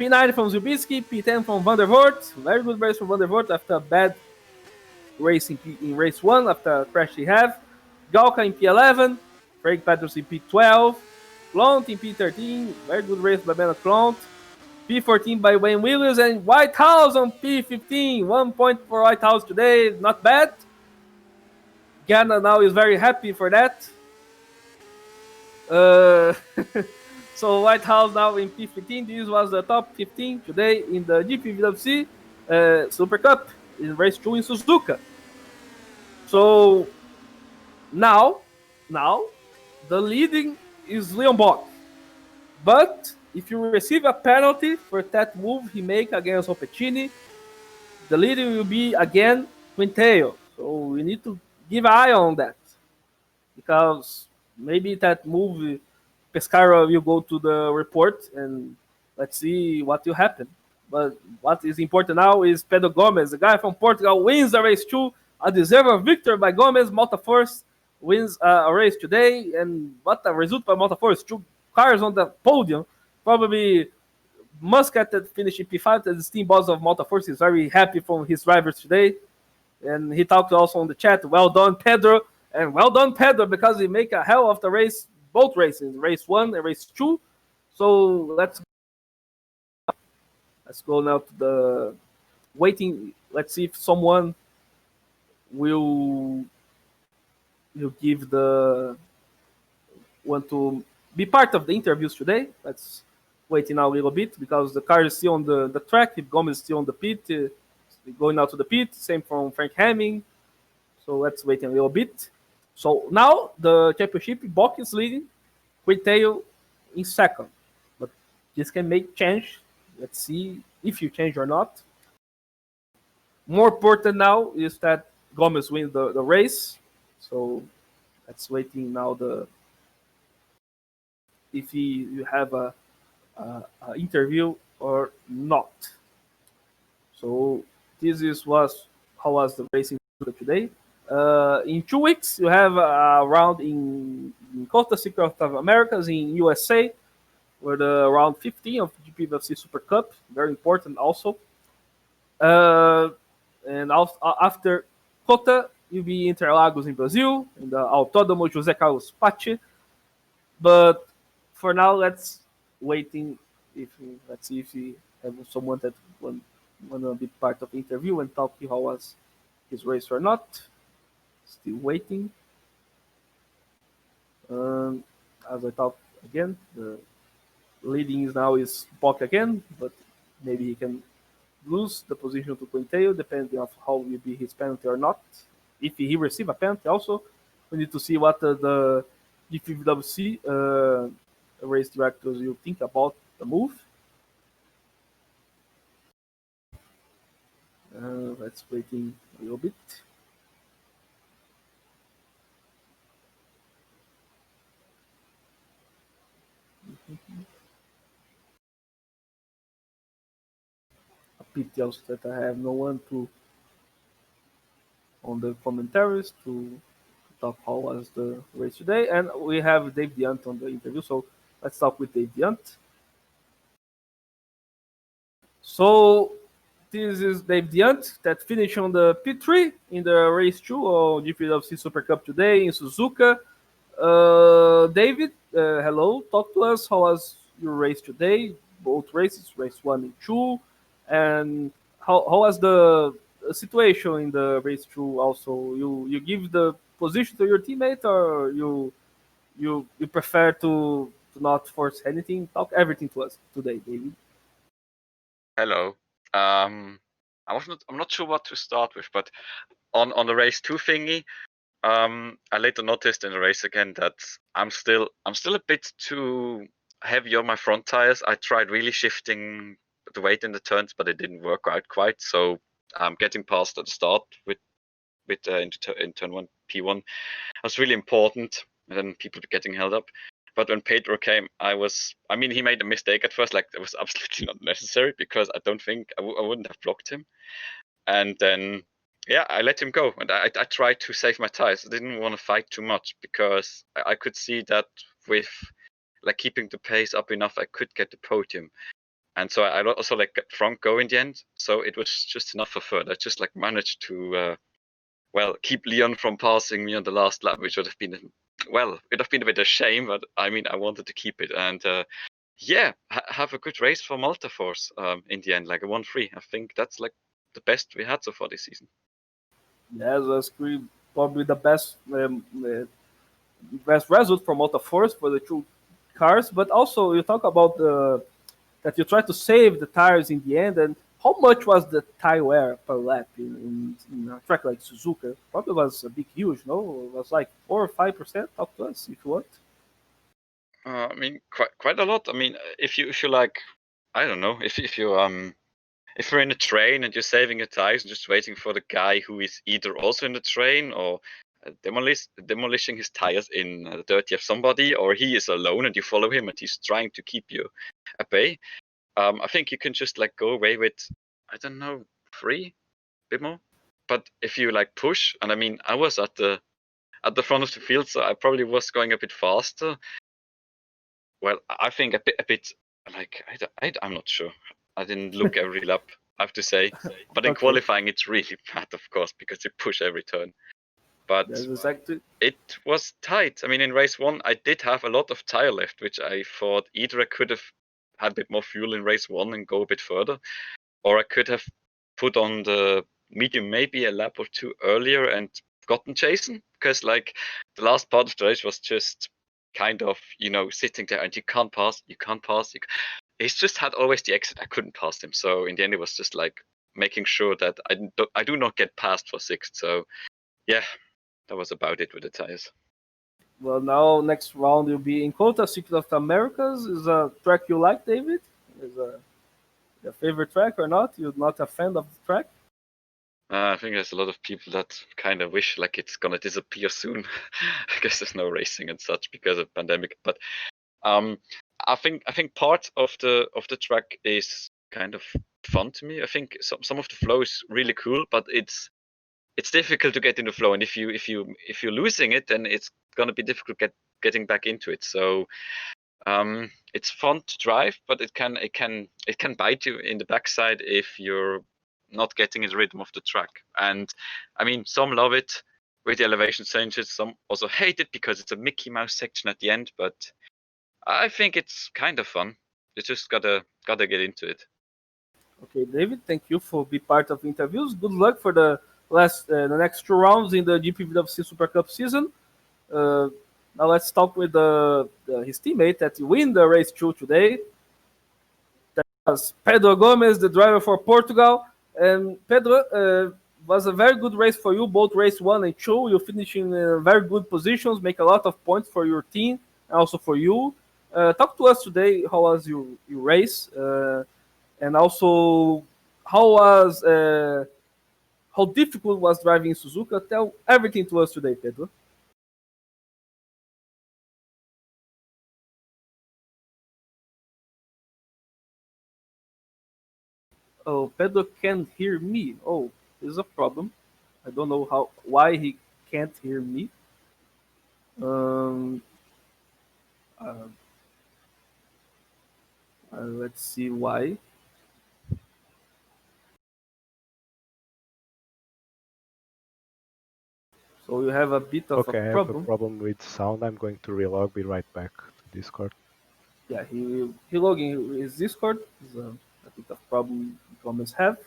P9 from Zubinski, P10 from Van der Voort. Very good race from Van der Voort after a bad race in race 1 after a crash he had. Galka in P11, Craig Peters in P12, Clont in P13, very good race by Bernard Clont. P14 by Wayne Williams and Whitehouse on P15. 1 point for Whitehouse today, not bad. Ghana now is very happy for that. So Whitehouse now in P15. This was the top 15 today in the GPVWC Supercup in race 2 in Suzuka. So now the leading is Leon Bock. But if you receive a penalty for that move he make against Opecini, the leading will be again Quinteo. So we need to give an eye on that. Because maybe that move Pescara will go to the report and let's see what will happen. But what is important now is Pedro Gomes, the guy from Portugal, wins the race 2. A deserved victory by Gomes. Malta Force wins a race today. And what a result by Malta Force. 2 cars on the podium. Probably Muscat that finished in P5. The team boss of Malta Force is very happy from his drivers today. And he talked also on the chat. Well done, Pedro. And well done, Pedro, because he make a hell of the race, both races, race 1 and race 2. So let's go now to the waiting. Let's see if someone will give the want to be part of the interviews today. Let's wait now a little bit because the car is still on the track. If Gomes is still on the pit, going out to the pit. Same from Frank Hamming. So let's wait a little bit. So now the championship, Bock is leading, Quintail in second. But this can make change. Let's see if you change or not. More important now is that Gomes wins the race. So let's waiting now if you have a interview or not. So this was how was the racing today. In 2 weeks, you have a round in Costa Secret of Americas in USA, where the round 15 of GPVWC Supercup, very important also. And after Cota, you'll be Interlagos in Brazil, in the Autódromo José Carlos Pache. But for now, let's waiting. Let's see if we have someone that want to be part of the interview and talk to how was his race or not. Still waiting. As I thought again, the leading now is Bock again, but maybe he can lose the position to Quintail depending on how will be his penalty or not. If he receive a penalty, also we need to see what the GPVWC race directors will think about the move. Let's waiting a little bit. A pity also that I have no one on the commentaries to talk how was the race today, and we have Dave Diant on the interview. So let's talk with Dave Diant. So this is Dave Diant that finished on the P3 in the race 2 of GPVWC Supercup today in Suzuka. David, hello. Talk to us. How was your race today? Both races, race 1 and 2, and how was the situation in the race 2? Also, you give the position to your teammate, or you prefer to not force anything? Talk everything to us today, David. Hello. I'm not sure what to start with, but on the race 2 thingy, I later noticed in the race again that I'm still a bit too heavy on my front tires. I tried really shifting the weight in the turns, but it didn't work out quite. So getting past at the start with in turn 1 P1 was really important, and then people getting held up. But when Pedro came, he made a mistake at first. Like, it was absolutely not necessary because I don't think I wouldn't have blocked him. And then, yeah, I let him go. And I tried to save my tires. I didn't want to fight too much because I could see that with like keeping the pace up enough, I could get the podium. And so I also like got front go in the end. So it was just enough for third. I just like managed to, keep Leon from passing me on the last lap, which would have been it'd have been a bit of a shame, but I wanted to keep it. And have a good race for Malta Force in the end, like a 1-3. I think that's like the best we had so far this season. Yes, that's probably the best result for Malta Force for the 2 cars. But also, you talk about that you try to save the tires in the end, and how much was the tire wear per lap in a track like Suzuka? Probably was a big, huge, no? It was like 4 or 5%. Talk to us if you want. Quite a lot. If you like, I don't know, if you're in a train and you're saving your tires and just waiting for the guy who is either also in the train or demolishing his tires in the dirty of somebody, or he is alone and you follow him and he's trying to keep you at bay. I think you can just like go away with, I don't know, 3, bit more. But if you like push, and I mean, I was at the front of the field, so I probably was going a bit faster. Well, I think a bit like I'm not sure. I didn't look every lap, I have to say. But in Okay. qualifying, it's really bad, of course, because you push every turn. But That's exactly. it was tight. I mean, in race 1, I did have a lot of tire left, which I thought either I could have had a bit more fuel in race 1 and go a bit further, or I could have put on the medium maybe a lap or 2 earlier and gotten Jason, because like the last part of the race was just kind of, sitting there and you can't pass. He's just had always the exit. I couldn't pass him. So in the end, it was just like making sure that I do not get passed for 6th. So yeah, that was about it with the tires. Well, now next round will be in Kota, Circuit of the Americas. Is a track you like, David? Is your favorite track or not? You're not a fan of the track? I think there's a lot of people that kind of wish like it's gonna disappear soon. I guess there's no racing and such because of pandemic. But I think part of the track is kind of fun to me. I think some of the flow is really cool, but it's difficult to get in the flow. And if you're losing it, then it's gonna be difficult getting back into it. So it's fun to drive, but it can bite you in the backside if you're not getting in the rhythm of the track. And I mean, some love it with the elevation changes. Some also hate it because it's a Mickey Mouse section at the end. But I think it's kind of fun. You just gotta get into it. Okay, David, thank you for being part of the interviews. Good luck for the next 2 rounds in the GPVWC Super Cup season. Now let's talk with his teammate that win the race 2 today. That was Pedro Gomes, the driver for Portugal. And Pedro, was a very good race for you, both race 1 and 2. You finish in very good positions, make a lot of points for your team and also for you. Talk to us today. How was your race? And also, how difficult was driving Suzuka? Tell everything to us today, Pedro. Oh, Pedro can't hear me. Oh, there's a problem. I don't know why he can't hear me. Um, uh, let's see why. So you have a bit of Okay, a I have a problem. problem with sound. I'm going to relog. Be right back to Discord. Yeah, he logging his Discord. Is a bit of problem Gomez have.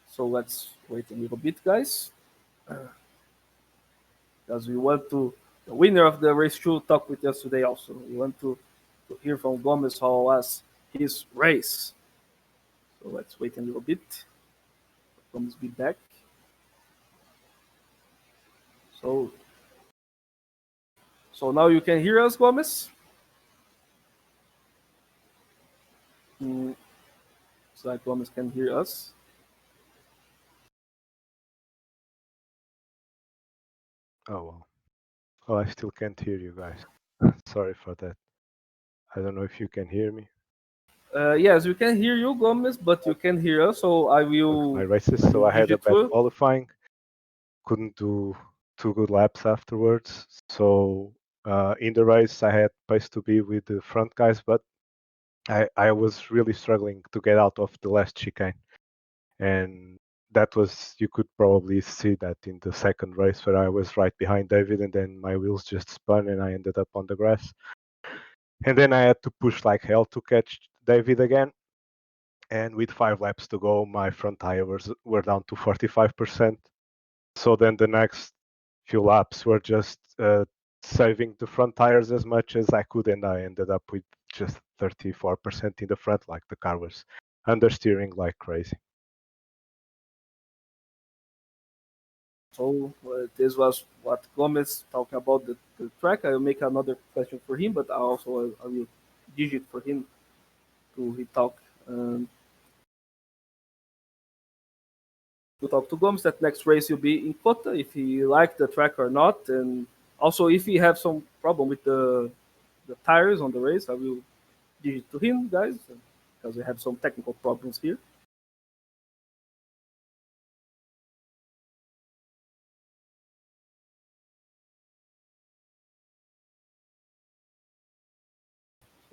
So let's wait a little bit, guys, because we want to the winner of the race 2 talk with us today. Also, we want to hear from Gomez how was his race. So let's wait a little bit. Gomez be back. So now you can hear us, Gomez. It's like Gomez can hear us. Oh well. Oh, I still can't hear you guys. Sorry for that. I don't know if you can hear me. Yes, we can hear you, Gomez, but you can hear us. So I will. My races. So I had a digit bad through. qualifying. Couldn't do 2 good laps afterwards. So in the race, I had pace to be with the front guys, but I was really struggling to get out of the last chicane. And that was, you could probably see that in the second race where I was right behind David and then my wheels just spun and I ended up on the grass. And then I had to push like hell to catch David again. And with 5 laps to go, my front tires were down to 45%. So then the next few laps were just saving the front tires as much as I could, and I ended up with just 34% in the front, like the car was understeering like crazy. So this was what Gomez talking about the track. I will make another question for him, but I will digit for him to he talk to talk to Gomes. That next race will be in Kota if he liked the track or not, and also if he have some problem with the tires on the race, I will digit to him, guys. because we have some technical problems here.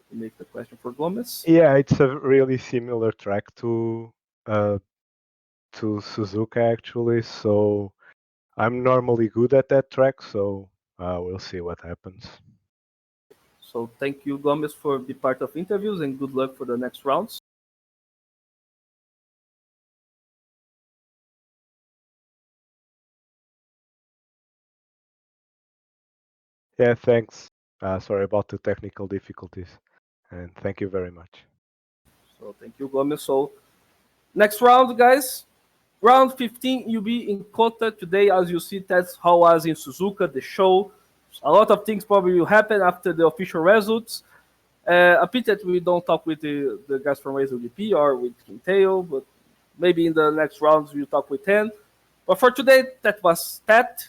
Make the question for Gomez. Yeah, it's a really similar track to Suzuka actually. So I'm normally good at that track. So we'll see what happens. So thank you, Gomez, for the part of interviews, and good luck for the next rounds. Yeah, thanks. Sorry about the technical difficulties, and thank you very much. So thank you, Gomez. So next round, guys. Round 15, you'll be in Kota today. As you see, that's how was in Suzuka, the show. A lot of things probably will happen after the official results. A pity that we don't talk with the guys from Razor GP or with Quinteo, but maybe in the next rounds we'll talk with him. But for today, that was that.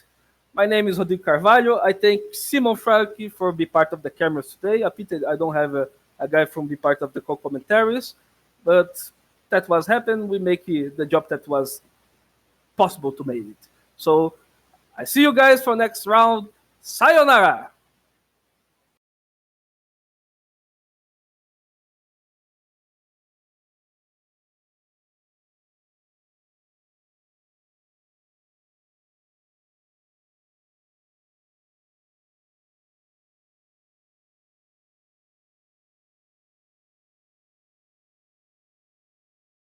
My name is Rodrigo Carvalho. I thank Szymon Frelik for being part of the cameras today. A pity I don't have a guy from be part of the co-commentaries, but that was happened. We make the job that was possible to make it. So I see you guys for next round. Sayonara.